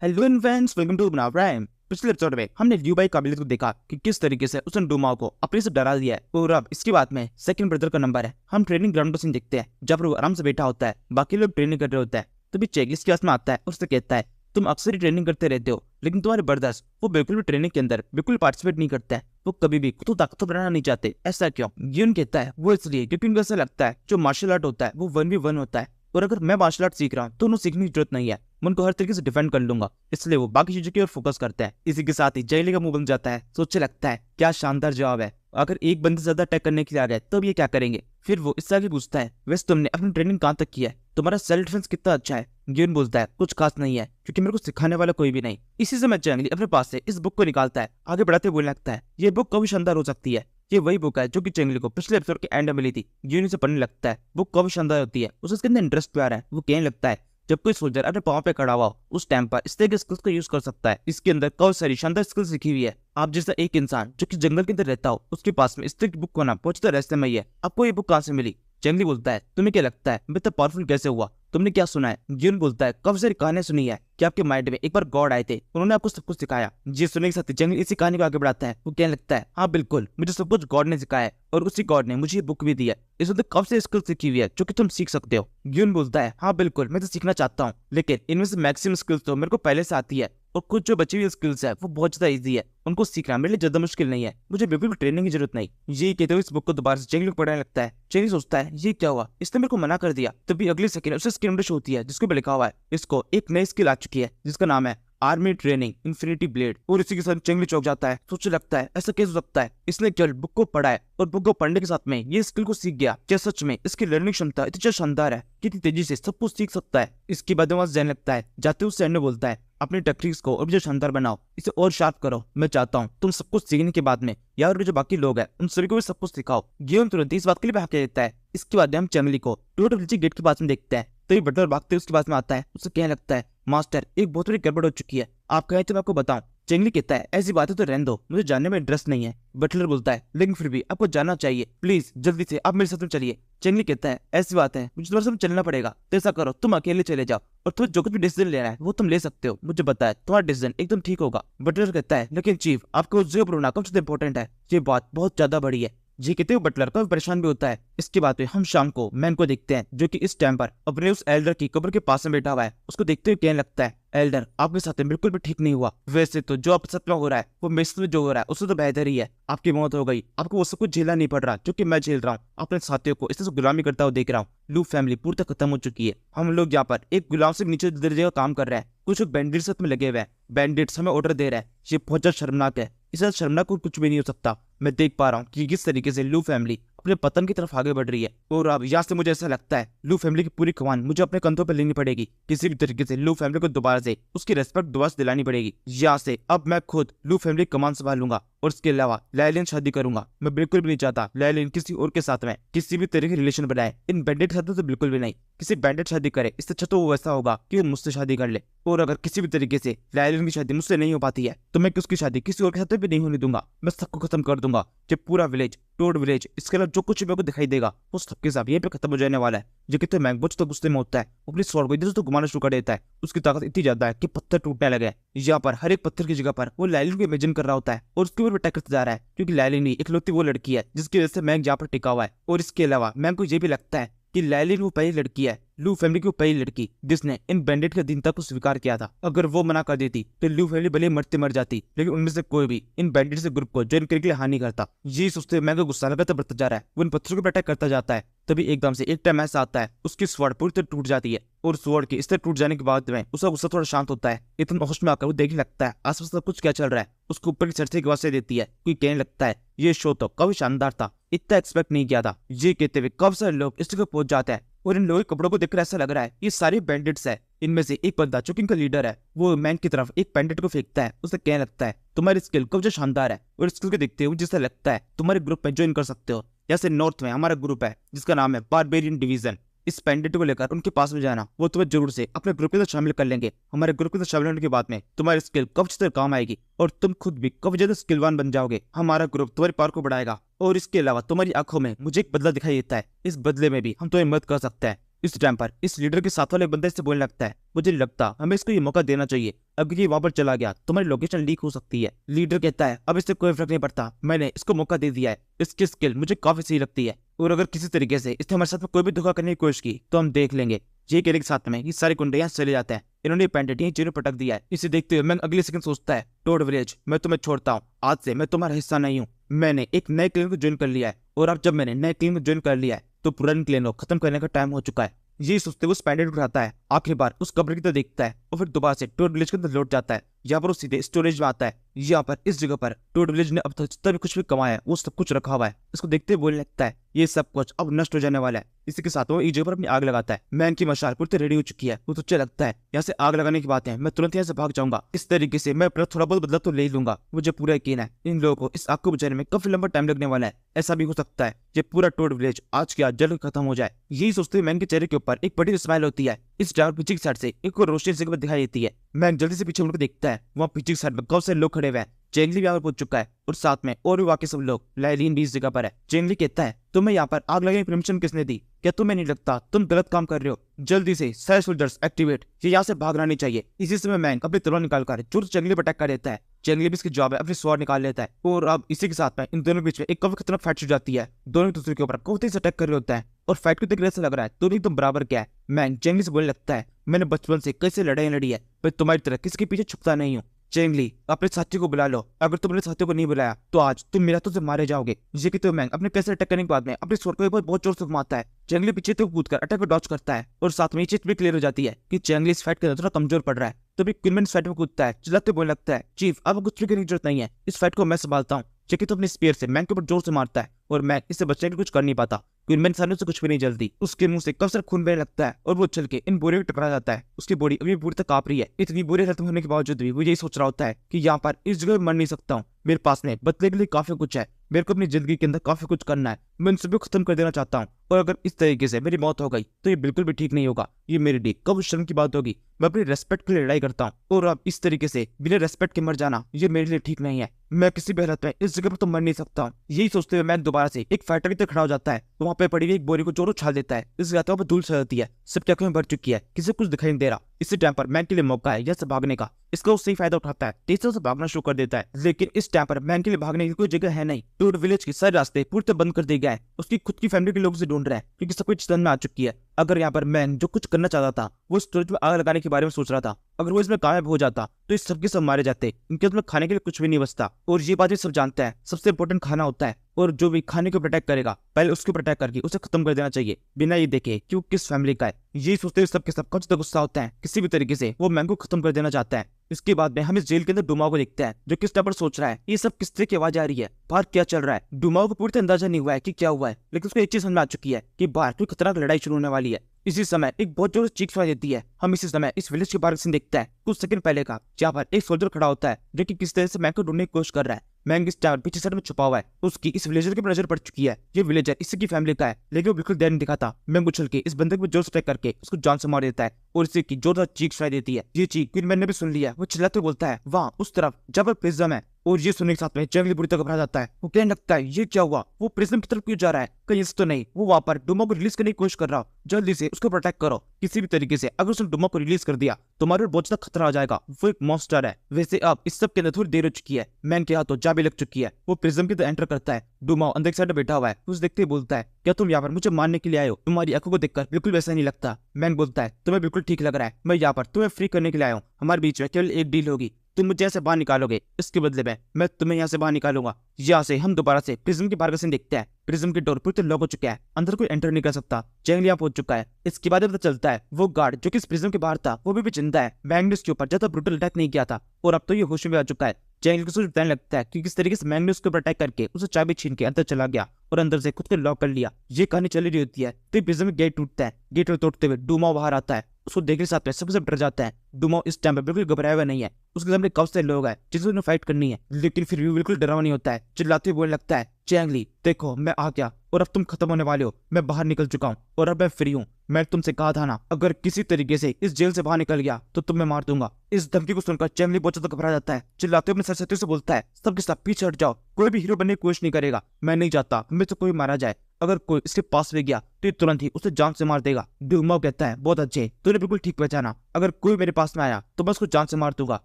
Hello friends, welcome to बनाव prime. पिछले episode में हमने लियू बाई काबिलियत को देखा कि किस तरीके से उसने डोमाओ को अपने से डरा दिया है। और अब इसके बाद में सेकंड ब्रदर का नंबर है। हम ट्रेनिंग ग्राउंड का सीन देखते हैं जहाँ पर वो आराम से बैठा होता है, बाकी लोग ट्रेनिंग कर रहे होते हैं। तभी चेगिस के पास में आता है और उससे कहता है, तुम अक्सर ही ट्रेनिंग करते रहते हो, लेकिन तुम्हारे ब्रदर्स वो बिल्कुल भी ट्रेनिंग के अंदर बिल्कुल पार्टिसिपेट नहीं करते हैं। वो कभी भी खुद ताकतवर बनाना नहीं चाहते। ऐसा क्यों? गियोन कहता है वो इसलिए क्योंकि उनको ऐसा लगता है जो मार्शल आर्ट होता है वो 1v1 होता है, और अगर मैं मार्शल आर्ट सीख रहा हूँ तो उन्हें सीखने की जरूरत नहीं है, मैं उनको हर तरीके से डिफेंड कर लूंगा। इसलिए वो बाकी चीजों की ओर फोकस करते हैं। इसी के साथ ही जैली का मुंह बन जाता है। सोचने लगता है क्या शानदार जवाब है, अगर एक बंदे से ज्यादा अटैक करने के लिए आ गए तो ये क्या करेंगे। फिर वो इससे आगे पूछता है, वैसे तुमने अपनी ट्रेनिंग कहाँ तक की है, तुम्हारा सेल्फ डिफेंस कितना अच्छा है। गियोन बोलता है कुछ खास नहीं है, क्योंकि मेरे को सिखाने वाला कोई भी नहीं। इसी समय चैंगली अपने पास से इस बुक को निकालता है, आगे बढ़ाते बोलने लगता है, ये बुक काफी शानदार हो सकती है। ये वही बुक है जो कि चेंगली को पिछले एपिसोड के एंड में मिली थी। गियोन से पढ़ने लगता है, बुक काफी शानदार होती है, उसे इसके अंदर इंटरेस्ट भी आ रहा है। वो कहने लगता है जब कोई सोल्जर अपने पाँव पे खड़ा हुआ हो उस टाइम पर इस तरह के स्किल्स को यूज कर सकता है। इसके अंदर काफी सारी शानदार स्किल्स लिखी हुई है। आप जैसा एक इंसान जो कि जंगल के अंदर रहता हो उसके पास में इस तरह की बुक होना पहुंचता रहस्य में ही है। आपको ये बुक कहाँ से मिली? चेंगली बोलता है तुम्हें क्या लगता है मैं इतना पावरफुल कैसे हुआ, तुमने क्या सुना है? गियोन बोलता है काफी सारी कहानियां सुनी है कि आपके माइंड में एक बार गॉड आए थे, उन्होंने आपको सब कुछ सिखाया। ये सुनने के साथ चेंगली इसी कहानी को आगे बढ़ाता है। वो कहने लगता है हाँ बिल्कुल, मुझे सब कुछ गॉड ने सिखाया है, और उसी गॉड ने मुझे ये बुक भी दी है। इस अंदर काफी सारी स्किल्स सीखी हुई है जो कि तुम सीख सकते हो। गियोन बोलता है हाँ बिल्कुल, मैं तो सीखना चाहता हूँ, लेकिन इनमें से मैक्सिमम स्किल्स तो मेरे को पहले से आती है, और कुछ जो बची हुई स्किल्स है वो बहुत ज्यादा इजी है, उनको सीखना मेरे लिए ज्यादा मुश्किल नहीं है, मुझे बिल्कुल ट्रेनिंग की जरूरत नहीं। ये कहते हुए इस बुक को दोबारा से चेंगली को पढ़ने लगता है। चेंगली सोचता है ये क्या हुआ, इसने मेरे को मना कर दिया। तभी अगले सेकंड उसे स्क्रीन पर होती है जिसको लिखा हुआ है इसको एक नई स्किल आ चुकी है जिसका नाम है आर्मी ट्रेनिंग इन्फिनिटी ब्लेड। और इसी के साथ चेंगली चौंक जाता है। सोचने लगता है ऐसा कैसे हो सकता है, इसने केवल बुक को पढ़ा है और बुक को पढ़ने के साथ में ये स्किल को सीख गया। क्या सच में इसकी लर्निंग क्षमता इतनी शानदार है, कितनी तेजी से सब कुछ सीख सकता है। इसके बाद वहां जाने लगता है। जाते हुए सैंड बोलता है अपनी टेक्निक्स को और भी शानदार बनाओ, इसे और शार्प करो। मैं चाहता हूँ तुम सब कुछ सीखने के बाद में यार जो बाकी लोग हैं उन सभी को भी सब कुछ सिखाओ। गियोन तुरंत इस बात के लिए भाग देता है। इसके बाद हम चेंगली को टूट गेट के पास में देखते हैं। तो ये बटलर भागते उसके पास में आता है। उसे कहने लगता है मास्टर एक बहुत बड़ी गड़बड़ हो चुकी है, आप कहें तो मैं आपको बताऊं। चेंगली कहता है ऐसी बातें तो रहने दो, मुझे जानने में इंटरेस्ट नहीं है। बटलर बोलता है लेकिन फिर भी आपको जानना चाहिए, प्लीज जल्दी से आप मेरे साथ में चलिए। चेंगली कहता है ऐसी बात है मुझे तुम्हारे साथ चलना पड़ेगा, तो ऐसा करो तुम अकेले चले जाओ, और तुम्हें जो कुछ भी डिसीजन लेना है वो तुम ले सकते हो, मुझे बताया तुम्हारा डिसीजन एकदम ठीक होगा। बटलर कहता है लेकिन चीफ आपको जो प्रूव कब से इंपॉर्टेंट है, ये बात बहुत ज्यादा बड़ी है। जी कहते हुए बटलर काफी परेशान भी होता है। इसके बाद हम शाम को मैन को देखते हैं जो कि इस टाइम पर अपने उस एल्डर की कब्र के पास में बैठा हुआ है। उसको देखते हुए कहने लगता है एल्डर आपके साथ बिल्कुल भी ठीक नहीं हुआ, वैसे तो जो आपके साथ में हो रहा है वो मेरे साथ में जो हो रहा है उससे तो बेहतर ही है। आपकी मौत हो गई, आपको वो सब कुछ झेलना नहीं पड़ रहा जो कि मैं झेल रहा हूँ। अपने साथियों को इस तरह से गुलामी करता हुआ देख रहा हूँ। लू फैमिली पूरी तरह खत्म हो चुकी है। हम लोग यहाँ पर एक गुलाम से नीचे दर्जे का काम कर रहे हैं। कुछ लोग बैंडिट्स में लगे हुए हैं। बैंडिट्स हमें ऑर्डर दे रहे हैं, ये बहुत ज्यादा शर्मनाक है। इससे शर्मनाक कुछ भी नहीं हो सकता। मैं देख पा रहा हूँ कि किस तरीके से लू फैमिली अपने पतन की तरफ आगे बढ़ रही है, और अब यहाँ से मुझे ऐसा लगता है लू फैमिली की पूरी कमान मुझे अपने कंधों पर लेनी पड़ेगी। किसी भी तरीके से लू फैमिली को दोबारा से उसकी रेस्पेक्ट दोबारा से दिलानी पड़ेगी। यहाँ से अब मैं खुद लू फैमिली की कमान संभालूंगा, और इसके अलावा लैलिन शादी करूंगा। मैं बिल्कुल भी नहीं चाहता लैलिन किसी और के साथ में किसी भी तरह की रिलेशन बनाए, इन बैंडेड के साथ तो बिल्कुल भी नहीं। किसी बैंडेड शादी करे इससे अच्छा तो वो वैसा होगा कि वो मुझसे शादी कर ले, और अगर किसी भी तरीके से लैलिन की शादी मुझसे नहीं हो पाती है तो मैं उसकी शादी किसी और के साथ भी नहीं होने दूंगा। मैं सबको खत्म कर दूंगा। जब पूरा विलेज टोड विलेज इसके अलावा जो कुछ मेरे को दिखाई देगा वो सबके साथ ये पे खत्म हो जाने वाला है। जो कि तो मैंगबोच तो गुस्से में होता है, अपनी स्वॉर्ड को इधर से तो घुमाना शुरू कर देता है। उसकी ताकत इतनी ज्यादा है कि पत्थर टूटने लगे। यहाँ पर हर एक पत्थर की जगह पर वो लैलिन को इमेजिन कर रहा होता है और उसके ऊपर अटैक करता जा रहा है, क्योंकि लैलिन ही इकलौती वो लड़की है जिसकी वजह से मैंग यहाँ पर टिका हुआ है। और इसके अलावा मैंग को ये भी लगता है कि लैलिन वो पहली लड़की है, लू फैमिली की वो पहली लड़की जिसने इन बैंडेड के दिन तक को स्वीकार किया था। अगर वो मना कर देती तो लू फैमिली भले मरते मर जाती, लेकिन उनमें से कोई भी इन बैंडेड से ग्रुप को ज्वाइन करने के लिए हानि करता। ये सोचते मैं गुस्सा लगातार बढ़ता जा रहा है। वो इन पत्थरों पर अटैक करता जाता है। तभी एकदम से एक टाइम ऐसा आता है उसकी स्वॉर्ड पूरी तरह टूट जाती है, और स्वॉर्ड के इस तरह टूट जाने के बाद में उसका गुस्सा थोड़ा शांत होता है। इतना होश में आकर वो देखने लगता है आसपास सब कुछ क्या चल रहा है। उसके ऊपर की चर्चे की आवाज़ देती है। कोई कहने लगता है ये शो तो काफी शानदार था, इतना एक्सपेक्ट नहीं किया था। ये कहते हुए काफी सारे लोग इस जगह पहुंच जाते हैं, और इन लोगों के कपड़ों को देखकर ऐसा लग रहा है ये सारे बैंडिट्स है। इनमें से एक बंदा जो कि इनका लीडर है वो मैन की तरफ एक बैंडिट को फेंकता है। उसे कहने लगता है तुम्हारी स्किल काफी शानदार है, और स्किल को देखते हुए जिससे लगता है तुम्हारे ग्रुप में ज्वाइन कर सकते हो। जैसे नॉर्थ में हमारा ग्रुप है जिसका नाम है बारबेरियन डिवीजन। इस बैंडिट को लेकर उनके पास में जाना, वो तुम्हें जरूर से अपने ग्रुप के साथ शामिल कर लेंगे। हमारे ग्रुप के साथ शामिल होने के बाद में तुम्हारी स्किल काफी ज्यादा काम आएगी, और तुम खुद भी काफी ज्यादा स्किलवान बन जाओगे। हमारा ग्रुप तुम्हारी पावर को बढ़ाएगा, और इसके अलावा तुम्हारी आंखों में मुझे एक बदला दिखाई देता है। इस बदले में भी हम तुम्हें मदद कर सकते हैं। इस टाइम पर इस लीडर के साथ वाले बंदे से बोलने लगता है मुझे नहीं लगता हमें इसको ये मौका देना चाहिए। अगर ये वहां पर चला गया तो हमारी लोकेशन लीक हो सकती है। लीडर कहता है अब इससे कोई फर्क नहीं पड़ता, मैंने इसको मौका दे दिया है, इसकी स्किल मुझे काफी सही लगती है और अगर किसी तरीके से इसने हमारे साथ में कोई भी धोखा करने की कोशिश की तो हम देख लेंगे। ये कहने के साथ में ये सारे गुंडे यहाँ चले जाते हैं। इन्होंने पेंडेंट यहीं चीरों पटक दिया है। इसे देखते हुए मैं अगले सेकंड सोचता है टोड विलेज मैं तुम्हें छोड़ता हूँ, आज से मैं तुम्हारा हिस्सा नहीं हूँ। मैंने एक नए क्लेन को ज्वाइन कर लिया है और अब जब मैंने नए क्लेन को ज्वाइन कर लिया है तो पुराने क्लेन को खत्म करने का टाइम हो चुका है। ये सोचते हुए उस पेंडेंट उठाता है, आखिरी बार उस कब्र की तरफ देखता है और फिर दोबारा से टोड विलेज के अंदर लौट जाता है। यहाँ पर वो सीधे स्टोरेज में आता है। यहाँ पर इस जगह पर टोड विलेज ने अब तक जितना भी कुछ भी कमाया है वो सब कुछ रखा हुआ है। इसको देखते हुए बोलने लगता है ये सब कुछ अब नष्ट हो जाने वाला है। इसी के साथ वो एक जगह पर अपनी आग लगाता है। मैन की मशाल पूरी रेडी हो चुकी है। वो तो अच्छा लगता है यहाँ से आग लगाने की बात है, मैं तुरंत यहाँ से भाग जाऊंगा। इस तरीके से मैं अपना थोड़ा बहुत बदलाव तो ले लूंगा। मुझे पूरा यकीन है इन लोगों को इस आग को बुझाने में काफी लंबा टाइम लगने वाला है। ऐसा भी हो सकता है ये पूरा टोड विलेज आज के आज जल्द खत्म हो जाए। यही सोचते हुए मैन के चेहरे के ऊपर एक बड़ी स्माइल होती है। इस ड्राइवर पीछे की साइड से एक और रोशनी जगह पर दिखाई देती है। मैन जल्दी से पीछे मुड़कर देखता है, वहाँ पीछे की साइड में काफी सारे लोग खड़े हुए हैं। चेंगली भी यहाँ पर पहुंच चुका है और साथ में और भी बाकी सब लोग। लाइलिन भी इस जगह पर है। चेंगली कहता है तुम्हें यहाँ पर आग लगाने की परमिशन किसने दी? क्या तुम्हें नहीं लगता तुम गलत काम कर रहे हो? जल्दी से सारे सोल्जर्स एक्टिवेट, ये यहाँ से भागना नहीं चाहिए। इसी समय मैंग अपनी तलवार निकालकर जोर से चेंगली पर अटैक कर देता है। चेंगली भी इसकी जवाब है अपनी स्वॉर्ड निकाल लेता है और अब इसी के साथ में इन दोनों के बीच में एक काफी खतरनाक फाइट शुरू जाती है। दोनों एक दूसरे के ऊपर काफी तेज अटैक कर रहे होते हैं और फाइट को देखकर ऐसा लग रहा है दोनों एकदम बराबर क्या है। मैंग चेंगली से बोलने लगता है मैंने बचपन से कैसे लड़ाई लड़ी है, मैं तुम्हारी तरह किसी के पीछे छुपता नहीं हूँ। चेंगली अपने साथी को बुला लो, अगर तुम अपने साथी को नहीं बुलाया तो आज तुम मेरे हाथों से मारे जाओगे। ये कि तो मैंग अपने कैसे अटैक करने के बाद में अपने स्वord को बहुत जोर से घुमाता है। चेंगली पीछे तो कूदकर अटैक को डॉच करता है और साथ में ये चीज भी क्लियर हो जाती है कि चेंगली इस फाइट के अंदर थोड़ा कमजोर पड़ रहा है। तभी क्विनमैन इस फाइट में कूदता है, चिल्लाते बोलने लगता है चीफ अब कुछ भी करने की जरूरत नहीं है, इस फाइट को मैं संभालता हूँ। चेकी तो अपने स्पीयर से मैंग के ऊपर जोर से मारता है और मैंग इससे बचने के कुछ कर नहीं पाता। क्विनमैन सामने से कुछ भी नहीं जल्दी, उसके मुंह से कब सारा खून बहने लगता है और वो चल के इन बोरे में टकरा जाता है। उसकी बॉडी अभी पूरी तक कांप रही है। इतनी बुरी हालत होने के बावजूद भी वो यही सोच रहा होता है कि यहाँ पर इस जगह मर नहीं सकता हूँ, मेरे पास में बदले के लिए काफी कुछ है, मेरे को अपनी जिंदगी के अंदर काफी कुछ करना है, मैं इन सभी को खत्म कर देना चाहता हूँ। और अगर इस तरीके से मेरी मौत हो गई तो ये बिल्कुल भी ठीक नहीं होगा, ये मेरे लिए कब शर्म की बात होगी। मैं अपनी रेस्पेक्ट के लिए लड़ाई करता हूँ और अब इस तरीके से बिना रेस्पेक्ट के मर जाना ये मेरे लिए ठीक नहीं है। मैं किसी भी हालत में इस जगह पर तो मर नहीं सकता हूँ। यही सोचते हुए मैं दोबारा से एक फाइटर की तरफ खड़ा हो जाता है। वहाँ पे पड़ी हुई एक बोरी को जोरों उछाल देता है। इस गाता पर धूल छा जाती है, सब की आंखों में भर चुकी है, किसी कुछ दिखाई नहीं दे रहा। इसी टाइम पर मैन के लिए मौका है यहाँ से भागने का। इसका वो सही फायदा उठाता है, तेजी से भागना शुरू कर देता है। लेकिन इस टाइम पर मैन के लिए भागने की कोई जगह है नहीं। टूड विलेज के सारे रास्ते पूरी तरह बंद कर दिए गए हैं। उसकी खुद की फैमिली के लोग उसे ढूंढ रहे हैं क्योंकि सब कुछ में आ चुकी है। अगर यहाँ पर मैन जो कुछ करना चाहता था वो स्टोरेज में आग लगाने के बारे में सोच रहा था, अगर वो इसमें कामयाब हो जाता तो इस सबके सब मारे जाते। इनके उसमें खाने के लिए कुछ भी नहीं बचता और ये बात भी सब जानते हैं, सबसे इंपॉर्टेंट खाना होता है और जो भी खाने को प्रोटेक्ट करेगा पहले उसको प्रोटेक्ट करके उसे खत्म कर देना चाहिए बिना ये देखे कि वो किस फैमिली का है। यही सोचते हुए सबके सब कुछ गुस्सा होता है, किसी भी तरीके से वो मैंग को खत्म कर देना चाहता है। इसके बाद में हम इस जेल के अंदर डुमाओ को देखते हैं जो किस टाइम पर सोच रहा है ये सब किस तरह की आवाज आ रही है, बाहर क्या चल रहा है। डुमाओ को पूरी तरह अंदाजा नहीं हुआ है कि क्या हुआ है, लेकिन उसको एक चीज समझ में आ चुकी है कि बाहर कोई खतरनाक लड़ाई शुरू होने वाली है। इसी समय एक बहुत जोर से चीख सुनाई देती है। हम इसी समय इस विलेज के बाहर सीन देखता है कुछ सेकंड पहले का, जहाँ पर एक सोल्जर खड़ा होता है जो कि किस तरह से मैंग को ढूंढने की कोशिश कर रहा है। मैंग इस टाइम पीछे साइड में छुपा हुआ है, उसकी इस विलेजर की नजर पड़ चुकी है। ये विलेजर इसी की फैमिली का है, लेकिन वो बिल्कुल देर नहीं दिखाता। मैंग उछल के इस बंदे को जोर से अटैक करके उसको जान से मार देता है और इसी की जोरदार चीख सुनाई देती है। ये चीख क्वीनमैन ने भी सुन लिया। वो चिल्लाते बोलता है वहाँ उस तरफ जहाँ पर प्रिज्म है। और ये सुनने के साथ में चेंगली बुरी तरह घबरा जाता है। वो कहने लगता है ये क्या हुआ, वो प्रिज्म की तरफ क्यों जा रहा है, कहीं इस तो नहीं वो वहाँ पर डुमा को रिलीज करने की कोशिश कर रहा हो, जल्दी से उसको प्रोटेक्ट करो किसी भी तरीके से। अगर उसने डुमा को रिलीज कर दिया तो हमारे बहुत ज्यादा खतरा आ जाएगा, वो एक मॉन्स्टर है। वैसे अब इस सब के अंदर थोड़ी देर हो चुकी है, मैन के हाथों जा भी लग चुकी है। वो प्रिज्म की तरह एंटर करता है। डुमा अंदर की साइड में बैठा हुआ है, उसे देखते ही बोलता है क्या तुम यहाँ पर मुझे मारने के लिए आए हो, तुम्हारी आंखों को देखकर बिल्कुल वैसा नहीं लगता। मैन बोलता है तुम्हें बिल्कुल ठीक लग रहा है, मैं यहाँ पर तुम्हें फ्री करने के लिए आया हूँ, हमारे बीच में केवल एक डील होगी, तुम मुझे ऐसे बाहर निकालोगे, इसके बदले में मैं तुम्हें यहाँ से बाहर निकालूंगा। यहाँ से हम दोबारा से प्रिज्म के बाहर का सीन देखते हैं। प्रिज्म की डोर पूरी तरह लॉक हो चुका है, अंदर कोई एंटर नहीं कर सकता। चेंगली यहाँ पहुंच चुका है। इसके बाद पता चलता है वो गार्ड जो कि इस प्रिज्म के बाहर था वो भी जिंदा है। मैंग ने उसके ऊपर ज्यादा ब्रूटल अटैक नहीं किया था और अब तो ये होश में आ चुका है। चेंगली को सोच बताने लगता है कि किस तरीके से मैंग ने उसके ऊपर अटैक करके उसे चाबी छीन के अंदर चला गया और अंदर से खुद को लॉक कर लिया। ये कहानी चली रही होती है तो प्रिज्म गेट टूटता है। गेट तोड़ते हुए डुमा बाहर आता है। उसको देखने के साथ में सबसे डर जाता है। डुमा इस टाइम पे बिल्कुल घबराया हुआ नहीं है, उसके सामने काफी सारे लोग हैं जिससे उन्हें फाइट करनी है, लेकिन फिर भी बिल्कुल डरा नहीं होता है। चिल्लाते हुए बोलने लगता है चेंगली देखो मैं आ गया और अब तुम खत्म होने वाले हो, मैं बाहर निकल चुका हूँ और अब मैं फ्री हूँ। मैं तुमसे कहा था ना अगर किसी तरीके से इस जेल से बाहर निकल गया तो तुम्हें मार दूंगा। इस धमकी को सुनकर चेंगली बहुत ज्यादा घबरा जाता है। चिल्लाते हुए अपने सरस्वती से बोलता है सबके सब पीछे हट जाओ, कोई भी हीरो बनने की कोशिश नहीं करेगा, मैं नहीं चाहता हमें तो कोई मारा जाए। अगर कोई इसके पास भी गया तो ये तुरंत ही उसे जान से मार देगा। डूमाओ कहता है बहुत अच्छे, तूने बिल्कुल ठीक पहचाना। अगर कोई मेरे पास में आया तो मैं उसको जान से मार दूंगा,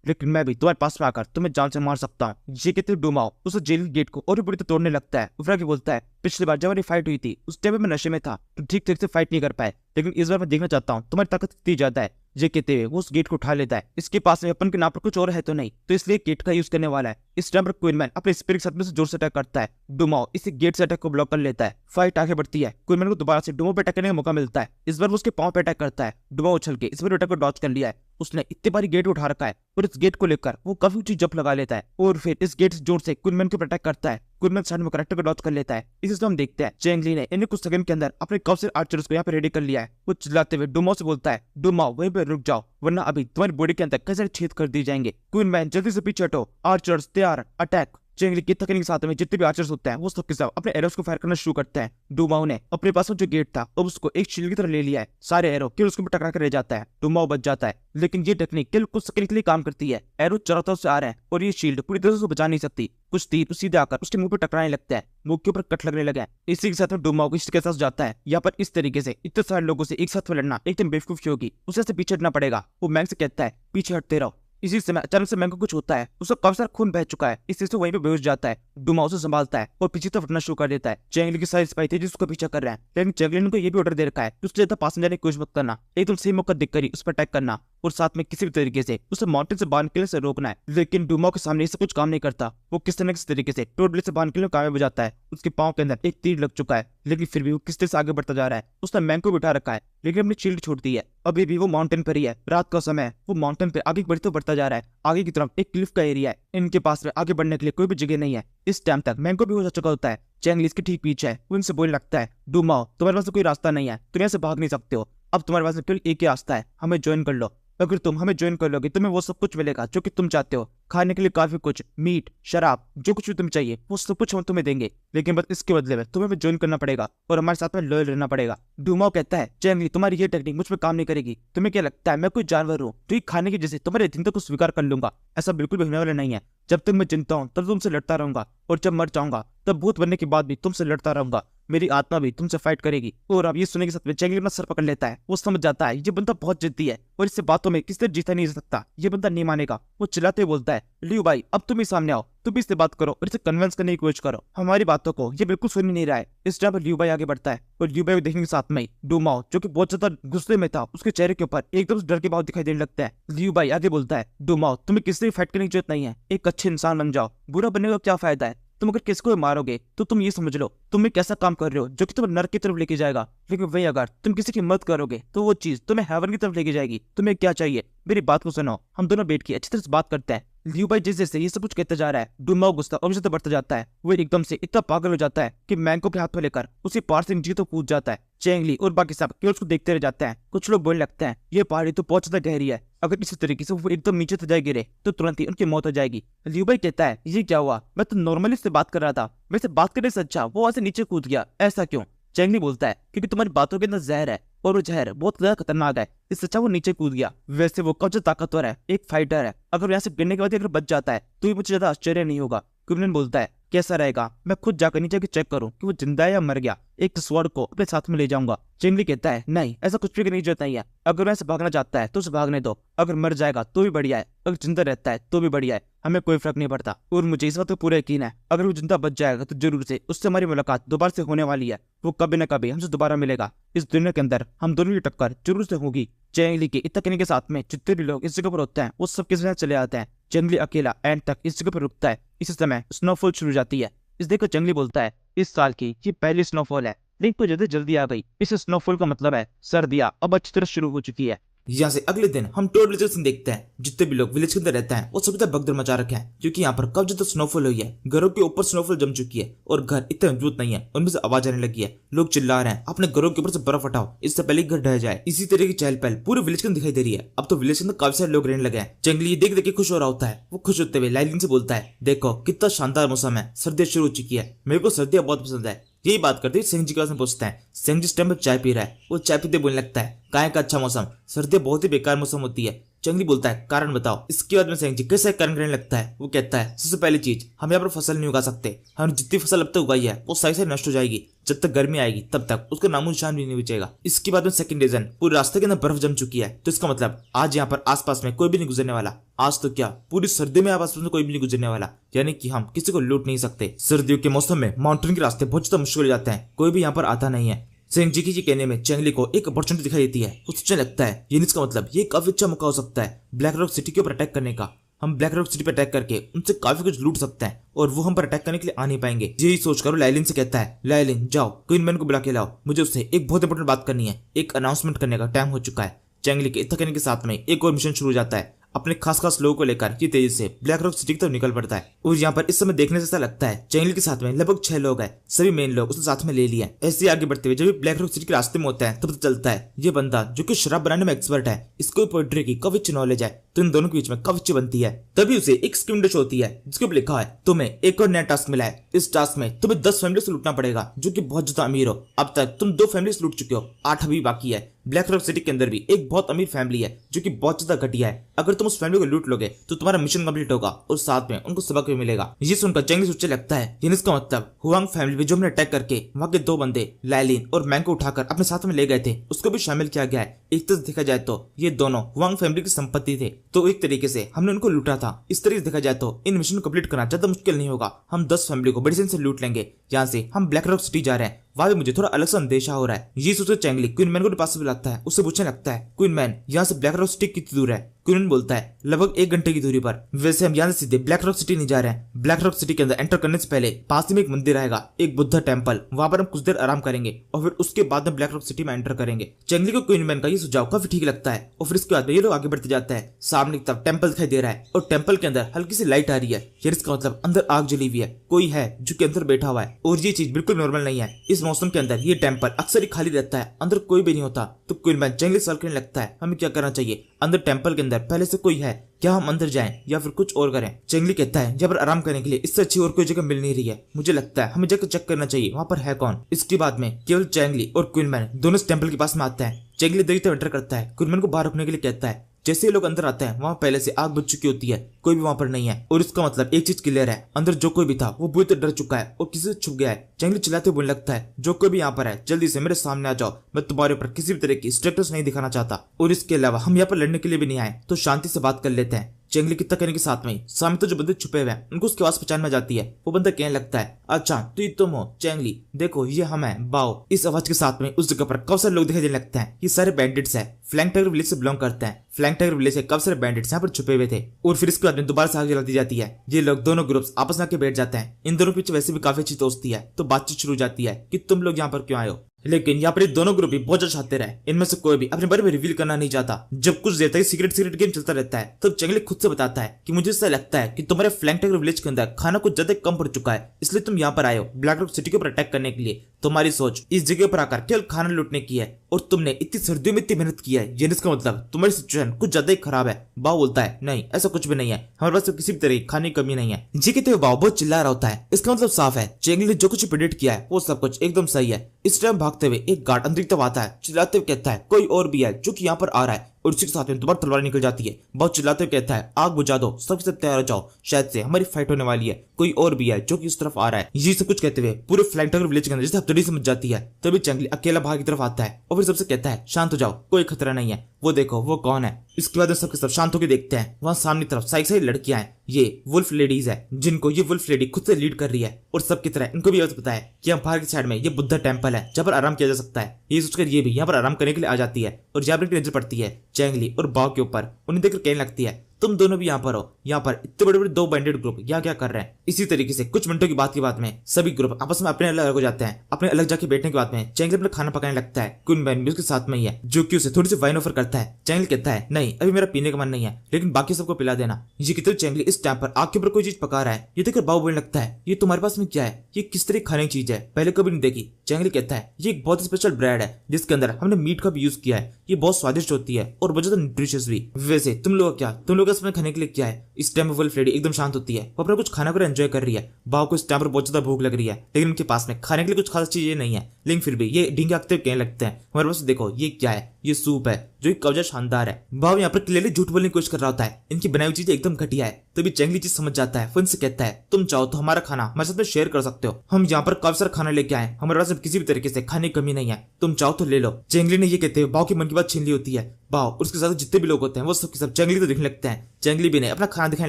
लेकिन मैं भी तुम्हारे पास में आकर तुम्हें जान से मार सकता हूँ। ये कहते डूमाओ उस जेल गेट को और भी बुरी तरह तोड़ने लगता है। उफरा की बोलता है पिछली बार जब हमारी फाइट हुई थी उस टाइम मैं नशे में था तो ठीक ठीक से फाइट नहीं कर पाए, लेकिन इस बार मैं देखना चाहता हूँ तुम्हारी ताकत कितनी ज्यादा है। ये कहते हुए वो उस गेट को उठा लेता है। इसके पास में अपन के नाम पर कुछ और है तो नहीं, तो इसलिए गेट का यूज करने वाला है। इस टाइम पर क्वीनमैन अपने स्पिरिट के साथ में से जोर से अटैक करता है। डूमाओ इस गेट से अटैक को ब्लॉक कर लेता है। फाइट आगे बढ़ती है। क्वीनमैन को दोबारा से डूमाओ पे अटैक करने का मौका मिलता है। इस बार वो उसके पांव पे अटैक करता है। डूमाओ उछल के इस बार अटैक को डॉच कर लिया है। उसने इतनी बारी गेट उठा रखा है और इस गेट को लेकर वो काफी ऊंची जंप लगा लेता है और फिर इस गेट से जोर से क्वीनमैन के ऊपर अटैक करता है। क्वीनमैन साइड में करेक्टर को डॉच कर लेता है। इसी से हम देखते हैं चेंगली ने इन्हें कुछ सेकंड के अंदर अपने काउंसिल आर्चर्स को यहाँ पे रेडी कर लिया है। वो चिल्लाते हुए डूमाओ से बोलता है डूमाओ वहीं पे रुक जाओ वरना अभी तुम्हारी बॉडी के अंदर कई सारे छेद कर दिए जाएंगे। क्वीनमैन जल्दी से पीछे हटो, आर्चर्स तैयार, अटैक। चेंगली की तकनीक के साथ में जितने भी आर्चर्स होते हैं वो सब के सब अपने एरोस को फायर करना शुरू करते हैं। डूमाओ ने अपने पास जो गेट था अब उसको एक शील्ड की तरह ले लिया है। सारे एरो केवल उसके ऊपर टकरा कर रह जाता है। डूमाओ बच जाता है, लेकिन ये टेक्निक केवल कुछ सेकंड के लिए काम करती है। एरो चारों तरफ से आ रहे हैं और ये शील्ड पूरी तरह से बचा नहीं सकती। कुछ तीर सीधे आकर उसके मुंह पर टकराने लगता है, मुंह के ऊपर कट लगने लगा है। इसी के साथ में डूमाओ को इसके साथ जाता है। यहाँ पर इस तरीके से इतने सारे लोगों से एक साथ में लड़ना एकदम बेवकूफी होगी, उसे से पीछे हटना पड़ेगा। वो मैंग से कहता है पीछे हटते रहो। इसी समय अचानक से मैंग को कुछ होता है, उसका काफी सारा खून बह चुका है। इस चीज से वहीं पे बेहोश जाता है। डूमाओ उसे संभालता है और पीछे तरफ हटना शुरू कर देता है। चेंगली की सारी सिपाही थे जिसको पीछा कर रहे हैं, लेकिन चेंगली ने ये भी ऑर्डर दे रखा है कि उससे ज्यादा पास में जाने की कोशिश मत करना, एकदम सही मौका देखकर ही उस पर अटैक करना और साथ में किसी भी तरीके से उसे माउंटेन से बाहर निकलने से रोकना है। लेकिन डूमाओ के सामने इससे कुछ काम नहीं करता। वो किस तरह किस तरीके से टोटली से बाहर निकलने में कामयाब हो जाता है। उसके पांव के अंदर एक तीर लग चुका है, लेकिन फिर भी वो किस तरह से आगे बढ़ता जा रहा है। उसने मैंग को बिठा रखा है, लेकिन अपनी शील्ड छोड़ दी है। अभी भी वो माउंटेन पर ही है। रात का समय है। वो माउंटेन पे आगे बढ़ता जा रहा है। आगे की तरफ एक क्लिफ का एरिया है। इनके पास में आगे बढ़ने के लिए कोई भी जगह नहीं है। इस टाइम तक मैंग को भी हो चुका होता है। चेंगली इसके ठीक पीछे है। वो इनसे बोलने लगता है डूमाओ तुम्हारे पास कोई रास्ता नहीं है, तुम यहाँ से भाग नहीं सकते हो। अब तुम्हारे पास केवल एक ही रास्ता है, हमें ज्वाइन कर लो। अगर तुम हमें ज्वाइन कर लोगे तुम्हें वो सब कुछ मिलेगा जो कि तुम चाहते हो। खाने के लिए काफी कुछ, मीट, शराब, जो कुछ भी तुम चाहिए वो सब कुछ हम तुम्हें देंगे, लेकिन बस इसके बदले में तुम्हें ज्वाइन करना पड़ेगा और हमारे साथ में लॉयल रहना पड़ेगा। डूमाओ कहता है चेंगली तुम्हारी ये टेक्निक मुझ पर काम नहीं करेगी। तुम्हें क्या लगता है मैं कोई जानवर हूँ तो ये खाने की जैसे तुम्हारे चिंता को स्वीकार कर लूंगा? ऐसा बिल्कुल भी होने वाला नहीं है। जब तक मैं जिंदा हूँ तब तुमसे लड़ता रहूंगा और जब मर जाऊंगा तब भूत बनने के बाद भी तुमसे लड़ता रहूंगा। मेरी आत्मा भी तुमसे फाइट करेगी। और अब ये सुनने के साथ में चेंगली अपना सर पकड़ लेता है। वो समझ जाता है ये बंदा बहुत जिद्दी है और इससे बातों में किसी तरह जीता नहीं जा सकता। ये बंदा नहीं मानेगा। वो चिल्लाते हुए बोलता है लियू भाई अब तुम ही सामने आओ, तुम भी इससे बात करो और इसे कन्विंस करने की कोशिश करो। हमारी बातों को ये बिल्कुल सुन ही नहीं रहा है। इस टाइम पर लियू भाई आगे बढ़ता है और लियू भाई को देखने के साथ में डूमाओ जो कि बहुत ज्यादा गुस्से में था उसके चेहरे के ऊपर एकदम डर के भाव दिखाई देने लगता है। लियू भाई आगे बोलता है डूमाओ तुम्हें किसी से फाइट करने की जरूरत नहीं है, एक अच्छे इंसान बन जाओ। बुरा बनने का क्या फायदा है? तुम अगर किसको मारोगे तो तुम ये समझ लो तुम एक ऐसा काम कर रहे हो जो कि तुम्हें नर्क की तरफ लेके जाएगा, लेकिन वही अगर तुम किसी की मदद करोगे तो वो चीज तुम्हें हेवन की तरफ लेके जाएगी। तुम्हें क्या चाहिए? मेरी बात को सुनो, हम दोनों बैठ के अच्छी तरह से बात करते हैं। लियू भाई जैसे जैसे ये सब कुछ कहते जा रहा है डूमाओ गुस्सा और ज्यादा बढ़ता जाता है। वो एकदम से इतना पागल हो जाता है कि मैंग को अपने हाथ में लेकर उसी पहाड़ से नीचे तो कूद जाता है। चेंगली और बाकी सब केवल उसको देखते रह जाते हैं। कुछ लोग बोलने लगते हैं ये पहाड़ी तो बहुत ज्यादा गहरी है, अगर किसी तरीके से वो एकदम नीचे तो जाए गिरे तो तुरंत ही उनकी मौत हो जाएगी। लियू भाई कहता है ये क्या हुआ? मैं तो नॉर्मली से बात कर रहा था, वैसे बात करने से अच्छा वो वहां से नीचे कूद गया, ऐसा क्यों? चेंगली बोलता है क्योंकि तुम्हारी बातों के अंदर जहर है और वो जहर बहुत ज्यादा खतरनाक है, इससे अच्छा वो नीचे कूद गया। वैसे वो काफी ताकतवर है, एक फाइटर है, अगर यहाँ से गिरने के बाद अगर बच जाता है तो ये मुझे ज्यादा आश्चर्य नहीं होगा। क्वीनमैन बोलता है कैसा रहेगा मैं खुद जाकर नीचे के चेक करूं कि वो जिंदा है या मर गया, एक स्वॉर्ड को अपने साथ में ले जाऊंगा। चेंगली कहता है नहीं ऐसा कुछ भी करने की जरूरत नहीं है, अगर वैसे भागना चाहता है तो उसे भागने दो, अगर मर जाएगा तो भी बढ़िया है, अगर जिंदा रहता है तो भी बढ़िया है, हमें कोई फर्क नहीं पड़ता। और मुझे इस बात पर पूरा यकीन है अगर वो जिंदा बच जाएगा तो जरूर से उससे हमारी मुलाकात दोबारा से होने वाली है। वो कभी न कभी हमसे दोबारा मिलेगा। इस दुनिया के अंदर हम दोनों की टक्कर जरूर से होगी। चेंगली के इतना कहने के साथ में जितने भी लोग इस जगह पर होते हैं वो सब किसी चले आते हैं। चेंगली अकेला एंड तक इस जगह पर रुकता है। इसी समय स्नोफॉल शुरू हो जाती है। इस देखकर चेंगली बोलता है इस साल की ये पहली स्नोफॉल है, लेकिन तो जल्दी जल्दी आ गई। इस स्नोफॉल का मतलब है सर्दियां अब अच्छी तरह शुरू हो चुकी है। यहाँ से अगले दिन हम टोर विलेज सीन देखते हैं। जितने भी लोग विलेज के अंदर रहते हैं वो सभी तरफ भगदड़ मचा रखे हैं, क्योंकि यहाँ पर काफी ज्यादा स्नोफॉल हुई है। घरों के ऊपर स्नोफॉल जम चुकी है और घर इतने मजबूत नहीं है, उनमें से आवाज आने लगी है। लोग चिल्ला रहे हैं अपने घरों के ऊपर से बर्फ हटाओ, इससे पहले घर ढह जाए। इसी तरह की चहल पहल पूरे विलेज के अंदर दिखाई दे रही है। अब तो विलेज के अंदर काफी सारे लोग रहने लगे हैं। चेंगली ये देख देख के खुश हो रहा होता है। वो खुश होते हुए लाइलिन से बोलता है देखो कितना शानदार मौसम है, सर्दियां शुरू हो चुकी है, मेरे को सर्दियां बहुत पसंद है। यही बात करते हुए सेंग जी के पास में पहुंचता है। सेंग जी इस टाइम पर चाय पी रहा है। वो चाय पीते बोलने लगता है काय का अच्छा मौसम, सर्दियां बहुत ही बेकार मौसम होती है, चंगली बोलता है कारण बताओ। इसके बाद में सेंग जी कैसे कारण करने लगता है। वो कहता है सबसे पहली चीज हम यहाँ पर फसल नहीं उगा सकते, हमने जितनी फसल अब तक उगाई है वो सही से नष्ट हो जाएगी, जब तक गर्मी आएगी तब तक उसका नामो निशान भी नहीं बचेगा। इसके बाद में सेकंड रीजन पूरे रास्ते के अंदर बर्फ जम चुकी है, तो इसका मतलब आज यहाँ पर आसपास में कोई भी नहीं गुजरने वाला। आज तो क्या पूरी सर्दी में आसपास में कोई भी नहीं गुजरने वाला, यानी कि हम किसी को लूट नहीं सकते। सर्दियों के मौसम में माउंटेन के रास्ते बहुत ज्यादा मुश्किल हो जाते हैं, कोई भी यहाँ पर आता नहीं है। सेंग जी के कहने में चेंगली को एक अपॉर्चुनिटी दिखाई देती है। उसे सोचने लगता है ये इसका मतलब ये काफी अच्छा मौका हो सकता है ब्लैक रॉक सिटी के ऊपर अटैक करने का। हम ब्लैक रॉक सिटी पर अटैक करके उनसे काफी कुछ लूट सकते हैं और वो हम पर अटैक करने के लिए आ नहीं पाएंगे। यही सोचकर वो लाइलिन से कहता है लाइलिन जाओ क्वीन मैन को बुला के लाओ, मुझे उससे एक बहुत इंपॉर्टेंट बात करनी है, एक अनाउंसमेंट करने का टाइम हो चुका है। चेंगली के इतना कहने के साथ में एक और मिशन शुरू हो जाता है। अपने खास लोगों को लेकर ये तेजी से ब्लैक रॉक सिटी की तरफ निकल पड़ता है। और यहाँ पर इस समय देखने से ऐसा लगता है चेंगली के साथ में लगभग 6 लोग हैं, सभी मेन लोग उसने साथ में ले लिए। ऐसे आगे बढ़ते हुए जब ब्लैक रॉक सिटी के रास्ते में होता है तब पता चलता है ये बंदा जो कि शराब बनाने में एक्सपर्ट है, इसको पोएट्री की काफी अच्छी नॉलेज है, तो इन दोनों के बीच में काफी अच्छी बनती है। तभी उसे एक स्क्रीन डैश होती है जिसके ऊपर लिखा है तुम्हें एक और नया टास्क मिला है, इस टास्क में तुम्हें 10 फैमिली से लूटना पड़ेगा जो कि बहुत ज्यादा अमीर हो। अब तक तुम 2 फैमिली से लूट चुके हो, 8 अभी बाकी है। ब्लैक रॉक सिटी के अंदर भी एक बहुत अमीर फैमिली है जो कि बहुत ज्यादा घटिया है, अगर तुम उस फैमिली को लूट लोगे तो तुम्हारा मिशन कंप्लीट होगा और साथ में उनको सबक भी मिलेगा। ये सुनकर चेंगली सोचने लगता है इसका मतलब हुआंग फैमिली में जो हमने अटैक करके वहां के 2 बंदे लाइलिन और मैंग को उठाकर अपने साथ में ले गए थे उसको भी शामिल किया गया है। एक तरह से देखा जाए तो ये दोनों हुआंग फैमिली की संपत्ति थे, तो एक तरीके से हमने उनको लूटा था। इस तरीके से देखा जाए तो इन मिशन को कंप्लीट करना ज्यादा मुश्किल नहीं होगा, हम 10 फैमिली को बड़ी से लूट लेंगे। यहाँ से हम ब्लैक रॉक सिटी जा रहे हैं, वहां भी मुझे थोड़ा अलग सा अंदेशा हो रहा है। ये सोचकर चेंगली क्वीन मैन को पास से बुलाता है, उससे पूछने लगता है क्वीन मैन यहाँ से ब्लैक रॉक सिटी कितनी दूर है। क्वीन मैन बोलता है लगभग 1 घंटे की दूरी पर। वैसे हम यहाँ से सीधे ब्लैक रॉक सिटी नहीं जा रहे हैं, ब्लैक रॉक सिटी के अंदर एंटर करने से पहले पास में एक मंदिर आएगा, एक बुद्धा टेम्पल, वहां पर हम कुछ देर आराम करेंगे और फिर उसके बाद में ब्लैक रॉक सिटी में एंटर करेंगे। चेंगली को क्वीन मैन का ये सुझाव काफी ठीक लगता है और फिर इसके बाद ये लोग आगे बढ़ते जाते हैं। सामने की तरफ टेम्पल दिखाई दे रहा है और टेम्पल के अंदर हल्की सी लाइट आ रही है, इसका मतलब अंदर आग जली हुई है, कोई है जो कि अंदर बैठा हुआ है। और ये चीज बिल्कुल नॉर्मल नहीं है, इस मौसम के अंदर ये टेम्पल अक्सर ही खाली रहता है, अंदर कोई भी नहीं होता। तो क्वीन मैन चेंगली सवाल करने लगता है हमें क्या करना चाहिए, अंदर टेम्पल के अंदर पहले से कोई है क्या, हम अंदर जाएं या फिर कुछ और करें। चेंगली कहता है यहाँ पर आराम करने के लिए इससे अच्छी और कोई जगह मिल नहीं रही है, मुझे लगता है हमें जाकर चेक करना चाहिए वहां पर है कौन। इसके बाद में केवल चेंगली और क्वीन मैन दोनों इस टेम्पल के पास में आते हैं। चेंगली देरी तक एंटर करता है, क्वीन मैन को बाहर रुकने के लिए कहता है। जैसे ही लोग अंदर आते हैं वहां पहले से आग बुझ चुकी होती है, कोई भी वहां पर नहीं है। और इसका मतलब एक चीज क्लियर है, अंदर जो कोई भी था वो बुरी तरह डर चुका है और किसी से छुप गया है। चेंगली चिल्लाते हुए बोलने लगता है जो कोई भी यहाँ पर है जल्दी से मेरे सामने आ जाओ, मैं तुम्हारे ऊपर किसी भी तरह की स्टेटस नहीं दिखाना चाहता, और इसके अलावा हम यहाँ पर लड़ने के लिए भी नहीं आए, तो शांति से बात कर लेते हैं। चेंगली कितना कहने के साथ में सामने तो जो बंदे छुपे हुए हैं उनको उसकी आवाज पहचान में जाती है। वो बंदा कहने लगता है अच्छा तो ये तुम हो चेंगली, देखो ये हम है बाओ। इस आवाज के साथ में उस जगह पर काफी सारे लोग दिखाई देने लगते हैं, ये सारे बैंडिट्स हैं, फ्लैंक टाइगर विलेज से बिलोंग करते हैं। फ्लैंक टाइगर विलेज से काफी सारे बैंडिट्स यहाँ पर छुपे हुए थे। और फिर इसके बाद में दोबारा से आग जला दी जाती है। ये लोग दोनों ग्रुप्स आपस में आके बैठ जाते हैं, इन दोनों के पीछे वैसे भी काफी अच्छी दोस्ती है, तो बातचीत शुरू हो जाती है कि तुम लोग यहाँ पर क्यों आए हो। लेकिन यहाँ पर ये दोनों ग्रुप भी बहुत ज्यादा शातिर है, इनमें से कोई भी अपने बारे में रिवील करना नहीं चाहता। जब कुछ देर तक सीक्रेट गेम चलता रहता है तब चेंगली खुद से बताता है कि मुझे ऐसा लगता है कि तुम्हारे फ्लैंक टाइगर विलेज के अंदर खाना कुछ ज्यादा कम पड़ चुका है, इसलिए तुम यहाँ पर आए हो ब्लैक रॉक सिटी के ऊपर अटैक करने के लिए। तुम्हारी सोच इस जगह पर आकर केवल खाना लूटने की है और तुमने इतनी सर्दियों में इतनी मेहनत की है, यानी इसका मतलब तुम्हारी सिचुएशन कुछ ज्यादा ही खराब है। बाव बोलता है नहीं ऐसा कुछ भी नहीं है, हमारे पास तो किसी भी तरह की खाने की कमी नहीं है। जी कहते हुए बाव बहुत चिल्ला रहा होता है, इसका मतलब साफ है चेंगली ने जो कुछ प्रेडिक्ट किया है वो सब कुछ एकदम सही है। इस टाइम भागते हुए एक गार्ड अंदर की तरफ आता है, चिल्लाते हुए कहता है कोई और भी है जो कि यहाँ पर आ रहा है, और उसी के साथ में दोबारा तलवार निकल जाती है। बहुत चिल्लाते हुए कहता है आग बुझा दो, सबसे तैयार हो जाओ, शायद से हमारी फाइट होने वाली है, कोई और भी है जो कि इस तरफ आ रहा है। ये सब कुछ कहते हुए पूरे फ्लैंक टाइगर विलेज के अंदर जैसे हथौड़ी से मच जाती है। तभी चेंगली अकेला भाग की तरफ आता है और फिर सबसे कहता है शांत हो जाओ, कोई खतरा नहीं है, वो देखो वो कौन है। इसके बाद सबके सब शांत होकर देखते हैं, वहां सामने तरफ साइड लड़कियां हैं, ये वुल्फ लेडीज है जिनको ये वुल्फ लेडी खुद से लीड कर रही है। और सबकी तरह इनको भी पता है कि हम बाहर की साइड में ये बुद्धा टेम्पल है जहाँ पर आराम किया जा सकता है। ये सोचकर ये भी यहाँ पर आराम करने के लिए आ जाती है और यहाँ पर नजर पड़ती है चेंगली और बाव के ऊपर। उन्हें देखकर कहने लगती है तुम दोनों भी यहाँ पर हो, यहाँ पर इतने बड़े बड़े 2 बैंडेड ग्रुप यहाँ क्या कर रहे हैं। इसी तरीके से कुछ मिनटों की बात में सभी ग्रुप आपस में अपने अलग हो जाते हैं। अपने अलग जाके बैठने के बाद में चेंगली अपना खाना पकाने लगता है, क्वीन मैन भी उसके साथ में ही है जो कि उसे थोड़ी सी वाइन ऑफर करता है। चेंगली कहता है नहीं अभी मेरा पीने का मन नहीं है, लेकिन बाकी सबको पिला देना। ये कितने चेंगली इस टाइम पर आग के ऊपर कोई चीज पका रहा है। ये देखकर बाबू बोलने लगता है ये तुम्हारे पास में क्या है, ये किस तरह खाने की चीज है, पहले कभी नहीं देखी। चेंगली कहता है ये एक बहुत ही स्पेशल ब्रेड है जिसके अंदर हमने मीट का भी यूज किया है, ये बहुत स्वादिष्ट होती है और बहुत ज्यादा न्यूट्रिशियस भी। वैसे तुम लोग खाने के लिए क्या है। इस टाइम वुल्फ लेडी एकदम शांत होती है, वो अपना कुछ खाना को एंजॉय कर रही है। बाव को इस टाइम पर बहुत ज्यादा भूख लग रही है, लेकिन उनके पास में खाने के लिए कुछ खास चीजें नहीं है, लेकिन फिर भी ये ढींगे आगते कहने लगते हैं हमारे पास देखो ये क्या है, ये सूप है जो कि कवचा शानदार है। बाव यहाँ पर क्लियरली झूठ बोलने की कोशिश कर रहा होता है, इनकी बनाई हुई चीजें एकदम घटिया है। तभी चेंगली चीज समझ जाता है, वो इनसे कहता है तुम चाहो तो हमारा खाना हमारे साथ में शेयर कर सकते हो, हम यहाँ पर काफी सारा खाना लेके आए, हमारे पास किसी भी तरीके से खाने की कमी नहीं है, तुम चाहो तो ले लो। चेंगली ने ये कहते हुए बाव की मन की बात छीन ली होती है। बाव और उसके साथ जितने भी लोग होते हैं वो सब के सब चेंगली को देखने लगते हैं। चेंगली भी ने अपना खाना दिखाने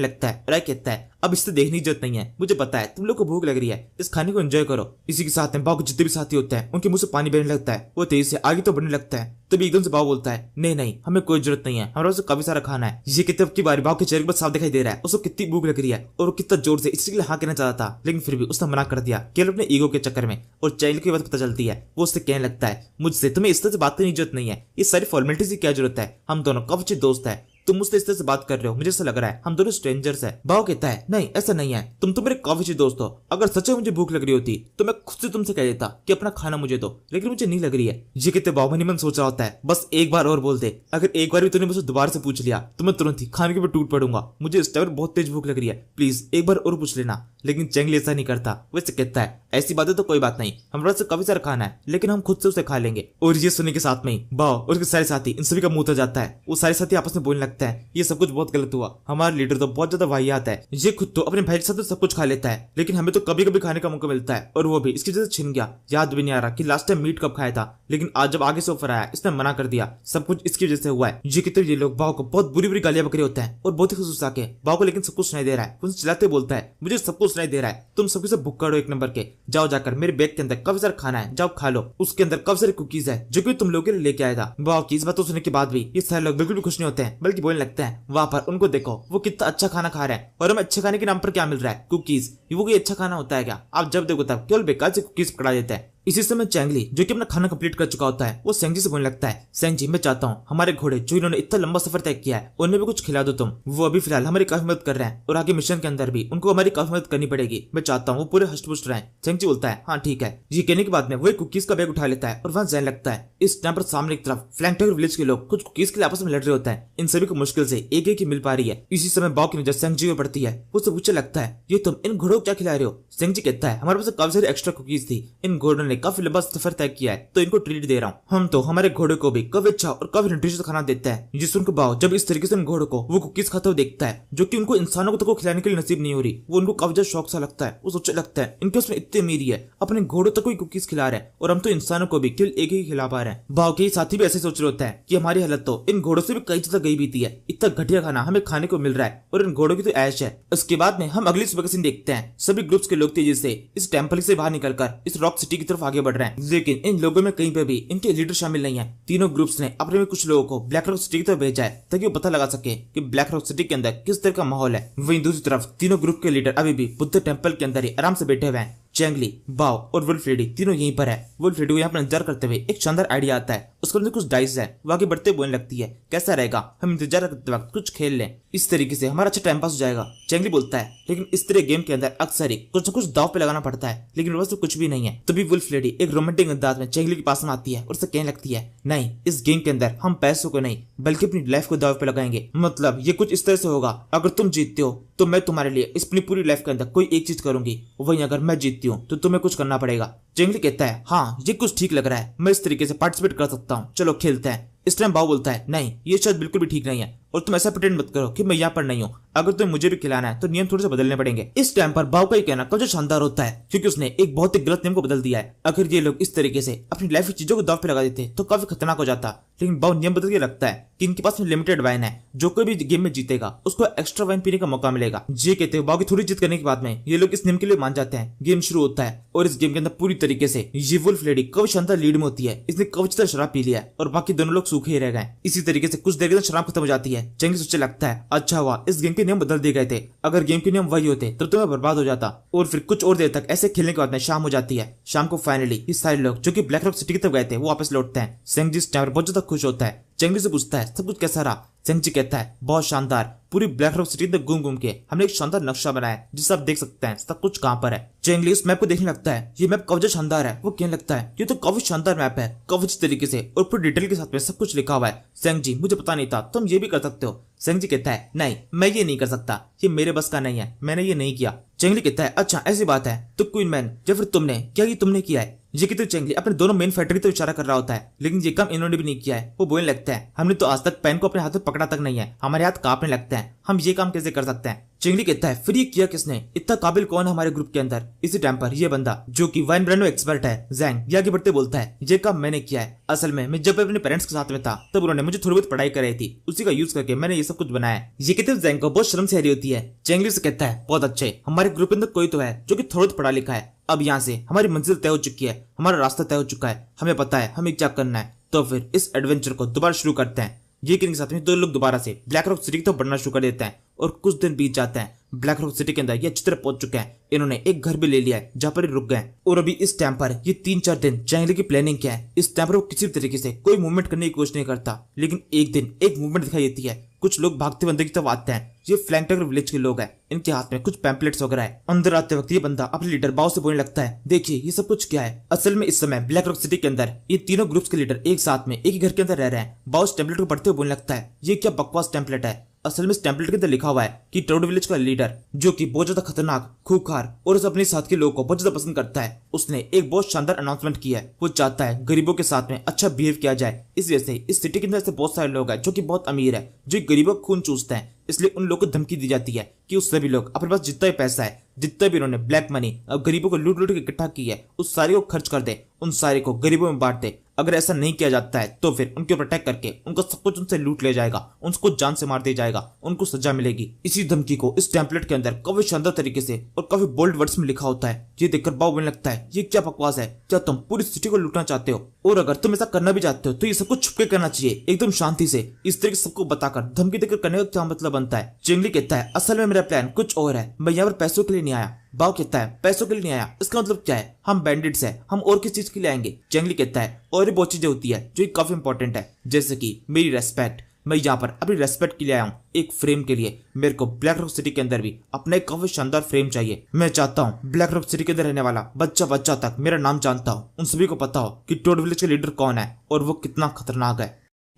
लगता है और कहता है अब इससे देखने की जरूरत नहीं है, मुझे पता है तुम लोग को भूख लग रही है, इस खाने को एंजॉय करो। इसी के साथ में बाव के जितने भी साथी होते हैं उनके मुंह से पानी बहने लगता है, वो तेज से आगे तो बढ़ने लगता है। तभी एकदम से बाव बोलता है नहीं नहीं हमें कोई जरूरत नहीं है, हमारे पास काफी सारा खाना है। ये किताब की बारी बाव के चेहरे पर साफ दिखाई दे रहा है उसको कितनी भूख लग रही है और वो कितना जोर से इसके लिए हाँ कहना चाहता था, लेकिन फिर भी उसने मना कर दिया केवल अपने ईगो के चक्कर में। और चेंगली की बात पता चलती है, वो उससे कहने लगता है मुझसे तुम्हें इस तरह से बात करने की जरूरत नहीं है, ये सारी फॉर्मेलिटीज की क्या जरूरत है, हम दोनों काफी अच्छे दोस्त है, तुम मुझसे इस तरह से बात कर रहे हो मुझे ऐसा लग रहा है हम दोनों स्ट्रेंजर्स हैं। बाव कहता है नहीं ऐसा नहीं है, तुम तो मेरे काफी अच्छे दोस्त हो, अगर सच में मुझे भूख लग रही होती तो मैं खुद से तुमसे कह देता कि अपना खाना मुझे दो, लेकिन मुझे नहीं लग रही है। ये कहते बाव मन ही मन सोच रहा होता है बस एक बार और बोल दे, अगर एक बार भी तूने मुझसे दोबारा से पूछ लिया तो मैं तुरंत ही खाने के ऊपर टूट पड़ूंगा, मुझे इस टाइम बहुत तेज भूख लग रही है, प्लीज एक बार और पूछ लेना। लेकिन चेंगली ऐसा नहीं करता, वैसे कहता है ऐसी बातें तो कोई बात नहीं, हमारे पास काफी सारा खाना है लेकिन हम खुद से उसे खा लेंगे। और ये सुनने के साथ में ही बाव और उसके सारे साथी इन सभी का मुंह हो जाता है, वो सारे साथी आपस में बोलने लगता है ये सब कुछ बहुत गलत हुआ, हमारा लीडर तो बहुत ज्यादा वाहियात है, ये खुद तो अपने भाई के साथ सब कुछ खा लेता है लेकिन हमें तो कभी कभी खाने का मौका मिलता है और वो भी इसकी वजह से छिन गया, याद भी नहीं आ रहा कि लास्ट टाइम मीट कब खाया था, लेकिन आज जब आगे से ऑफर आया इसने मना कर दिया, सब कुछ इसकी वजह से हुआ है। ये कितने ये लोग बाव को बहुत बुरी बुरी गालियां बकरे होते हैं और बहुत ही खुश आके बाव को लेकिन सब कुछ सुनाई दे रहा है, उनसे चिल्लाते बोलता है मुझे सब कुछ सुनाई दे रहा है, तुम सबके सब भुक्कड़ हो एक नंबर के, जाओ जाकर मेरे बैग के अंदर काफी सारा खाना है जाओ खा लो, उसके अंदर काफी सारे कुकीज है जो कि तुम लोगों के लिए लेके आया था। बाव की इस बात सुनने के बाद भी ये सारे लोग बिल्कुल भी खुश नहीं होते हैं, बल्कि बोलने लगते हैं वहां पर उनको देखो वो कितना अच्छा खाना खा रहे हैं और हमें अच्छे खाने के नाम पर क्या मिल रहा है कुकीज, वो कोई अच्छा खाना होता है क्या, आप जब देखो तब केवल बेकार से कुकीज पकड़ा देते हैं। इसी समय चेंगली जो कि अपना खाना कंप्लीट कर चुका होता है वो सेंगजी से बोलने लगता है सेंगजी मैं चाहता हूँ हमारे घोड़े जो इन्होंने इतना लंबा सफर तय किया है उन्हें भी कुछ खिला दो तुम, वो अभी फिलहाल हमारी काफी मदद कर रहे हैं और आगे मिशन के अंदर भी उनको हमारी काफी मदद करनी पड़ेगी, मैं चाहता हूँ वो पूरे हष्ट-पुष्ट रहें। सेंगजी बोलता है हाँ ठीक है। ये कहने के बाद में वो एक कुकीज का बैग उठा लेता है और वहां जाने लगता है। इस टाइम पर सामने की तरफ फ्लैंकटायर विलेज के लोग कुछ कुकीज के लिए आपस में लड़ रहे होते हैं, इन सभी को मुश्किल से एक एक ही मिल पा रही है। इसी समय बाव की नजर सेंगजी पर पड़ती है, उससे पूछने लगता है ये तुम इन घोड़ों को क्या खिला रहे हो। सेंगजी कहता है हमारे पास काफी सारी एक्स्ट्रा कुकीज थी, इन घोड़ों ने काफी लंबा सफर तय किया है तो इनको ट्रीट दे रहा हूँ, हम तो हमारे घोड़े को भी काफी अच्छा और काफी न्यूट्रिशियस खाना देता है। जिस सुनकर बाव जब इस तरीके से इन घोड़ों को वो कुकीज खाते हुए देखता है जो कि उनको इंसानों को तो खिलाने के लिए नसीब नहीं हो रही, वो उनको काफी ज्यादा शौक सा लगता है, वो सोचने लगता है इनके उसमें इतनी अमीरी है अपने घोड़ों तक कोई कुकीज खिला रहे हैं और हम तो इंसानों को भी केवल एक ही खिला पा रहे हैं। बाव के साथी भी ऐसे सोच रहे होता है कि हमारी हालत तो इन घोड़ों से भी कई ज्यादा गई बीती है, इतना घटिया खाना हमें खाने को मिल रहा है और इन घोड़ों की तो ऐश है। उसके बाद में हम अगली सुबह का सीन देखते हैं, सभी ग्रुप्स के लोग तेजी से इस टेंपल से बाहर निकलकर इस रॉक सिटी की तरफ आगे बढ़ रहे हैं, लेकिन इन लोगों में कहीं पे भी इनके लीडर शामिल नहीं है। तीनों ग्रुप्स ने अपने में कुछ लोगों को ब्लैक रॉक सिटी की तरफ भेजा है ताकि वो पता लगा सके कि ब्लैक रॉक सिटी के अंदर किस तरह का माहौल है। वहीं दूसरी तरफ तीनों ग्रुप के लीडर अभी भी बुद्ध टेंपल के अंदर ही आराम से बैठे हुए हैं। चेंगली, बाव और वुल्फ तीनों यहीं पर है। वुल्फ को यहाँ पर इंतजार करते हुए एक शानदार आइडिया आता है, उसके अंदर कुछ डाइस है, वो आगे बढ़ते बोलने लगती है कैसा रहेगा हम इंतजार करते वक्त कुछ खेल लें, इस तरीके से हमारा अच्छा टाइम पास हो जाएगा। चेंगली बोलता है लेकिन इस तरह गेम के अंदर अक्सर ही कुछ न कुछ दाव पे लगाना पड़ता है, लेकिन वैसे तो कुछ भी नहीं है। तभी वुल्फ एक रोमांटिक अंदाज में चेंगली के पास में आती है और उससे कहने लगती है नहीं, इस गेम के अंदर हम पैसों को नहीं बल्कि अपनी लाइफ को दाव पे लगाएंगे, मतलब ये कुछ इस तरह से होगा अगर तुम जीतते हो तो मैं तुम्हारे लिए अपनी पूरी लाइफ के अंदर कोई एक चीज करूंगी, वहीं अगर मैं जीतती हूँ तो तुम्हें कुछ करना पड़ेगा। चेंगली कहता है हाँ ये कुछ ठीक लग रहा है, मैं इस तरीके से पार्टिसिपेट कर सकता हूँ, चलो खेलते हैं। इस टाइम बाव बोलता है नहीं ये शायद बिल्कुल भी ठीक नहीं है और तुम ऐसा प्रिटेंड मत करो कि मैं यहाँ पर नहीं हूँ, अगर तुम्हें मुझे भी खिलाना है तो नियम थोड़े से बदलने पड़ेंगे। इस टाइम पर बाव का ये कहना काफी शानदार होता है क्योंकि उसने एक बहुत ही गलत नियम को बदल दिया है। अगर ये लोग इस तरीके से अपनी लाइफ की चीजों को दाव पे लगा देते तो काफी खतरनाक हो जाता, लेकिन बाव नियम बदल के रखता है कि इनके पास में लिमिटेड वाइन है, जो कोई भी गेम में जीतेगा उसको एक्स्ट्रा वाइन पीने का मौका मिलेगा। ये कहते हुए बाव की थोड़ी जीत करने के बाद में ये लोग इस नियम के लिए मान जाते हैं। गेम शुरू होता है और इस गेम के अंदर पूरी तरीके से ये वुल्फ काफी शानदार लीड में होती है, इसने काफी ज्यादा शराब पी लिया है और बाकी दोनों लोग सूखे ही रह गए। इसी तरीके से कुछ देर के अंदर शराब खत्म हो जाती है। चेंगली सोचने लगता है अच्छा हुआ इस गेम के नियम बदल दिए गए थे, अगर गेम के नियम वही होते तो मैं बर्बाद हो जाता। और फिर कुछ और देर तक ऐसे खेलने के बाद में शाम हो जाती है। शाम को फाइनली ये सारे लोग जो कि ब्लैक रॉक सिटी की तरफ गए थे वो वापस लौटते हैं। सेंगजी इस टाइम बहुत ज्यादा खुश होता है, चेंगली से पूछता है सब कुछ कैसा रहा। सेंगजी कहता है बहुत शानदार, पूरी ब्लैक रॉक सिटी में घूम घूम के हमने एक शानदार नक्शा बनाया है जिसे आप देख सकते हैं सब कुछ कहाँ पर है। चेंगली इस मैप को देखने लगता है, ये मैप काफी शानदार है, वो कहने लगता है ये तो काफी शानदार मैप है, काफी अच्छी तरीके से और पूरी डिटेल के साथ में सब कुछ लिखा हुआ है। सेंगजी मुझे पता नहीं था तुम ये भी कर सकते हो। सेंगजी कहता है नहीं मैं ये नहीं कर सकता, ये मेरे बस का नहीं है, मैंने ये नहीं किया। चेंगली कहता है अच्छा ऐसी बात है तो क्वीन मैन या फिर तुमने क्या ये तुमने किया है। ये कहते चेंगली अपने दोनों मेन फैक्ट्री तो इशारा कर रहा होता है, लेकिन ये काम इन्होंने भी नहीं किया है। वो बोलने लगता है हमने तो आज तक पेन को अपने हाथ में पकड़ा तक नहीं है, हमारे हाथ कांपने लगते हैं, हम ये काम कैसे कर सकते हैं। चेंगली कहता है फिर ये किया किसने, इतना काबिल कौन है हमारे ग्रुप के अंदर। इसी टाइम पर ये बंदा जो कि वाइन ब्रांड में एक्सपर्ट है जैंग ये आगे बढ़ते बोलता है ये काम मैंने किया है। असल में मैं जब अपने पेरेंट्स के साथ में था तब उन्होंने मुझे थोड़ी बहुत पढ़ाई कराई थी, उसी का यूज करके मैंने ये सब कुछ बनाया है। ये कहते जैंग को बहुत शर्म से आ रही होती है। चेंगली से कहता है बहुत अच्छे, हमारे ग्रुप के अंदर कोई तो है जो कि थोड़ा पढ़ा लिखा है, अब यहाँ से हमारी मंजिल तय हो चुकी है, हमारा रास्ता तय हो चुका है, हमें पता है हमें क्या करना है, तो फिर इस एडवेंचर को दोबारा शुरू करते हैं। ये कहने के साथ में दो लोग दोबारा से ब्लैक रॉक सिटी की तरफ बढ़ना शुरू कर देते हैं और कुछ दिन बीत जाते हैं। ब्लैक रॉक सिटी के अंदर ये अच्छी तरह पहुंच चुके हैं, इन्होंने एक घर भी ले लिया है जहाँ पर ये रुक गए और अभी इस टाइम पर ये 3-4 दिन चेंगली की प्लानिंग क्या है। इस टाइम पर वो किसी भी तरीके से कोई मूवमेंट करने की कोशिश नहीं करता, लेकिन एक दिन एक मूवमेंट दिखाई देती है। कुछ लोग भागते बंदे की तरफ आते हैं, ये फ्लैंक टाइगर विलेज के लोग हैं, इनके हाथ में कुछ पैम्पलेट्स वगैरह है। अंदर आते वक्त ये बंदा अपने लीडर बाओ से बोलने लगता है देखिए ये सब कुछ क्या है। असल में इस समय ब्लैक रॉक सिटी के अंदर ये तीनों ग्रुप्स के लीडर एक साथ में एक ही घर के अंदर रह रहे हैं। बाओ इस टेम्पलेट को पढ़ते हुए बोलने लगता है ये क्या बकवास टेम्पलेट है। असल में इस टेम्पलेट के अंदर लिखा हुआ है कि टोड विलेज का लीडर जो कि बहुत ज्यादा खतरनाक, खूंखार और उसे अपने साथ के लोगों को बहुत ज्यादा पसंद करता है, उसने एक बहुत शानदार अनाउंसमेंट किया है। वो चाहता है गरीबों के साथ में अच्छा बिहेव किया जाए। इस वजह से इस सिटी के अंदर ऐसे बहुत सारे लोग हैं जो कि बहुत अमीर है, जो गरीबों का खून चूसते हैं, इसलिए उन लोगों को धमकी दी जाती है कि उस सभी लोग अपने पास जितना भी पैसा है, जितना भी उन्होंने ब्लैक मनी अब गरीबों को लूट लूट के इकट्ठा की है, उस सारे को खर्च कर दे, उन सारे को गरीबों में बांट दे। अगर ऐसा नहीं किया जाता है तो फिर उनके ऊपर अटैक करके उनका सब कुछ उनसे लूट ले जाएगा, उनको जान से मार दिया जाएगा, उनको सजा मिलेगी। इसी धमकी को इस टेम्पलेट के अंदर काफी शानदार तरीके से और काफी बोल्ड वर्ड्स में लिखा होता है। ये देखकर बाओ बोलने लगता है ये क्या बकवास है, क्या तुम पूरी सिटी को लूटना चाहते हो, और अगर तुम ऐसा करना भी चाहते हो तो ये सब कुछ छुपके करना चाहिए, एकदम शांति से। इस तरीके सबको बताकर धमकी देकर करने का क्या मतलब बनता है। चेंगली कहता है असल में मेरा प्लान कुछ और है, मैं यहाँ पर पैसों के लिए नहीं आया। बाओ कहता है पैसों के लिए नहीं आया, इसका मतलब क्या है, हम बैंडिट्स हैं, हम और किस चीज के लिए आएंगे। चेंगली कहता है और भी बहुत चीजें होती है जो काफी इंपॉर्टेंट है, जैसे कि मेरी रेस्पेक्ट, मैं यहाँ पर अपनी रेस्पेक्ट के लिए आया हूँ, एक फ्रेम के लिए। मेरे को ब्लैक रॉक सिटी के अंदर भी अपना एक काफी शानदार फ्रेम चाहिए। मैं चाहता हूँ ब्लैक रॉक सिटी के अंदर रहने वाला बच्चा बच्चा तक मेरा नाम जानता हो, उन सभी को पता हो कि टोड विलेज के लीडर कौन है और वो कितना खतरनाक है।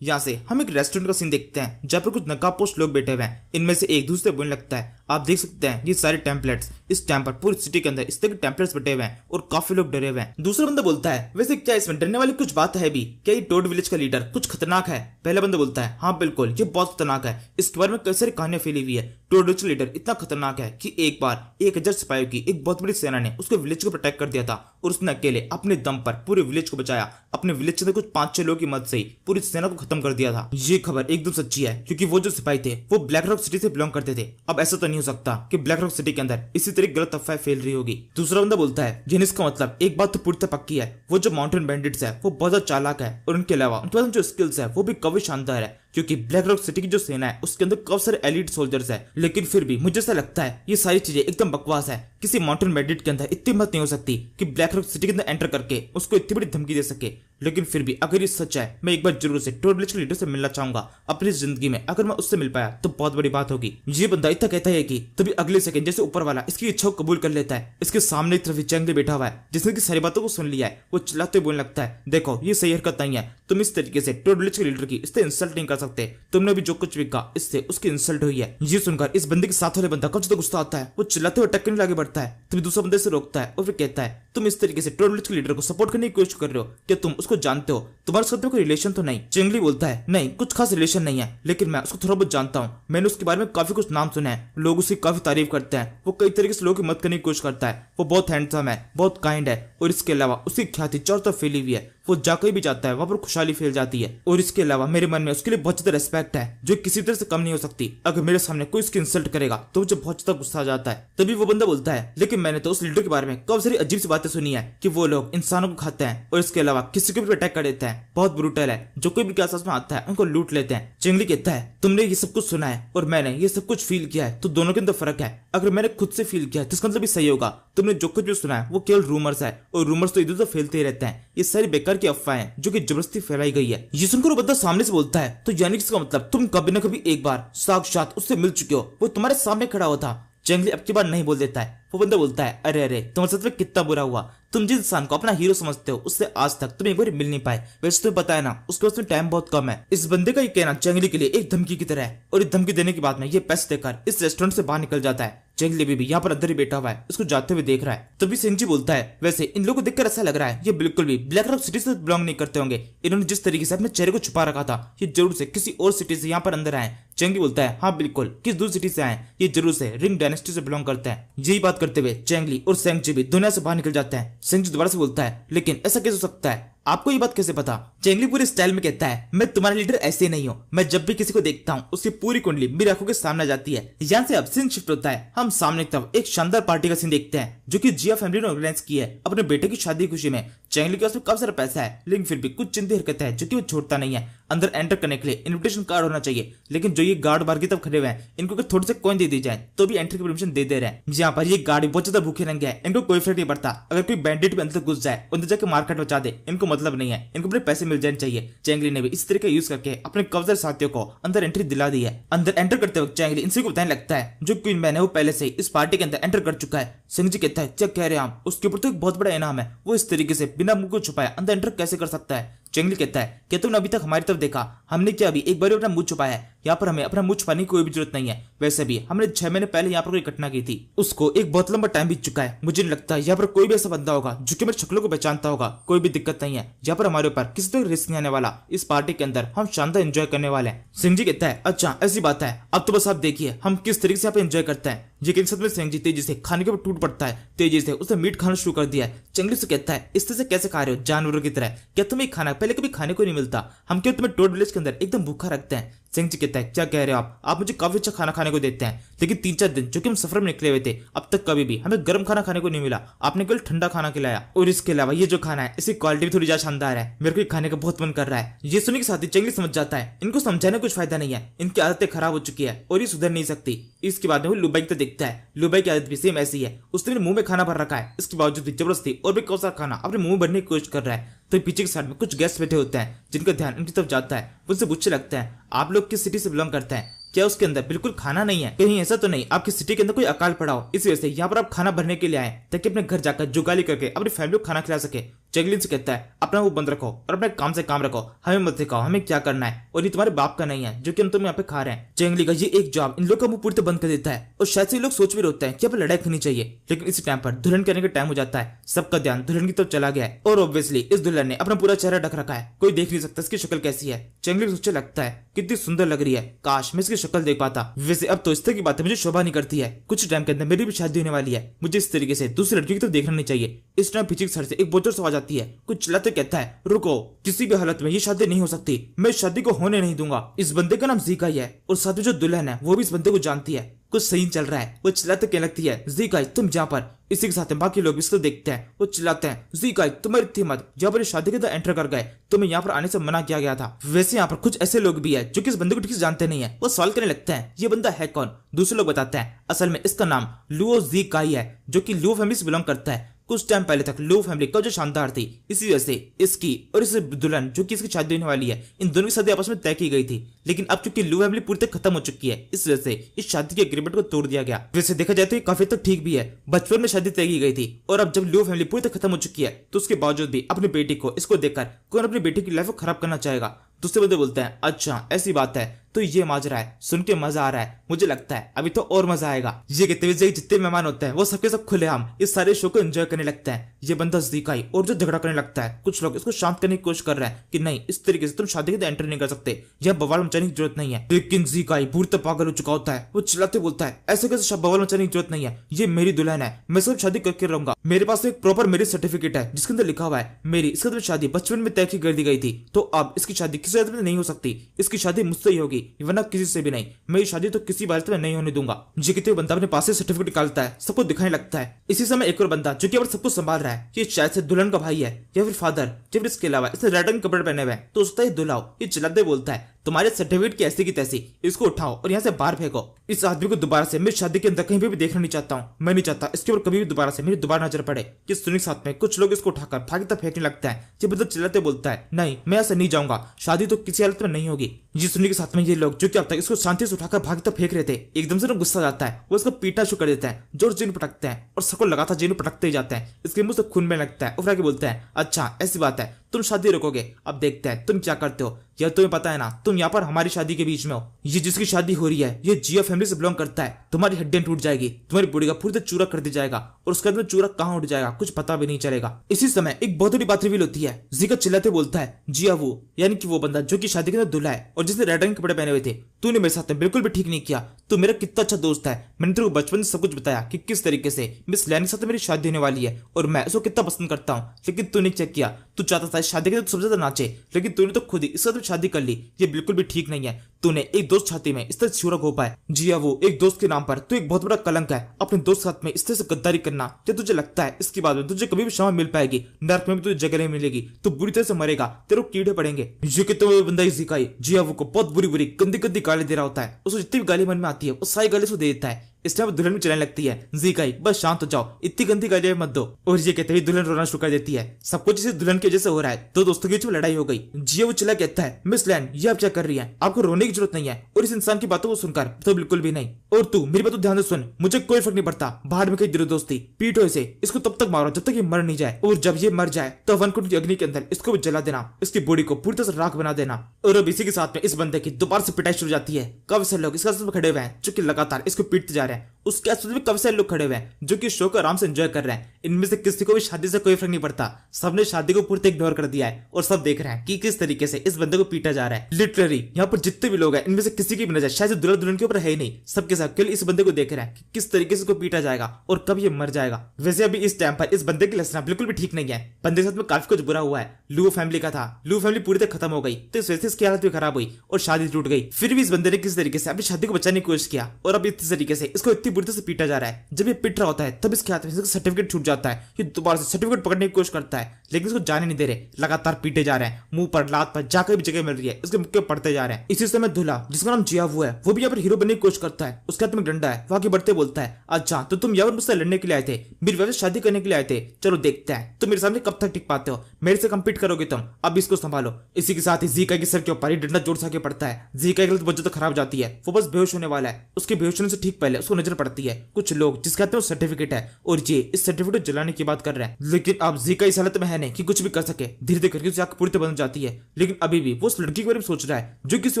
यहाँ से हम एक रेस्टोरेंट का सीन देखते हैं जहाँ पर कुछ नकाबपोश लोग बैठे हुए हैं, इनमें से एक दूसरे बोलने लगता है आप देख सकते हैं ये सारे टेम्पलेट्स, इस टाइम पर पूरी सिटी के अंदर इस तरह के टेम्पलेट्स बैठे हुए हैं और काफी लोग डरे हुए हैं। दूसरा बंदा बोलता है वैसे क्या इसमें डरने वाली कुछ बात है भी, क्या ये टोड विलेज का लीडर कुछ खतरनाक है। पहला बंदा बोलता है हाँ बिल्कुल ये बहुत खतरनाक है, इसके बारे में कई सारी कहानियां फैली हुई है। टोड विलेज का लीडर इतना खतरनाक है कि एक बार 1000 सिपाहियों की एक बहुत बड़ी सेना ने उसके विलेज को प्रोटेक्ट कर दिया था और उसने अकेले अपने दम पर पूरे विलेज को बचाया। अपने विलेज के अंदर कुछ 5-6 लोगों की मदद से पूरी सेना को खत्म कर दिया था। ये खबर एकदम सच्ची है क्योंकि वो जो सिपाही थे वो ब्लैक रॉक सिटी से बिलोंग करते थे। अब ऐसा तो नहीं हो सकता कि ब्लैक रॉक सिटी के अंदर इसी तरह गलत अफवाह फैल रही होगी। दूसरा बंदा बोलता है जेनिस का मतलब एक बात तो पूरी तरह पक्की है, वो जो माउंटेन बैंडिट्स है वो बहुत ज्यादा चालाक है और उनके अलावा उनके पास जो स्किल्स है वो भी काफी शानदार है, क्योंकि ब्लैक रॉक सिटी की जो सेना है उसके अंदर काफी सारे एलिट सोल्जर्स है। लेकिन फिर भी मुझे ऐसा लगता है ये सारी चीजें एकदम बकवास है। किसी माउंटेन बैंडिट के अंदर इतनी हिम्मत नहीं हो सकती कि ब्लैक रॉक सिटी के अंदर एंटर करके उसको इतनी बड़ी धमकी दे सके। लेकिन फिर भी अगर ये सच है मैं एक बार जरूर से टोड विलेज के लीडर से मिलना चाहूंगा अपनी जिंदगी में। अगर मैं उससे मिल पाया तो बहुत बड़ी बात होगी। ये बंदा इतना कहता है कि तभी अगले सेकंड जैसे ऊपर वाला इसकी इच्छा को कबूल कर लेता है। इसके सामने एक तरफ चेंगली बैठा हुआ है जिसने की सारी बातों को सुन लिया है। वो चिल्लाते बोलने लगता है देखो ये सही हरकत नहीं है, तुम इस तरीके से टोड विलेज के लीडर की इससे इंसल्ट नहीं कर सकते, तुमने भी जो कुछ भी कहा इससे उसकी इंसल्ट हुई है। ये सुनकर इस बंदे के साथ वाले बंदा काफी ज्यादा गुस्सा आता है, वो चिल्लाते हुए टक्कर आगे बढ़ता है। तभी दूसरा बंदे से रोकता है और फिर कहता है तुम इस तरीके से टोड विलेज के लीडर को सपोर्ट करने की कोशिश कर रहे हो, क्या तुम उसको जानते हो, तुम्हारे साथ में कोई रिलेशन तो नहीं। चेंगली बोलता है नहीं कुछ खास रिलेशन नहीं है, लेकिन मैं उसको थोड़ा बहुत जानता हूँ, मैंने उसके बारे में काफी कुछ नाम सुना है, लोग उसकी काफी तारीफ करते हैं, वो कई तरीके से लोगों की मदद करने की कोशिश करता है, वो बहुत हैंडसम है, बहुत काइंड है और इसके अलावा उसकी ख्याति चारों तरफ फैली हुई है। वो जा कहीं भी जाता है वहां पर खुशहाली फैल जाती है और इसके अलावा मेरे मन में उसके लिए बहुत ज्यादा रेस्पेक्ट है जो किसी तरह से कम नहीं हो सकती। अगर मेरे सामने कोई इसकी इंसल्ट करेगा तो मुझे बहुत ज्यादा गुस्सा आ जाता है। तभी वो बंदा बोलता है लेकिन मैंने तो उस लीडर के बारे में काफी सारी अजीब सी बातें सुनी है कि वो लोग इंसानों को खाते हैं और इसके अलावा किसी को भी अटैक कर देते हैं, बहुत ब्रूटल है, जो कोई भी के आसपास में आता है उनको लूट लेते हैं। चेंगली कहता है तुमने ये सब कुछ सुना है और मैंने ये सब कुछ फील किया है तो दोनों के अंदर फर्क है। अगर मैंने खुद से फील किया है तो इसका मतलब भी सही होगा, तुमने जो कुछ भी सुना है वो केवल रूमर्स है और रूमर्स तो इधर उधर फैलते ही रहते हैं, ये सारी बेकार की अफवाहें जो कि जबरदस्ती फैलाई गई है। ये सुनकर वो बंदा सामने से बोलता है तो यानी इसका मतलब तुम कभी ना कभी एक बार साक्षात उससे मिल चुके हो, वो तुम्हारे सामने खड़ा हुआ था। चेंगली अब की बार नहीं बोल देता है। वो बंदा बोलता है अरे अरे तुम्हारे साथ में कितना बुरा हुआ, तुम जिस इंसान को अपना हीरो समझते हो उससे आज तक तुम एक बार मिल नहीं पाए, वैसे तुम्हें पता है ना उसके पास में टाइम बहुत कम है। इस बंदे का ये कहना चेंगली के लिए एक धमकी की तरह है और इस धमकी देने के बाद में ये पैसे देकर इस रेस्टोरेंट से बाहर निकल जाता है। चेंगली भी यहाँ पर अंदर ही बैठा हुआ है, उसको जाते हुए देख रहा है। तभी सेंगजी बोलता है, वैसे इन लोगों को देखकर ऐसा लग रहा है ये बिल्कुल भी ब्लैक रॉक सिटी से बिलोंग नहीं करते होंगे। इन्होंने जिस तरीके से अपने चेहरे को छुपा रखा था, ये जरूर से किसी और सिटी से यहाँ पर अंदर आए। चेंगली बोलता है, हाँ बिल्कुल, किस दूसरी सिटी से आए, ये जरूर से रिंग डायनेस्टी से बिलोंग करते हैं। यही बात करते हुए चेंगली और सेंगजी भी दुनिया से बाहर निकल जाते हैं। सेंगजी दोबारा से बोलता है, लेकिन ऐसा कैसे हो सकता है, आपको ये बात कैसे पता? चेंगली पूरे स्टाइल में कहता है, मैं तुम्हारा लीडर ऐसे नहीं हूँ, मैं जब भी किसी को देखता हूँ उसकी पूरी कुंडली मेरी आंखों के सामने जाती है। यहाँ से अब सीन शिफ्ट होता है, हम सामने की तरफ एक शानदार पार्टी का सीन देखते हैं जो कि जिया फैमिली ने ऑर्गेनाइज की है अपने बेटे की शादी खुशी में। चेंगली के पास काफी सारा पैसा है, लेकिन फिर भी कुछ चिंती हरकतें हैं जो कि वो छोड़ता नहीं है। अंदर एंटर करने के लिए इन्विटेशन कार्ड होना चाहिए, लेकिन जो ये गार्ड बार की तरफ खड़े हुए हैं इनको अगर थोड़े से कॉइन दे दी जाए तो भी एंट्री की परमिशन दे रहे हैं। यहाँ पर ये गार्ड बहुत ज्यादा भूखे रंगे हैं, इनको कोई फर्क नहीं पड़ता अगर कोई बैंडिट भी अंदर घुस जाए, अंदर जाकर मार्केट बचा दे, इनको मतलब नहीं है, इनको अपने पैसे मिल जाने चाहिए। चेंगली ने भी इस तरीके यूज करके अपने कब्जर साथियों को अंदर एंट्री दिला दी है। अंदर एंटर करते वक्त चेंगली इनसे को बताने लगता है जो क्वीन मैन है वो पहले से इस पार्टी के अंदर एंटर कर चुका है। सेंगजी कहता है, क्या कह रहे हैं आप, उसके ऊपर तो एक बहुत बड़ा इनाम है, वो इस तरीके से बिना मुंह को छुपाए अंदर एंटर कैसे कर सकता है? चेंगली कहता है, क्या तुमने अभी तक हमारी तरफ देखा? हमने क्या अभी एक बार अपना मुंह छुपाया है? यहाँ पर हमें अपना मुंह छुपाने की कोई भी जरूरत नहीं है। वैसे भी हमने 6 महीने पहले यहाँ पर कोई घटना की थी, उसको एक बहुत लंबा टाइम बीत चुका है। मुझे नहीं लगता यहाँ पर कोई भी ऐसा बंदा होगा जो कि मेरे शक्लों को पहचानता होगा। कोई भी दिक्कत नहीं है, यहाँ पर हमारे ऊपर किसी तरह रिस्क नहीं आने वाला। इस पार्टी के अंदर हम शानदार एंजॉय करने वाले हैं। सेंगजी कहता है, अच्छा ऐसी बात है, अब तो बस आप देखिए हम किस तरीके से यहाँ पे एंजॉय करते हैं। ये के साथ में सेंगजी तेजी से खाने के ऊपर टूट पड़ता है, तेजी से उसने मीट खाना शुरू कर दिया है। चेंगली से कहता है, इस तरह से कैसे खा रहे हो जानवरों की तरह, क्या तुम्हें खाना पहले कभी खाने को नहीं मिलता? हम क्यों तुम्हें टोड विलेज के अंदर एकदम भूखा रखते हैं? सेंगजी कहता है, क्या कह रहे हो आप मुझे काफी अच्छा खाना खाने को देते हैं, लेकिन 3-4 दिन जो कि हम सफर में निकले हुए थे अब तक कभी भी हमें गर्म खाना खाने को नहीं मिला, आपने केवल ठंडा खाना खिलाया। और इसके अलावा ये जो खाना है इसकी क्वालिटी भी थोड़ी ज्यादा शानदार है, मेरे को ये खाने का बहुत मन कर रहा है। ये सुनने के साथ ही चेंगली समझ जाता है इनको समझाने कुछ फायदा नहीं है, इनकी आदतें खराब हो चुकी है और ये सुधर नहीं सकती। इसके बाद में वो लुबाई को देखता है, लुबाई की आदत भी सेम ऐसी है, उसने मुंह में खाना भर रखा है, इसके बावजूद भी जबरदस्ती और भी कौन सा खाना अपने मुंह में भरने की कोशिश कर रहा है। तो पीछे के साइड में कुछ गेस्ट बैठे होते हैं जिनका ध्यान इनकी तरफ जाता है, उनसे पूछने लगता है, आप लोग किस सिटी से बिलोंग करते हैं? क्या उसके अंदर बिल्कुल खाना नहीं है? कहीं ऐसा तो नहीं आपकी सिटी के अंदर कोई अकाल पड़ा हो, इस वजह से यहाँ पर आप खाना भरने के लिए आए ताकि अपने घर जाकर जुगाली करके अपनी फैमिली को खाना खिला सके? चेंगली से कहता है, अपना वो बंद रखो और अपने काम से काम रखो, हमें मत सिखाओ हमें क्या करना है, और ये तुम्हारे बाप का नहीं है जो कि हम तुम्हें यहाँ पे खा रहे हैं। चेंगली का ये एक जॉब इन लोग का मुंह पूरी तरह बंद कर देता है और शायद से लोग सोच भी होते हैं कि अब लड़ाई करनी चाहिए, लेकिन इसी टाइम पर दुल्हन करने का टाइम हो जाता है। सबका ध्यान दुल्हन की तरफ चला गया है और ऑब्वियसली इस दुल्हन ने अपना पूरा चेहरा ढक रखा है, कोई देख नहीं सकता इसकी शक्ल कैसी है। चेंगली को सोचने लगता है, कितनी सुंदर लग रही है, काश मैं इसकी शक्ल देख पाता। वैसे अब तो इस तरह की बातें मुझे शोभा नहीं करती है, कुछ टाइम के अंदर मेरी भी शादी होने वाली है, मुझे इस तरीके से दूसरी लड़की की तरफ देखना नहीं चाहिए। इस टाइम पीछे सर से एक बोचर से आवाज आती है, कुछ चिल्लाते कहता है, रुको, किसी भी हालत में ये शादी नहीं हो सकती, मैं इस शादी को होने नहीं दूंगा। इस बंदे का नाम जीका ही है और साथ में जो दुल्हन है वो भी इस बंदे को जानती है, कुछ सही चल रहा है। वो चिल्लाते कहने लगती है, जीका तुम जहाँ पर, इसी के साथ बाकी लोग इसको देखते हैं, वो चिल्लाते हैं, जीका तुम्हारी हिम्मत, जहाँ पर शादी के अंदर एंटर कर गए, तुम्हें यहाँ पर आने से मना किया गया था। वैसे यहाँ पर कुछ ऐसे लोग भी है जो कि इस बंदे को ठीक से जानते नहीं है, वो सवाल करने लगते हैं, ये बंदा है कौन? दूसरे लोग बताते हैं असल में इसका नाम लुओ जीकाई है जो कि लुओ फैमिली से बिलोंग करता है। कुछ टाइम पहले तक लुओ फैमिली का जो शानदार थी, इसी वजह से इसकी और इस दुल्हन जो कि इसकी शादी होने वाली है, इन दोनों की शादी आपस में तय की गई थी, लेकिन अब चूंकि लुओ फैमिली पूरी तरह खत्म हो चुकी है, इस वजह से इस शादी के एग्रीमेंट को तोड़ दिया गया। वैसे देखा जाए तो ये काफी तक ठीक भी है, बचपन में शादी तय की गई थी और अब जब लुओ फैमिली पूरी तरह खत्म हो चुकी है तो उसके बावजूद भी अपनी बेटी को इसको देखकर कौन अपनी बेटी की लाइफ को खराब करना चाहेगा? दूसरे बंदे बोलते हैं, अच्छा ऐसी बात है, तो ये माजरा है, सुन के मजा आ रहा है, मुझे लगता है अभी तो और मजा आएगा। ये कहते हुए जितने मेहमान होते हैं वो सबके सब खुलेआम इस सारे शो को एंजॉय करने लगते हैं। ये बंदा जीकाई और जो झगड़ा करने लगता है, कुछ लोग इसको शांत करने की कोशिश कर रहे हैं कि नहीं, इस तरीके से तुम शादी के अंदर एंटर नहीं कर सकते, यह बवाल मचाने की जरूरत नहीं है। लेकिन जीकाई पूरी तरह पागल हो चुका होता है, वो चिल्लाते बोलता है, ऐसे कैसे बवाल मचाने की जरूरत नहीं है, ये मेरी दुल्हन है, मैं सब शादी करके रहूंगा, मेरे पास एक प्रॉपर मैरिज सर्टिफिकेट है जिसके अंदर लिखा हुआ है मेरी इसके अंदर शादी बचपन में तय कर दी गई थी, तो अब इसकी शादी किसी हालत में नहीं हो सकती, इसकी शादी मुझसे ही होगी वरना किसी से भी नहीं, मेरी शादी तो किसी हालत में नहीं होने दूंगा। जी कहते हुए बंदा अपने पास से सर्टिफिकेट निकालता है, सबको दिखाने लगता है। इसी समय एक और बंदा जो कि अब सबको संभाल रहा है, ये शायद से दुल्हन का भाई है या फिर फादर, या फिर इसके अलावा इसने रेड रंग के कपड़े पहने हुए हैं, तो उसका ही दुल्हाओ ये चिल्लाते बोलता है, तुम्हारे सर्टिफिकेट की ऐसी की तैसी, इसको उठाओ और यहाँ से बाहर फेंको। इस आदमी को दोबारा से मेरी शादी के अंदर कहीं भी देखना नहीं चाहता हूँ, मैं नहीं चाहता इसके ऊपर कभी भी दोबारा से मेरी दोबारा नजर पड़े। कि सुनने के साथ में कुछ लोग इसको उठाकर भागी तक फेंकने लगता है। ये बंदा चिल्लाते बोलता है, नहीं मैं ऐसा नहीं जाऊंगा, शादी तो किसी हालत में नहीं होगी। ये सुनने के साथ में ये लोग जो कि अब तक इसको शांति से उठाकर भागी तक फेंक रहे थे, एकदम से गुस्सा आ जाता है। वो इसको पीटना शुरू कर देते हैं, जोर जेन पटकते हैं और सबको लगातार जेन पटकते ही जाते हैं। इसके मुंह से खून में लगता है। उफरा के बोलते हैं, अच्छा ऐसी बात है, तुम शादी रोकोगे, अब देखते हैं तुम क्या करते हो। यह तुम्हें पता है ना, तुम यहाँ पर हमारी शादी के बीच में हो। ये जिसकी शादी हो रही है ये जिया फैमिली से बिलोंग करता है। तुम्हारी हड्डियां टूट जाएगी, तुम्हारी बॉडी का पूरी तरह चूरा कर दिया जाएगा और उसके अंदर चूरा कहाँ उठ जाएगा कुछ पता भी नहीं चलेगा। इसी समय एक बहुत बड़ी बात रिवील होती है। जीका चिल्लाते बोलता है, जिया वो यानी कि वो बंदा जो कि शादी के अंदर दूल्हा है और जिसने रेड रंग के कपड़े पहने हुए थे, तूने मेरे साथ में बिल्कुल भी ठीक नहीं किया। तू मेरा कितना अच्छा दोस्त है। मैंने तेरे को बचपन से सब कुछ बताया कि किस तरीके से मिस लैन के साथ मेरी शादी होने वाली है और मैं उसको कितना पसंद करता हूँ, लेकिन तूने चेक किया। तू चाहता था शादी के सबसे ज्यादा नाचे, लेकिन तूने तो खुद ही इसके साथ शादी कर ली। ये बिल्कुल भी ठीक नहीं है। तूने एक दोस्त छाती में इस तरह छुरा घोपा है। जिया वो एक दोस्त के नाम पर तू एक बहुत बड़ा कलंक है। अपने दोस्त साथ में इस तरह से गद्दारी करना, क्या तुझे लगता है इसके बाद में तुझे कभी भी क्षमा मिल पाएगी? नर्क में भी तुझे जगह नहीं मिलेगी, तू बुरी तरह से मरेगा, तेरे को कीड़े पड़ेंगे। ये कि तो बंदा जिकाई जिया वो को बहुत बुरी बुरी गंदी गंदी गाली दे रहा होता है। उसको जितनी भी गाली मन में आती है वो सारी गाली उसको दे देता है। इस टाइम दुल्हन भी चलने लगती है, जीकाई बस शांत हो जाओ, इतनी गंदी गालियां मत दो। और ये कहते हुए दुल्हन रोना शुरू कर देती है। सब कुछ इसे दुल्हन की वजह से हो रहा है। दो दोस्तों के बीच में लड़ाई हो गई। जिया वो चिल्ला कहता है, मिस लैन ये आप क्या कर रही है? आपको रोने की जरूरत नहीं है और इस इंसान की बातों को सुनकर तो बिल्कुल भी नहीं। और तू मेरी बात ध्यान से सुन, मुझे कोई फर्क नहीं पड़ता, बाहर में कहीं दिलो दोस्ती, पीटो इसे, इसको तब तक मारो जब तक ये मर नहीं जाए। और जब ये मर जाए तो वनकुंड की अग्नि के अंदर इसको भी जला देना, इसकी बॉडी को पूरी तरह से राख बना देना। और अब इसी के साथ में इस बंदे की दोबारा से पिटाई शुरू हो जाती है। काफी सारे लोग इसके आसपास खड़े हुए हैं जो कि लगातार इसको पीटते जा रहे हैं। उसके आसपास भी काफी सारे लोग खड़े हुए हैं जो कि शो को आराम से एंजॉय कर रहे हैं। इनमें से किसी को भी शादी से कोई फर्क नहीं पड़ता। सबने शादी को पूरी तरह इग्नोर कर दिया है और सब देख रहे हैं कि किस तरीके से इस बंदे को पीटा जा रहा है। लिटरली यहाँ पर जितने भी लोग हैं इनमें से किसी की भी नजर शायद दुल्हन दुल्हन के ऊपर है ही नहीं। सबके साथ केवल इस बंदे को देख रहे हैं कि किस तरीके से इसको पीटा जाएगा और कब ये मर जाएगा। वैसे अभी इस टाइम पर इस बंदे की लक्षण बिल्कुल भी ठीक नहीं है। बंदे के साथ में काफी कुछ बुरा हुआ है। लू फैमिली का था, लू फैमिली पूरी तरह खत्म हो गई, तो इस वजह से इसकी हालत भी खराब हुई और शादी टूट गई। फिर भी इस बंदे ने किस तरीके से अपनी शादी को बचाने की कोशिश किया और अब इस तरीके से इसको इतनी बुरी तरह से पीटा जा रहा है। जब ये पिट रहा होता है तब इसके हाथ में सर्टिफिकेट छूट जाता है। ये दोबारा से सर्टिफिकेट पकड़ने की कोशिश करता है लेकिन इसको जाने नहीं दे रहे। लगातार पीटे जा रहे हैं, मुंह पर लात पर जाकर भी जगह मिल रही है, इसके मुक्के पड़ते जा रहे हैं। इसी समय दूल्हा जिसका नाम जिया हुआ है वो भी यहाँ पर हीरो बनने की कोशिश करता है। उसके हाथ में डंडा है, वो आगे बढ़ते बोलता है, अच्छा तो तुम यहाँ पर मुझसे लड़ने के लिए आए थे, मेरी वजह से शादी करने के लिए आए थे, चलो देखते हैं तुम मेरे सामने कब तक टिक पाते हो, मेरे से कम्पीट करोगे तुम, अब इसको संभालो। इसी के साथ ही जीका के सर के ऊपर डंडा जोर से आगे पड़ता है। जीका की हालत बहुत ज्यादा खराब जाती है, वो बस बेहोश होने वाला है। उसके बेहोश होने से ठीक पहले उसको नजर पड़ती है कुछ लोग जिसके हाथ में सर्टिफिकेट है और ये इस सर्टिफिकेट जलाने की बात कर रहे हैं। लेकिन अब जीका इस हालत में है नहीं कि कुछ भी कर सके। धीरे धीरे करके उसकी आंख पूरी तरह बंद जाती है, लेकिन अभी भी वो उस लड़की के बारे में सोच रहा है जो किसी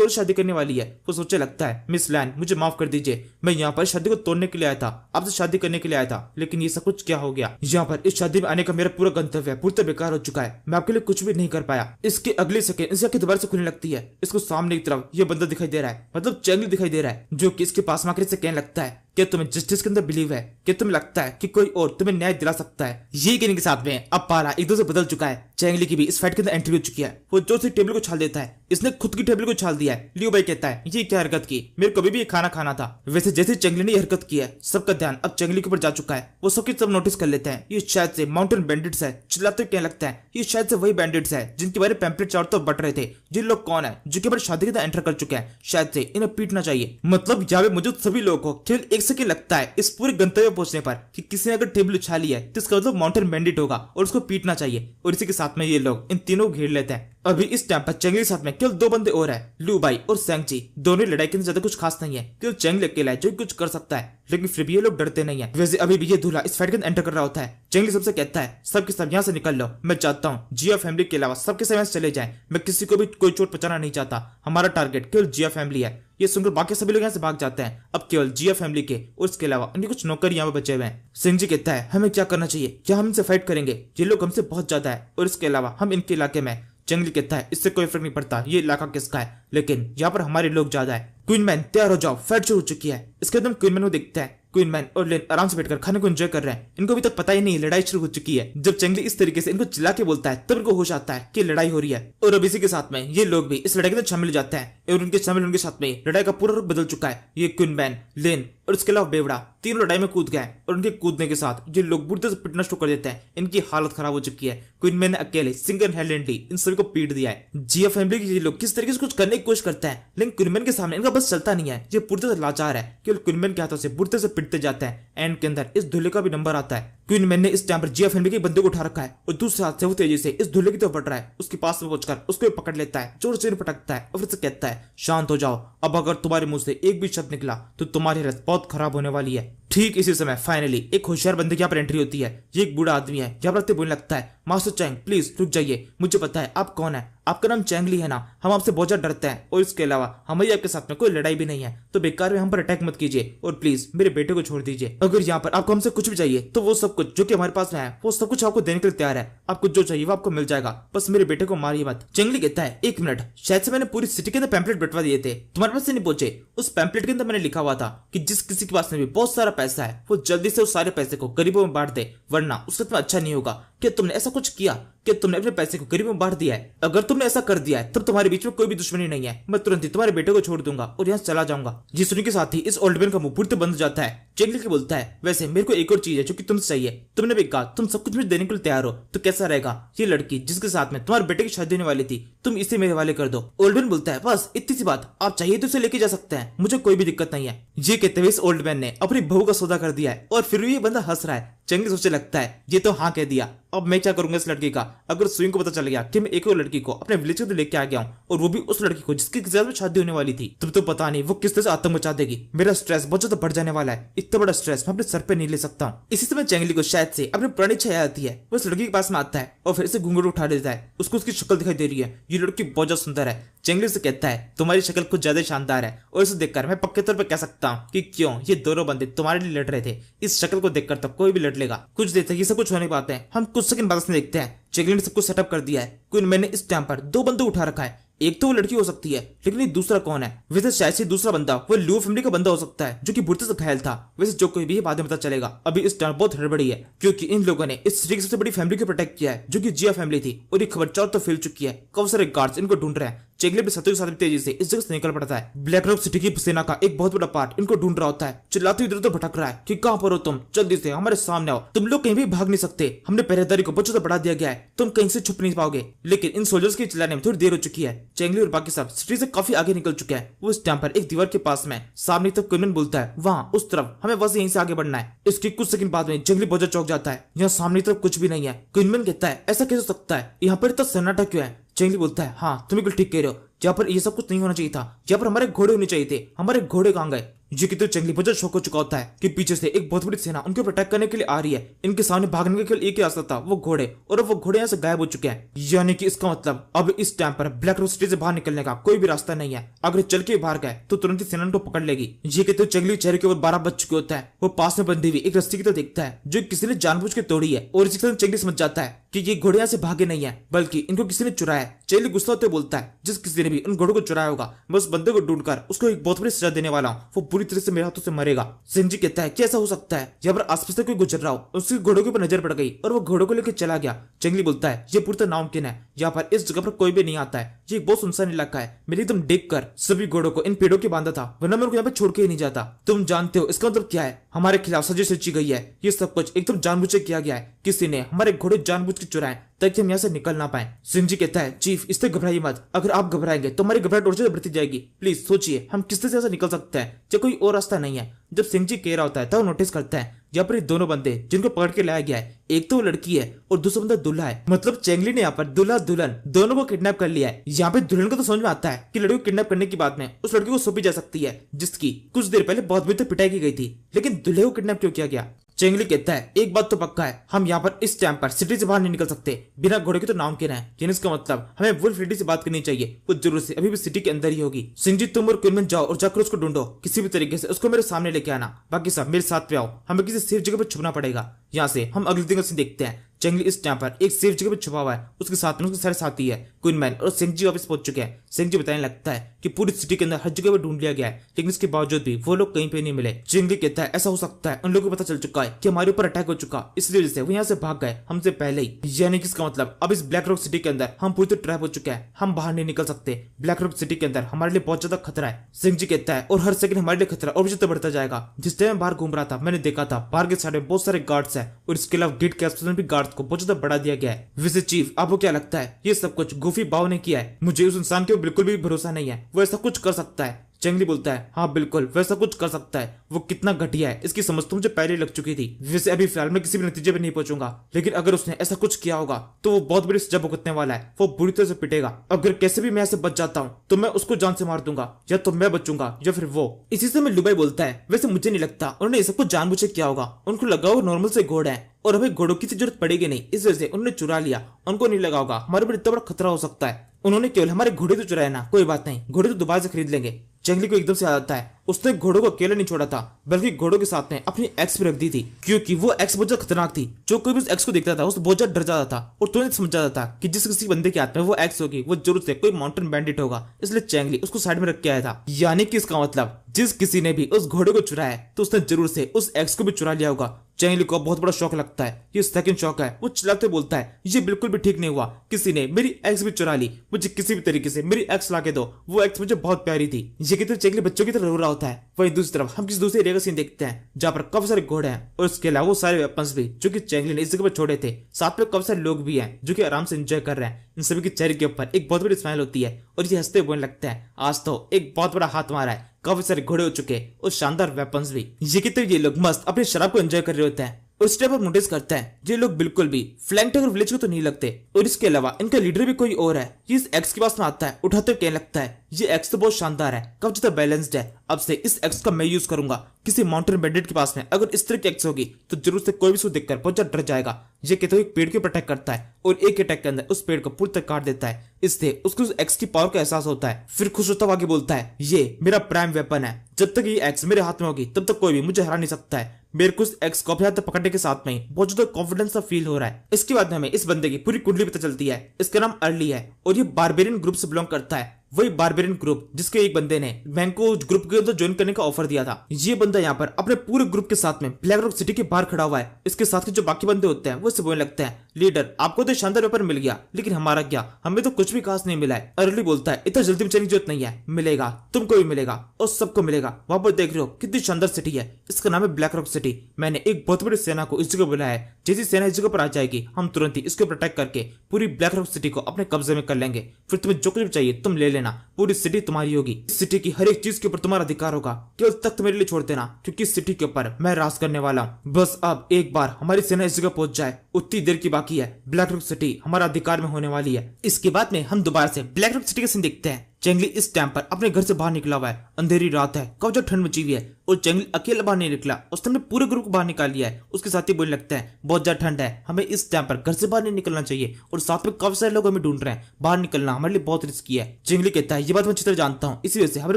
और शादी करने वाली है। वो सोचने लगता है, मिस लैन मुझे माफ कर दीजिए, मैं यहाँ पर शादी को तोड़ने के लिए आया था, आपसे शादी करने के लिए आया था, लेकिन ये सब कुछ क्या हो गया? यहाँ पर इस शादी में आने का मेरा पूरा गंतव्य पूरी तरह बेकार हो चुका है, मैं आपके लिए कुछ भी नहीं कर पाया। इसके अगले सेकंड इसकी आंखें दोबारा से खुलने लगती है। इसको सामने की तरफ ये बंदा दिखाई दे रहा है, मतलब चैंगली दिखाई दे रहा है, जो कि इसके पास आकर से कहने लगता है, क्या तुम्हें जस्टिस के अंदर बिलीव है? क्या तुम्हें लगता है कि कोई और तुम्हें न्याय दिला सकता है? ये कहने के साथ में अब पारा एक दूसरे बदल चुका है। चैंगली की भी इस फाइट के अंदर एंट्री हो चुकी है। वो जोर से टेबल को छाल देता है। इसने खुद की टेबल को छाल दिया है। लियो भाई कहता है, ये क्या हरकत की? मेरे को भी ये खाना खाना था। वैसे जैसे चैंगली ने हरकत की है सबका ध्यान अब चैंगली के ऊपर जा चुका है। वो सबके सब नोटिस कर लेते हैं, ये शायद से माउंटेन बैंडिट्स है। चिल्लाते कहने लगता है, ये शायद से वही बैंडिट्स है जिनके बारे में पैम्पलेट चारों तरफ बट रहे थे। जिन लोग कौन है जो केवल शादी के अंदर एंटर कर चुके हैं, शायद से इन्हें पीटना चाहिए। मतलब यहाँ पे मौजूद सभी लोगों को केवल एक सेकंड लगता है इस पूरे गंतव्य पहुंचने पर कि किसी ने अगर टेबल उछाली है तो इसका मतलब माउंटेन बैंडिट होगा और उसको पीटना चाहिए। और इसी के साथ में ये लोग इन तीनों को घेर लेते हैं। अभी इस टाइम पर चैंगली के साथ में केवल दो बंदे और है, लू भाई और सेंगची। दोनों लड़ाई के अंदर ज्यादा कुछ खास नहीं है, केवल चैंगली अकेला है जो कुछ कर सकता है, लेकिन फिर भी ये लोग डरते नहीं है। वैसे अभी भी ये दूल्हा इस फाइट के अंदर एंटर कर रहा होता है। चैंगली सबसे कहता है, सबके सब यहाँ से निकल लो, मैं चाहता हूँ जिया फैमिली के अलावा सबके सब यहाँ से चले जाए, मैं किसी को भी कोई चोट पहुंचाना नहीं चाहता, हमारा टारगेट केवल जिया फैमिली है। ये सुनकर बाकी सभी लोग यहाँ से भाग जाते हैं। अब केवल जिया फैमिली के और इसके अलावा उनके कुछ नौकर यहाँ पे बचे हुए हैं। सिंह कहता है, हमें क्या करना चाहिए? क्या हम इनसे फाइट करेंगे? ये लोग हमसे बहुत ज्यादा है और इसके अलावा हम इनके इलाके में। चैंगली कहता है, इससे कोई फर्क नहीं पड़ता ये इलाका किसका है, लेकिन यहाँ पर हमारे लोग ज्यादा है। क्वीनमैन तैयार हो जाओ, फाइट शुरू हो चुकी है। इसके बाद क्वीनमैन को देखता है। क्वीनमैन और लेन आराम से बैठकर खाने को एंजॉय कर रहे हैं। इनको अभी तक पता ही नहीं लड़ाई शुरू हो चुकी है। जब चैंगली इस तरीके से इनको चिल्ला के बोलता है तब इनको होश आता है कि लड़ाई हो रही है। और अब इसी के साथ में ये लोग भी इस लड़ाई के अंदर शामिल हो जाते हैं और उनके शामिल होने के साथ में लड़ाई का पूरा रुख बदल चुका है। ये क्वीनमैन, लेन और इसके अलावा बेवड़ा तीनों लड़ाई में कूद गए और उनके कूदने के साथ ये लोग बुरी तरह से पिटना शुरू कर देते हैं। इनकी हालत खराब हो चुकी है। क्वीनमैन ने अकेले सिंगल हैंडेडली इन सभी को पीट दिया है। जिया फैमिली के ये लोग किस तरीके से कुछ करने की कोशिश करते हैं, लेकिन क्वीनमैन के सामने इनका बस चलता नहीं है। ये पूरी तरह से लाचार है, केवल क्वीनमैन के हाथों से बुरी तरह से पिटते जाते हैं। एंड के अंदर इस दूल्हे का भी नंबर आता है। क्वीन मैन ने इस टाइम पर जिया फैमिली के बंदे को उठा रखा है और दूसरे हाथ से वो तेजी से इस दूल्हे की तरफ बढ़ रहा है। उसके पास में पहुंचकर उसको पकड़ लेता है, जोर से पटकता है और फिर से कहता है शांत हो जाओ, अब अगर तुम्हारे मुंह से एक भी शब्द निकला तो तुम्हारी हालत बहुत खराब होने वाली है। ठीक इसी समय फाइनली एक होशियार बंदे की यहाँ पर एंट्री होती है। ये एक बूढ़ा आदमी है। यहाँ पर बोलने लगता है मास्टर चैंग प्लीज रुक जाइए, मुझे पता है आप कौन है, आपका नाम चैंगली है ना, हम आपसे बहुत ज्यादा डरते हैं और इसके अलावा हमारी आपके साथ में कोई लड़ाई भी नहीं है, तो बेकार में हम पर अटैक मत कीजिए और प्लीज मेरे बेटे को छोड़ दीजिए। अगर यहाँ पर आपको हमसे कुछ भी चाहिए तो वो सब कुछ जो कि हमारे पास में है वो सब कुछ आपको देने के लिए तैयार है, आपको जो चाहिए वो आपको मिल जाएगा, बस मेरे बेटे को मारिए मत। चैंगली कहता है एक मिनट, शायद से मैंने पूरी सिटी के अंदर पैम्पलेट बंटवा दिए थे, तुम्हारे पास से नहीं पहुंचे। उस पैम्पलेट के अंदर मैंने लिखा हुआ था कि जिस किसी के पास में भी बहुत सारा पैसा है वो जल्दी से उस सारे पैसे को गरीबों में बांट दे, वरना उससे तुम्हें अच्छा नहीं होगा। क्या तुमने ऐसा कुछ किया? क्या तुमने अपने पैसे को गरीबों में बांट दिया है? अगर तुमने ऐसा कर दिया है तब तुम्हारे बीच में कोई भी दुश्मनी नहीं है, मैं तुरंत ही तुम्हारे बेटे को छोड़ दूंगा और यहाँ चला जाऊंगा। ये सुनने के साथ ही इस ओल्ड मैन का मुंह पूरी बंद हो जाता है। चैंगली के बोलता है वैसे मेरे को एक और चीज है जो कि तुमसे चाहिए, तुमने भी कहा तुम सब कुछ मुझे देने के लिए तैयार हो, तो कैसा रहेगा ये लड़की जिसके साथ में तुम्हारे बेटे की शादी होने वाली थी, तुम इसे मेरे हवाले कर दो। ओल्ड मैन बोलता है बस इतनी सी बात, आप चाहिए तो इसे लेके जा सकते हैं, मुझे कोई भी दिक्कत नहीं है। ये कहते हुए इस ओल्ड मैन ने अपनी बहू का सौदा कर दिया है और फिर भी ये बंदा हंस रहा है। चैंगली सोचने लगता है ये तो हाँ कह दिया, अब मैं क्या करूंगा इस लड़की का, अगर स्विंग को पता चल गया कि मैं एक और लड़की को अपने विलेज को लेके आ गया हूँ और वो भी उस लड़की को जिसकी ज्यादा में शादी होने वाली थी, तब तो पता नहीं वो किस तरह से आतंक मचा देगी। मेरा स्ट्रेस बहुत ज्यादा बढ़ जाने वाला है, इतना बड़ा स्ट्रेस मैं अपने सर पे नहीं ले सकता हूँ। इसी समय चैंगली को शायद से अपनी पुरानी इच्छा याद आती है, वो उस लड़की के पास में आता है और फिर से घूंघट उठा लेता है। उसको उसकी शक्ल दिखाई दे रही है, ये लड़की बहुत ज्यादा सुंदर है। चैंगली से कहता है तुम्हारी शक्ल कुछ ज्यादा शानदार है और इसे देखकर मैं पक्के तौर पर कह सकता हूँ कि क्यों ये दोनों बंदे तुम्हारे लिए लड़ रहे थे, इस शक्ल को देखकर तो कोई भी लड़ लेगा। कुछ देर तक ये सब कुछ होने की बात है, हम कुछ सेकंड बाद से देखते हैं चैंगली ने सब कुछ सेटअप कर दिया है। क्वीन मैन ने इस टाइम पर दो बंदे उठा रखा है, एक तो वो लड़की हो सकती है लेकिन ये दूसरा कौन है? वैसे शायद से दूसरा बंदा वो लियो फैमिली का बंदा हो सकता है जो कि बुढ़ते से घायल था। वैसे जो कोई भी बाद में पता चलेगा, अभी इस टाइम बहुत हड़बड़ी है क्योंकि इन लोगों ने इस सिटी की सबसे बड़ी फैमिली को प्रोटेक्ट किया है जो कि जिया फैमिली थी और ये खबर चारों तो फैल चुकी है। काफी सारे गार्ड्स इनको ढूंढ रहे हैं। चैंगली अपने साथियों के साथ तेजी से इस जगह से निकल पड़ता है। ब्लैक रॉक सिटी की सेना का एक बहुत बड़ा पार्ट इनको ढूंढ रहा होता है, चिल्लाते इधर उधर भटक रहा है कि कहां पर हो तुम, जल्दी से हमारे सामने आओ, तुम लोग कहीं भी भाग नहीं सकते, हमने पहरेदारी को बहुत ज्यादा बढ़ा दिया गया है, तुम कहीं से छुप नहीं पाओगे। लेकिन इन सोल्जर्स के चिल्लाने में थोड़ी देर हो चुकी है। चैंगली और बाकी सब सिटी से काफी आगे निकल चुके हैं। वो इस टाइम पर एक दीवार के पास में सामने तक क्वीन बोलता है वहां उस तरफ, हमें बस यहीं से आगे बढ़ना है। इसके कुछ सेकंड बाद में जंगली बहुत चौंक जाता है, यहाँ सामने तरफ कुछ भी नहीं है। क्वीन कहता है ऐसा कैसे हो सकता है, यहाँ पर इतना सन्नाटा क्यों है? चैंगली बोलता है हाँ तुम बिल्कुल ठीक कह रहे हो, यहाँ पर ये सब कुछ नहीं होना चाहिए था, यहाँ पर हमारे घोड़े होने चाहिए थे, हमारे घोड़े कहाँ गए? ये कि तो चैंगली बहुत शौक हो चुका होता है कि पीछे से एक बहुत बड़ी सेना उनके ऊपर अटैक करने के लिए आ रही है। इनके सामने भागने के केवल एक ही रास्ता था, वो घोड़े, और अब वो घोड़े यहाँ से गायब हो चुके हैं। यानी कि इसका मतलब अब इस टाइम पर ब्लैक रॉक सिटी से बाहर निकलने का कोई भी रास्ता नहीं है। अगर चल के बाहर गए तो तुरंत ही सेना उनको पकड़ लेगी। ये कि तो चैंगली चेहरे के ऊपर 12 बज चुके होता है। वो पास में बंधी हुई एक रस्सी की तो देखता है जो किसी ने जानबूझ के तोड़ी है और इसी तरह चैंगली समझ जाता है कि ये घोड़े यहाँ से भागे नहीं है बल्कि इनको किसी ने चुराया है। चैंगली गुस्सा होते बोलता है जिस किसी ने भी उन घोड़ों को चुराया होगा मैं उस बंदे को ढूंढकर उसको एक बहुत बड़ी सजा देने वाला हूँ, वो पूरी तरह से मेरे हाथों से मरेगा। सिंजी कहता है कि ऐसा हो सकता है यहाँ पर आसपास से कोई गुजर रहा हो, उसकी घोड़ों के ऊपर नजर पड़ गई और वो घोड़ों को लेकर चला गया। चैंगली बोलता है ये पूरी तरह नामुमकिन है, यहाँ पर इस जगह पर कोई भी नहीं आता है, ये एक बहुत सुनसान इलाका है, मैंने एकदम देख कर सभी घोड़ों को इन पेड़ों के बांधा था, वरना मैं उनको यहाँ पे छोड़ के ही नहीं जाता। तुम जानते हो इसका मतलब क्या है? हमारे खिलाफ साजिश रची गई है, ये सब कुछ एकदम जानबूझ के किया गया है, किसी ने हमारे घोड़े जानबूझ के चुराए ताकि हम यहाँ से निकल ना पाए। सिंजी कहता है चीफ इससे घबराइए मत, अगर आप घबराएंगे तो हमारी घबराहट और बढ़ती जाएगी, प्लीज सोचिए हम किस तरह से निकल सकते हैं, जब कोई और रास्ता नहीं है। जब सिंजी कह रहा होता है तब तो नोटिस करता है यहाँ पर दोनों बंदे जिनको पकड़ के लाया गया है, एक तो वो लड़की है और दूसरा बंदा दूल्हा है। मतलब चैंगली ने यहाँ पर दूल्हा दुल्हन दोनों को किडनैप कर लिया है। यहाँ पे दुल्हन को तो समझ में आता है कि लड़की को किडनैप करने की बात में उस लड़की को सौंपी जा सकती है जिसकी कुछ देर पहले बहुत बुरी तरह पिटाई की गई थी, लेकिन दूल्हे को किडनैप क्यों किया गया? चैंगली कहता है एक बात तो पक्का है, हम यहाँ पर इस टाइम पर सिटी से बाहर नहीं निकल सकते बिना घोड़े के, तो नामुमकिन है। यानी इसका मतलब हमें वुल्फ लेडी से बात करनी चाहिए, वो जरूर से अभी भी सिटी के अंदर ही होगी। सिंजी तुम और क्वीन जाओ और जाकर उसको ढूंढो, किसी भी तरीके से उसको मेरे सामने लेके आना, बाकी सब मेरे साथ पे आओ, हमें किसी सेफ जगह पर छुपना पड़ेगा। यहाँ से हम अगले दिन से देखते हैं। चैंगली इस टाइम पर एक सेफ जगह पर छुपा हुआ है, उसके साथ में उसके सारे साथी है। क्वीन मैन और सिंजी वापस पहुंच चुके हैं। सिंजी बताने लगता है कि पूरी सिटी के अंदर हर जगह पर ढूंढ लिया गया है, लेकिन इसके बावजूद भी वो लोग कहीं पे नहीं मिले। चैंगली कहता है ऐसा हो सकता है उन लोगों को पता चल चुका है कि हमारे ऊपर अटैक हो चुका, इसलिए वजह से वो यहाँ से भाग गए हमसे पहले ही। यानी कि इसका मतलब अब इस ब्लैक रॉक सिटी के अंदर हम पूरी तरह ट्रैप हो चुके हैं, हम बाहर नहीं निकल सकते। ब्लैक रॉक सिटी के अंदर हमारे लिए बहुत ज्यादा खतरा है। सिंजी कहता है और हर सेकंड हमारे लिए खतरा और भी ज्यादा बढ़ता जाएगा। जिस टाइम बाहर घूम रहा था मैंने देखा था बाहर के साइड में बहुत सारे गार्ड्स है और इसके अलावा गेट के आसपास भी गार्ड्स को बहुत ज्यादा बढ़ा दिया गया है। वैसे चीफ आपको क्या लगता है ये सब कुछ गोफी बाव ने किया है? मुझे उस इंसान के बिल्कुल भी भरोसा नहीं है, वो ऐसा कुछ कर सकता है। चेंगली बोलता है हाँ बिल्कुल वैसा कुछ कर सकता है। वो कितना घटिया है इसकी समझ तो मुझे पहले ही लग चुकी थी। वैसे अभी फिलहाल मैं किसी भी नतीजे पे नहीं पहुंचूंगा, लेकिन अगर उसने ऐसा कुछ किया होगा तो वो बहुत बड़ी सजा भुगतने वाला है। वो बुरी तरह से पिटेगा। अगर कैसे भी मैं ऐसे बच जाता हूँ तो मैं उसको जान से मार दूंगा, या तो मैं बचूंगा या फिर वो। इसी से मैं लुबाई बोलता है वैसे मुझे नहीं लगता उन्होंने ये सब कुछ जानबूझ के किया होगा। उनको लगा वो नॉर्मल से घोड़ा है और हमें घोड़ों की जरूरत पड़ेगी नहीं, इस वजह से उन्होंने चुरा लिया। उनको नहीं लगा होगा हमारे ऊपर इतना बड़ा खतरा हो सकता है। उन्होंने केवल हमारे घोड़े तो चुराए ना, कोई बात नहीं, घोड़े तो दोबारा से खरीद लेंगे। चेंगली को एकदम से याद आता है उसने घोड़ों को अकेला नहीं छोड़ा था, बल्कि घोड़ों के साथ में अपनी एक्स भी रख दी थी, क्योंकि वो एक्स बहुत ज्यादा खतरनाक थी। जो कोई भी उस एक्स को देखता था उस बहुत ज्यादा डर जाता था और तुरंत समझ जाता था कि जिस किसी बंदे के हाथ में वो एक्स होगी वो जरूर से कोई माउंटेन बैंडिट होगा। इसलिए चेंगली उसको साइड में रख के आया था। यानी कि इसका मतलब जिस किसी ने भी उस घोड़े को चुराया तो उसने जरूर से उस एक्स को भी चुरा लिया होगा। चेंगली को बहुत बड़ा शौक लगता है, ये सेकंड शौक है। वो चिल्लाते बोलता है ये बिल्कुल भी ठीक नहीं हुआ, किसी ने मेरी एक्स भी चुरा ली, मुझे किसी भी तरीके से मेरी एक्स ला के दो, वो एक्स मुझे बहुत प्यारी थी। ये कहते चेंगली बच्चों की तरह रो रहा होता है। वहीं दूसरी तरफ हम किसी दूसरे एरिया का सीन देखते हैं जहाँ पर काफी सारे घोड़े हैं और इसके अलावा वो सारे वेपन्स भी जो कि चेंगली ने इस जगह पर छोड़े थे। साथ में काफी सारे लोग भी हैं जो कि आराम से एंजॉय कर रहे हैं। इन सभी के चेहरे के ऊपर एक बहुत बड़ी स्माइल होती है और ये हंसते बोलने लगते हैं आज तो एक बहुत बड़ा हाथ मारा है, काफी सारे घोड़े हो चुके और शानदार वेपन्स भी। ये कहते ये लोग मस्त अपनी शराब को एंजॉय कर रहे होते हैं। उस टाइम पर नोटिस करता है ये लोग बिल्कुल भी फ्लैंक टाइगर विलेज को तो नहीं लगते और इसके अलावा इनका लीडर भी कोई और है। ये इस एक्स के पास में आता है, उठाते कहने लगता है ये एक्स तो बहुत शानदार है, काफी ज्यादा बैलेंस्ड है, अब से इस एक्स का मैं यूज करूंगा। किसी माउंटेन बैंडिट के पास में अगर इस तरह की एक्स होगी तो जरूर से कोई भी उसको देखकर बहुत ज्यादा डर जाएगा। ये कहते हुए एक पेड़ को अटैक करता है और एक अटैक के अंदर उस पेड़ को पूरी तरह काट देता है। इससे उसको उस एक्स की पावर का एहसास होता है। फिर खुश होता हुआ आगे बोलता है ये मेरा प्राइम वेपन है, जब तक ये एक्स मेरे हाथ में होगी तब तक कोई भी मुझे हरा नहीं सकता है। मेरे को इस एक्स को अपने हाथ पकड़ने के साथ में बहुत ज्यादा कॉन्फिडेंस सा फील हो रहा है। इसके बाद में हमें इस बंदे की पूरी कुंडली पता चलती है। इसका नाम अर्ली है और ये बारबेरियन ग्रुप से बिलोंग करता है, वही बारबेरियन ग्रुप जिसके एक बंदे ने बैंक को ग्रुप के अंदर ज्वाइन करने का ऑफर दिया था। ये बंदा यहाँ पर अपने पूरे ग्रुप के साथ में ब्लैक रॉक सिटी के बाहर खड़ा हुआ है। इसके साथ के जो बाकी बंदे होते हैं वो इससे बोलने लगते हैं लीडर आपको तो शानदार वेपन मिल गया, लेकिन हमारा क्या, हमें तो कुछ भी खास नहीं मिला है। अर्ली बोलता है इतना जल्दी बचने की जरूरत नहीं है, मिलेगा, तुमको भी मिलेगा और सबको मिलेगा। वहां पर देख रहे हो कितनी शानदार सिटी है, इसका नाम है ब्लैक रॉक सिटी। मैंने एक बहुत बड़ी सेना को इस जगह बुलाया है, जैसी सेना इस जगह पर आ जाएगी हम तुरंत ही इसके ऊपर अटैक करके पूरी ब्लैक रॉक सिटी को अपने कब्जे में कर लेंगे। फिर तुम्हें जो कुछ भी चाहिए तुम ले लेना, पूरी सिटी तुम्हारी होगी। इस सिटी की हर एक चीज के ऊपर तुम्हारा अधिकार होगा, केवल तख्त मेरे लिए छोड़ देना, क्योंकि इस सिटी के ऊपर मैं राज करने वाला हूँ। बस अब एक बार हमारी सेना इस जगह पहुंच जाए, उतनी देर की बाकी है, ब्लैक रॉक सिटी हमारा अधिकार में होने वाली है। इसके बाद में हम दोबारा से ब्लैक रॉक सिटी का सीन देखते हैं। चेंगली इस टाइम पर अपने घर से बाहर निकला हुआ है, अंधेरी रात है, काफी ठंड मची हुई है और चेंगली अकेला बाहर नहीं निकला, उसने अपने पूरे ग्रुप को बाहर निकाल लिया है। उसके साथी बोलने लगते हैं बहुत ज्यादा ठंड है, हमें इस टाइम पर घर से बाहर नहीं निकलना चाहिए और साथ में काफी सारे लोग हमें ढूंढ रहे हैं, बाहर निकलना हमारे लिए बहुत रिस्की है। चेंगली कहता है ये बात मैं अच्छी तरह जानता हूँ, इसी वजह से हमने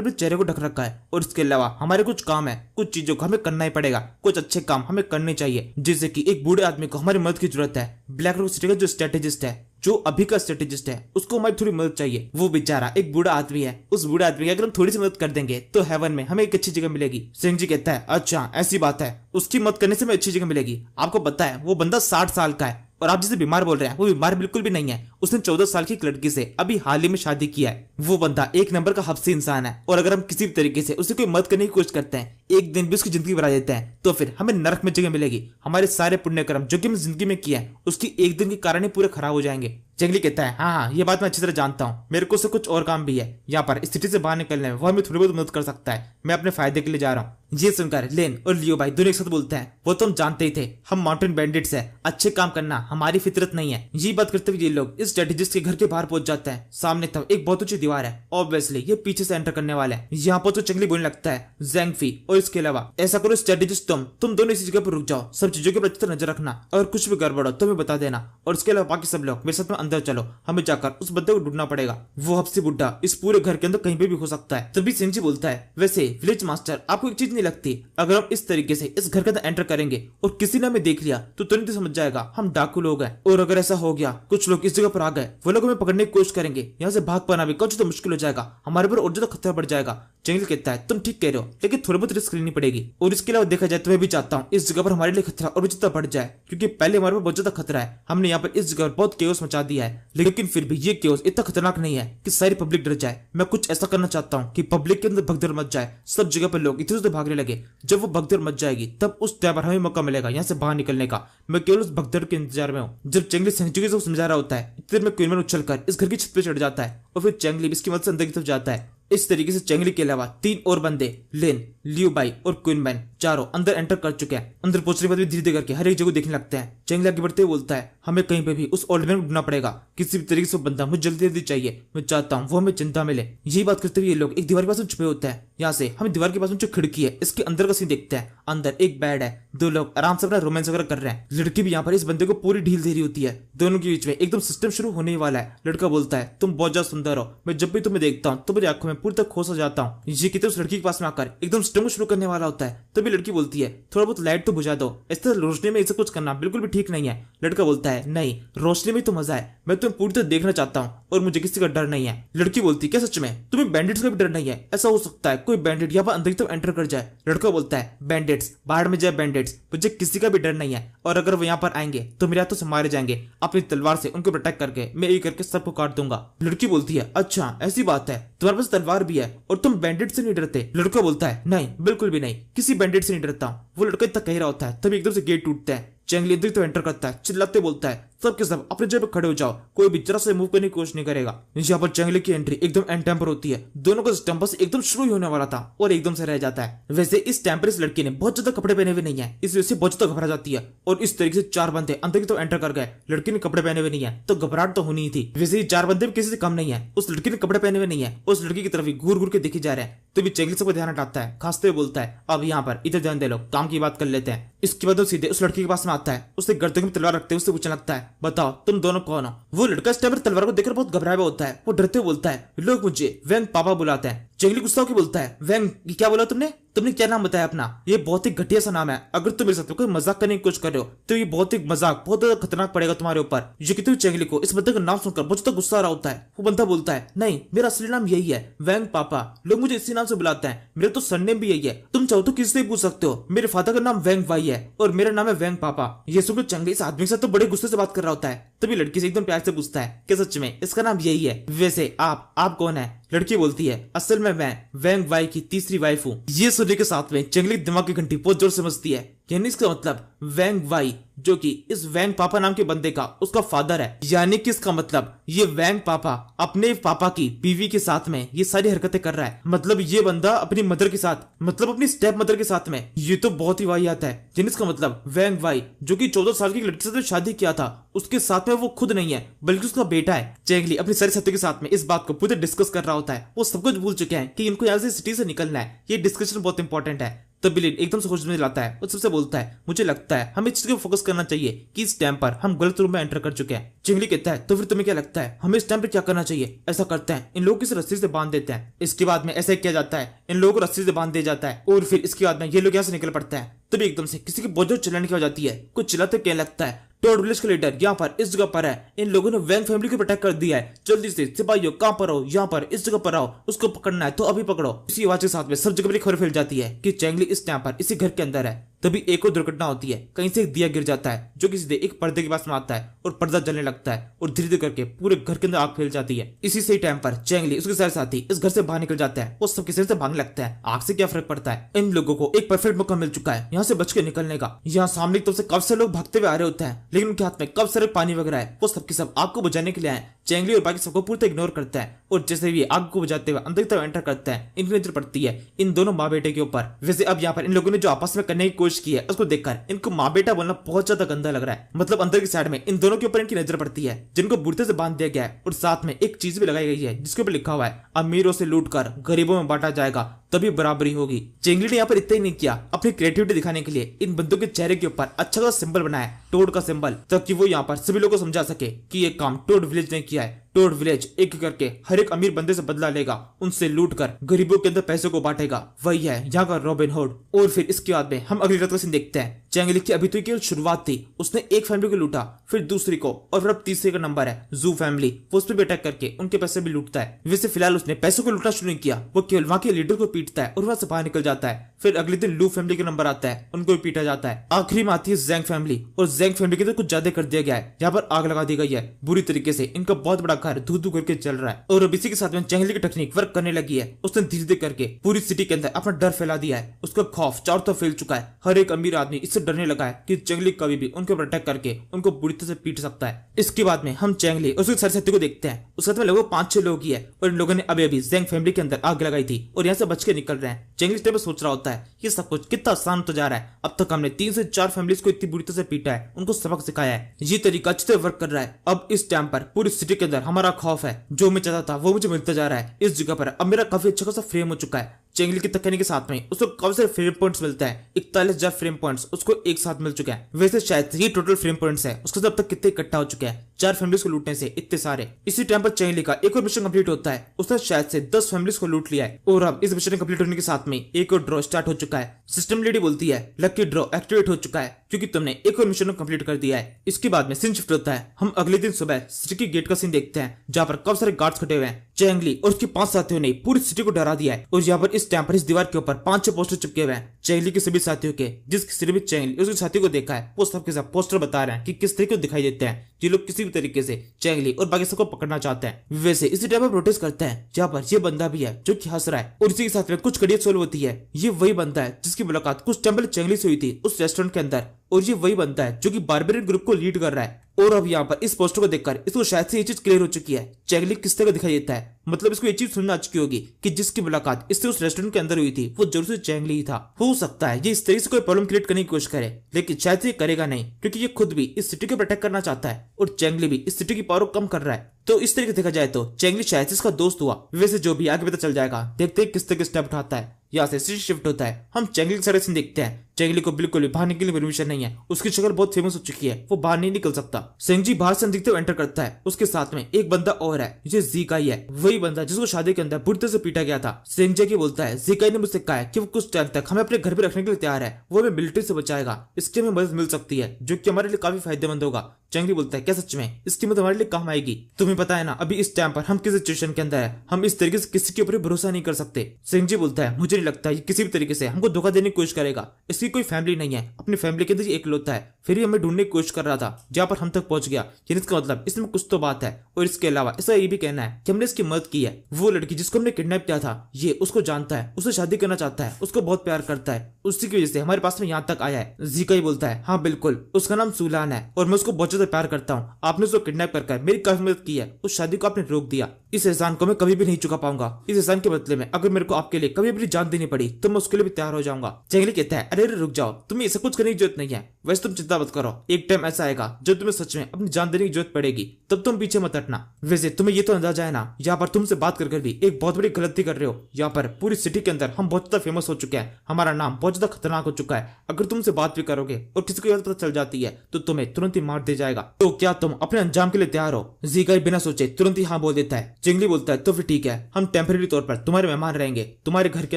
अपने चेहरे को ढक रखा है और इसके अलावा हमारे कुछ काम है, कुछ चीजों को हमें करना ही पड़ेगा, कुछ अच्छे काम हमें करने चाहिए, जैसे कि एक बूढ़े आदमी को हमारी मदद की जरूरत है। ब्लैक रॉक सिटी का जो स्ट्रेटेजिस्ट है, जो अभी का स्ट्रेटेजिस्ट है, उसको हमारी थोड़ी मदद चाहिए। वो बेचारा एक बूढ़ा आदमी है, उस बूढ़े आदमी की अगर हम थोड़ी सी मदद कर देंगे तो हेवन में हमें एक अच्छी जगह मिलेगी। सिंह जी कहता है अच्छा ऐसी बात है, उसकी मदद करने से हमें अच्छी जगह मिलेगी। आपको पता है वो बंदा 60 साल का है और आप जिसे बीमार बोल रहे हैं वो बीमार बिल्कुल भी नहीं है, उसने 14 साल की एक लड़की से अभी हाल ही में शादी किया है। वो बंदा एक नंबर का हफ्सी इंसान है और अगर हम किसी भी तरीके से उसे कोई मदद करने की कोशिश करते हैं, एक दिन भी उसकी जिंदगी बढ़ा देते हैं, तो फिर हमें नरक में जगह मिलेगी। हमारे सारे पुण्य कर्म जो कि हमने जिंदगी में किया है उसकी एक दिन के कारण ही पूरे खराब हो जाएंगे। चेंगली कहता है हाँ ये बात मैं अच्छी तरह जानता हूँ, मेरे को उससे कुछ और काम भी है, यहाँ पर स्थिति से बाहर निकलने में वो हमें थोड़ी बहुत मदद कर सकता है, मैं अपने फायदे के लिए जा रहा हूँ। ये सुनकर लेन और लियो भाई दोनों एक साथ बोलते हैं वो तो हम जानते ही थे, हम माउंटेन बैंडिट्स है, अच्छे काम करना हमारी फितरत नहीं है। ये बात करते हुए ये लोग इस स्ट्रेटेजिस्ट के घर के बाहर पहुंच जाते हैं। सामने तब एक बहुत ऊंची दीवार है, ऑब्वियसली ये पीछे से एंटर करने वाले हैं। यहाँ पर तो चेंगली बोलने लगता है ज़ैंगफी और इसके अलावा ऐसा करो स्ट्रेटेजिस्ट तुम दोनों इसी जगह पर रुक जाओ, सब चीजों के ऊपर अच्छी तरह नजर रखना, अगर कुछ भी गड़बड़ हो तो हमें बता देना और इसके अलावा बाकी सब लोग मेरे साथ में अंदर चलो, हमें जाकर उस बंदे को ढूंढना पड़ेगा, वो हफ्सी बुड्ढा इस पूरे घर के अंदर कहीं पे भी हो सकता है। तभी सिंह जी बोलता है वैसे विलेज मास्टर आपको एक चीज नहीं लगती, अगर हम इस तरीके से इस घर के अंदर एंटर करेंगे और किसी ने हमें देख लिया तो तुरंत समझ जाएगा हम डाकू लोग हैं, और अगर ऐसा हो गया कुछ लोग इस जगह पर आ गए, वो लोग हमें पकड़ने की कोशिश करेंगे, यहाँ से भाग पाना भी कुछ तो मुश्किल हो जाएगा, हमारे पर और ज्यादा खतरा बढ़ जाएगा। चेंगली कहता है तुम ठीक कह रहे हो, लेकिन थोड़ी बहुत रिस्क लेनी पड़ेगी, और इसके अलावा देखा जाए तो मैं भी चाहता हूँ इस जगह पर हमारे लिए खतरा और भी ज्यादा बढ़ जाए, क्योंकि पहले हमारे पर बहुत ज्यादा खतरा है, हमने यहाँ पर इस जगह पर बहुत केओस मचा दिया है, लेकिन फिर भी ये केओस इतना खतरनाक नहीं है कि सारी पब्लिक डर जाए। मैं कुछ ऐसा करना चाहता हूँ कि पब्लिक के अंदर भगदड़ मच जाए, सब जगह पर लोग इधर उधर भागने लगे, जब वो भगदड़ मच जाएगी तब उस टाइम पर हमें मौका मिलेगा यहाँ से बाहर निकलने का। मैं केवल उस भगदड़ के इंतजार में हूँ। जब चेंगली सेंचुरी से समझा रहा होता है, इतने में क्वीनमैन उछलकर इस घर की छत पर चढ़ जाता है और फिर चेंगली इसकी मदद से अंदर की तरफ जाता है इस तरीके से चेंगली के अलावा 3 और बंदे लिन, लियू बाई और क्विनमैन चारों अंदर एंटर कर चुके हैं। अंदर पहुंचने के बाद भी धीरे धीरे करके हर एक जगह देखने लगते हैं। चेंगली आगे बढ़ते हुए बोलता है हमें कहीं पे भी उस ओल्ड मैन को ढूंढना पड़ेगा, किसी भी तरीके से बंदा मुझे जल्दी जल्दी चाहिए, मैं चाहता हूँ वो हमें चिंता मिले। यही बात करते हुए ये लोग एक दीवार के पास में छुपे होते हैं। यहाँ से हम दीवार के पास में जो खिड़की है इसके अंदर का सीन देखते हैं। अंदर एक बेड है, 2 लोग आराम से अपना रोमांस वगैरह कर रहे हैं। लड़की भी यहाँ पर इस बंदे को पूरी ढील दे रही होती है। दोनों के बीच में एकदम सिस्टम शुरू होने वाला है। लड़का बोलता है तुम बहुत ज्यादा सुंदर हो, मैं जब भी तुम्हें देखता हूँ तो मेरी आंखों में पूरी तरह खो सा जाता हूँ। ये कहते उस लड़की के पास में आकर एकदम सिस्टम शुरू करने वाला होता है। तभी लड़की बोलती है थोड़ा बहुत लाइट तो बुझा दो, इस तरह रोशनी में ऐसा कुछ करना बिल्कुल भी ठीक नहीं है। लड़का बोलता है नहीं, रोशनी में तो मजा है, मैं तुम्हें पूरी तरह देखना चाहता हूँ और मुझे किसी का डर नहीं है। लड़की बोलती क्या सच में तुम्हें बैंडिट्स का भी डर नहीं है? ऐसा हो सकता है कोई बैंडिट यहाँ पर अंदर की तरफ एंटर कर जाए। लड़का बोलता है बैंडिट्स बाहर में जाए बैंडिट्स, मुझे किसी का भी डर नहीं है, और अगर वो यहाँ पर आएंगे तो मेरे हाथों से मारे जाएंगे। अपनी तलवार से उनको प्रोटेक्ट करके मैं एक करके सबको काट दूंगा। लड़की बोलती है अच्छा ऐसी बात है, तुम्हारे पास तलवार भी है और तुम बैंडिट से नहीं डरते? लड़का बोलता है नहीं बिल्कुल भी नहीं, किसी बैंडिट से नहीं डरता। वो लड़का इतना कह रहा होता है तभी एकदम से गेट टूटता है। चेंगली अंदर तो एंटर करता है, चिल्लाते बोलता है सबके सब अपने जगह पे खड़े हो जाओ, कोई भी जरा से मूव करने की कोशिश नहीं करेगा। यहाँ पर चेंगली की एंट्री एकदम एंड टाइम पर होती है। दोनों का सिस्टम बस एकदम शुरू ही होने वाला था और एकदम से रह जाता है। वैसे इस टाइम पर इस लड़की ने बहुत ज्यादा कपड़े पहने हुए नहीं है, इस वजह से बहुत ज्यादा घबरा जाती है और इस तरीके से 4 बंदे अंदर की तो एंटर कर गए। लड़की ने कपड़े पहने हुए नहीं है तो घबराहट तो होनी ही थी। वैसे ये 4 बंदे भी किसी से कम नहीं है, उस लड़की ने कपड़े पहने हुए नहीं है, उस लड़की की तरफ ही घूर घूर के देखे जा रहे हैं। तो भी चेंगली सबको ध्यान हटाता है, खांसते हुए बोलता है अब यहाँ पर इधर ध्यान दे लो, काम की बात कर लेते हैं। इसके बाद वो सीधे उस लड़की के पास में आता है, उससे गर्दन में तलवार रखते हुए उससे पूछने लगता है बताओ तुम दोनों कौन हो? वो लड़का इस टाइम पर तलवार को देखकर बहुत घबराया हुआ होता है। वो डरते हुए बोलता है लोग मुझे वैंग पापा बुलाते हैं। चेंगली गुस्सा होकर बोलता है वैंग क्या बोला तुमने? तुमने क्या नाम बताया अपना? ये बहुत ही घटिया सा नाम है, अगर तुम मेरे साथ कोई मजाक करने की कोशिश कर रहे हो तो ये बहुत ही मजाक बहुत ज्यादा खतरनाक पड़ेगा तुम्हारे ऊपर। ये कहते हुए चेंगली को इस बंदे का नाम सुनकर बहुत ज्यादा गुस्सा आ रहा होता है। वो बंदा बोलता है नहीं मेरा असली नाम यही है वैंग पापा, लोग मुझे इसी नाम से बुलाते हैं, मेरा तो सरनेम भी यही है, तुम चाहो तो किसी से पूछ सकते हो। मेरे फादर का नाम वैंग वाई है और मेरा नाम है वैंग पापा। ये सुनकर चेंगली इस आदमी के साथ तो बड़े गुस्से से बात कर रहा होता है। तभी लड़की से एकदम प्यार से पूछता है क्या सच में इसका नाम यही है? वैसे आप कौन है? लड़की बोलती है असल में मैं वैंग वाई की तीसरी वाइफ हूँ। ये सुनने के साथ में चेंगली दिमाग की घंटी बहुत जोर से बजती है, यानी इसका मतलब वैंग वाई जो कि इस वैंग पापा नाम के बंदे का उसका फादर है, यानी कि इसका मतलब ये वैंग पापा अपने पापा की बीवी के साथ में ये सारी हरकतें कर रहा है। मतलब ये बंदा अपनी मदर के साथ, मतलब अपनी स्टेप मदर के साथ में, ये तो बहुत ही वाहियात है। यानी इसका मतलब वैंग वाई जो कि 14 साल की लड़की से शादी किया था उसके साथ में वो खुद नहीं है बल्कि उसका बेटा है। चेंगली अपनी सारी साथियों के साथ में इस बात को पूरे डिस्कस कर रहा होता है। वो सब कुछ भूल चुके हैं कि इनको यहाँ से सिटी से निकलना है, ये डिस्कशन बहुत इंपॉर्टेंट है। तब लिन एकदम से होश में लाता है और सबसे बोलता है मुझे लगता है हमें इस चीज को फोकस करना चाहिए कि इस टाइम पर हम गलत रूम में एंटर कर चुके हैं। चिंगली कहता है तो फिर तुम्हें क्या लगता है हमें इस टाइम पर क्या करना चाहिए? ऐसा करते हैं इन लोगों को इस रस्सी से बांध देते हैं। इसके बाद में ऐसा किया जाता है, इन लोगों को रस्सी से बांध दिया जाता है और फिर इसके बाद में ये लोग यहाँ से निकल पड़ते हैं। तभी एकदम से किसी की बहुत जोर चिल्लाने की हो जाती है, कुछ चिल्लाते क्या लगता है टोड विलेज का लीडर यहाँ पर इस जगह पर है, इन लोगों ने वैंग फैमिली को प्रोटेक्ट कर दिया है, जल्दी से सिपाहियों कहां पर हो, यहाँ पर इस जगह पर आओ, उसको पकड़ना है तो अभी पकड़ो। इसी आवाज के साथ में सब जगह पर खबर फैल जाती है कि चेंगली इस टाइम पर इसी घर के अंदर है। तभी एक और दुर्घटना होती है, कहीं से एक दिया गिर जाता है जो कि सीधे एक पर्दे के पास में आता है और पर्दा जलने लगता है और धीरे धीरे करके पूरे घर के अंदर आग फैल जाती है। इसी सही टाइम पर चेंगली उसके सारे साथी इस घर से बाहर निकल जाते हैं। वो सबके सिर से भागने लगता है। आग से क्या फर्क पड़ता है, इन लोगों को एक परफेक्ट मौका मिल चुका है यहाँ से बच के निकलने का। यहाँ सामने की तरफ से कब से लोग भागते हुए आ रहे होते हैं लेकिन उनके हाथ में कब से पानी वगैरह है। वो सबके सब आग को बुझाने के लिए आए। चेंगली और बाकी सबको पूरी तरह इग्नोर करता है और जैसे भी आग को बुझाते हुए अंदर की तरफ एंटर करता है, इनकी नजर पड़ती है इन दोनों माँ बेटे के ऊपर। वैसे अब यहाँ पर इन लोगों ने जो आपस में करने की कोशिश की है उसको देखकर इनको माँ बेटा बोलना बहुत ज्यादा गंदा लग रहा है। मतलब अंदर की साइड में इन दोनों के ऊपर इनकी नजर पड़ती है जिनको बुढ़ते से बांध दिया गया है और साथ में एक चीज भी लगाई गई है जिसके ऊपर लिखा हुआ है अमीरों से लूट कर गरीबों में बांटा जाएगा तभी बराबरी होगी। चेंगली ने यहाँ पर इतना ही नहीं किया, अपनी क्रिएटिविटी दिखाने के लिए इन बंदों के चेहरे के ऊपर अच्छा सा सिंबल बनाया, टोड का सिंबल, ताकि वो यहाँ पर सभी लोगों को समझा सके कि ये काम टोड विलेज ने किया है। टोड विलेज एक करके हर एक अमीर बंदे से बदला लेगा, उनसे लूट कर गरीबों के अंदर पैसों को बांटेगा, वही है यहाँ का रॉबिन हुड। और फिर इसके बाद में हम अगली रात का सीन देखते हैं। चेंगली की अभी तो केवल शुरुआत थी, उसने एक फैमिली को लूटा, फिर दूसरी को, और फिर अब तीसरे का नंबर है जू फैमिली, वो उस पर भी अटैक करके उनके पैसे भी लूटता है। वैसे फिलहाल उसने पैसों को लूटना शुरू नहीं किया, वो केवल वहाँ के लीडर को पीटता है और वहां से बाहर निकल जाता है। फिर अगले दिन लू फैमिली का नंबर आता है, उनको भी पीटा जाता है। आखिरी में आती है जैंग फैमिली, और जैंग फैमिली के तो कुछ ज्यादा कर दिया गया है, यहाँ पर आग लगा दी गई है बुरी तरीके से। इनका बहुत बड़ा घर धू धू करके चल रहा है और अब इसी के साथ में चेंगली की टेक्निक वर्क करने लगी है। उसने धीरे धीरे करके पूरी सिटी के अंदर अपना डर फैला दिया है, उसका खौफ चारों तरफ फैल चुका है। हर एक अमीर आदमी इससे डरने लगा है कि चेंगली कभी भी उनके ऊपर अटैक करके उनको बुरी तरह से पीट सकता है। इसके बाद में हम चेंगली और उसके सारे साथी को देखते हैं। उसके साथ में लगभग 5-6 लोग ही है और इन लोगों ने अभी अभी जेंग फैमिली के अंदर आग लगाई थी और यहाँ से बच के निकल रहे हैं। चेंगली इस टाइम पे सोच रहा होता है ये सब कुछ कितना आसान होता जा रहा है। अब तक हमने 3 से 4 फैमिलीज को इतनी बुरी तरह से पीटा है, उनको सबक सिखाया है। ये तरीका अच्छे से वर्क कर रहा है। अब इस टाइम पर पूरी सिटी के अंदर हमारा खौफ है, जो मैं चाहता था वो मुझे मिलता जा रहा है। इस जगह पर अब मेरा काफी अच्छा खासा फ्रेम हो चुका है। चेंगली की तकनीक के साथ में उसको काफी सारे फ्रेम पॉइंट्स मिलते हैं। 41,000 फ्रेम पॉइंट्स उसको एक साथ मिल चुके हैं। वैसे शायद ये टोटल फ्रेम पॉइंट्स है उसके अब तक कितने इकट्ठा हो चुके हैं 4 फैमिलीज को लूटने से इतने सारे। इसी टाइम पर चेंगली का एक और मिशन कंप्लीट होता है। उसने शायद से 10 फैमिलीज को लूट लिया है और अब इस मिशन कंप्लीट होने के साथ में एक और ड्रॉ स्टार्ट हो चुका है। सिस्टम लेडी बोलती है लकी ड्रॉ एक्टिवेट हो चुका है क्योंकि तुमने एक और मिशन कंप्लीट कर दिया है। इसके बाद में सीन शिफ्ट होता है। हम अगले दिन सुबह सिटी के गेट का सीन देखते हैं जहाँ पर काफी सारे गार्ड्स खड़े हुए हैं। चेंगली और उसके 5 साथियों ने पूरी सिटी को डरा दिया है और यहाँ पर इस टाइम पर इस दीवार के ऊपर 5-6 पोस्टर चिपके हुए हैं चेंगली के सभी साथियों के। जिस किसी ने भी चेंगली उसके साथी को देखा है वो सबके सब पोस्टर बता रहे हैं कि किस तरीके दिखाई देते हैं। ये लोग किसी भी तरीके से चेंगली और बाकी सबको पकड़ना चाहते हैं। वैसे इसी टाइम पर प्रोटेस्ट करते हैं जहाँ पर ये बंदा भी है जो कि हंस रहा है और इसी के साथ में कुछ कड़ियां सोल्व होती है। ये वही बंदा है जिसकी मुलाकात कुछ टाइम पहले चेंगली से हुई थी उस रेस्टोरेंट के अंदर और ये वही बंदा है जो कि बारबेरियन ग्रुप को लीड कर रहा है। और अब यहाँ पर इस पोस्टर को देखकर इसको शायद से ये चीज क्लियर हो चुकी है चेंगली किस तरह दिखाई देता है। मतलब इसको ये चीज सुनना आ चुकी होगी कि जिसकी मुलाकात इससे उस रेस्टोरेंट के अंदर हुई थी वो जरूर से चेंगली ही था। हो सकता है ये इस तरह से कोई प्रॉब्लम क्रिएट करने की कोशिश करे लेकिन शायद से ये करेगा नहीं क्योंकि ये खुद भी इस सिटी को प्रोटेक्ट करना चाहता है और चेंगली भी इस सिटी की पावर को कम कर रहा है। तो इस तरीके से देखा जाए तो चेंगली शायद से इसका दोस्त हुआ। वैसे जो भी आगे पता चल जाएगा, देखते हैं किस तरह के स्टेप उठाता है। यहाँ से सिटी शिफ्ट होता है। हम चेंगली के सारे सीन देखते हैं। चेंगली को बिल्कुल भी बाहर निकलने की परमिशन नहीं है। उसकी शक्ल बहुत फेमस हो चुकी है, वो बाहर नहीं निकल सकता। सेंगजी बाहर से दिखते हुए एंटर करता है। उसके साथ में एक बंदा और है, ये जीकाई है, वही बंदा जिसको शादी के अंदर बुरी तरह से पीटा गया था। सेंगजी की बोलता है जीकाई ने मुझसे कहा है कि वो कुछ टाइम तक हमें अपने घर पे रखने के लिए तैयार है, वो हमें मिलिट्री से बचाएगा, इसकी हमें मदद मिल सकती है जो कि हमारे लिए काफी फायदेमंद होगा। चेंगली बोलता है क्या सच में इसकी मदद हमारे लिए काम आएगी? तुम्हें पता है ना अभी इस टाइम पर हम किस सिचुएशन के अंदर है, हम इस तरीके से किसी के ऊपर भरोसा नहीं कर सकते। सेंगजी बोलता है मुझे नहीं लगता ये किसी भी तरीके से हमको धोखा देने की कोशिश करेगा, इसकी कोई फैमिली नहीं है, अपनी फैमिली के अंदर एकलौता है, फिर हमें ढूंढने की कोशिश कर रहा था जहाँ पर हम तक पहुंच गया। इसका मतलब इसमें कुछ तो बात है। और इसके अलावा इसका ये भी कहना है कि हमने इसकी मदद की है। वो लड़की जिसको हमने किडनैप किया था ये उसको जानता है, उससे शादी करना चाहता है, उसको बहुत प्यार करता है, उसी की वजह से हमारे पास में यहाँ तक आया है। जीकाई बोलता है हाँ बिल्कुल, उसका नाम सुलान है और मैं उसको बहुत ज्यादा प्यार करता हूँ। आपने उसको किडनैप कर मेरी काफी मदद की है, उस शादी को आपने रोक दिया, इस एहसान को मैं कभी भी नहीं चुका पाऊंगा। इस एहसान के बदले में अगर मेरे को आपके लिए कभी अपनी जान देनी पड़ी तो मैं उसके लिए भी तैयार हो जाऊंगा। चेंगली कहता है अरे रुक जाओ, तुम्हें ऐसा कुछ करने की जरूरत नहीं है, वैसे तुम चिंता मत करो, एक टाइम ऐसा आएगा जब तुम्हें सच में अपनी जान देने की जरूरत पड़ेगी, तब तुम पीछे मत हटना। वैसे तुम्हें ये तो अंदाजा है ना यहाँ पर तुमसे बात कर भी एक बहुत बड़ी गलती कर रहे हो। यहाँ पर पूरी सिटी के अंदर हम बहुत ज्यादा फेमस हो चुके हैं, हमारा नाम बहुत ज्यादा खतरनाक हो चुका है। अगर तुमसे बात भी करोगे और किसी को पता चल जाती है तो तुम्हें तुरंत ही मार दिया जाएगा। तो क्या तुम अपने अंजाम के लिए तैयार हो? जीकाई बिना सोचे तुरंत ही हाँ बोल देता है। चेंगली बोलता है तो फिर ठीक है, हम टेम्परेरी तौर पर तुम्हारे मेहमान रहेंगे, तुम्हारे घर के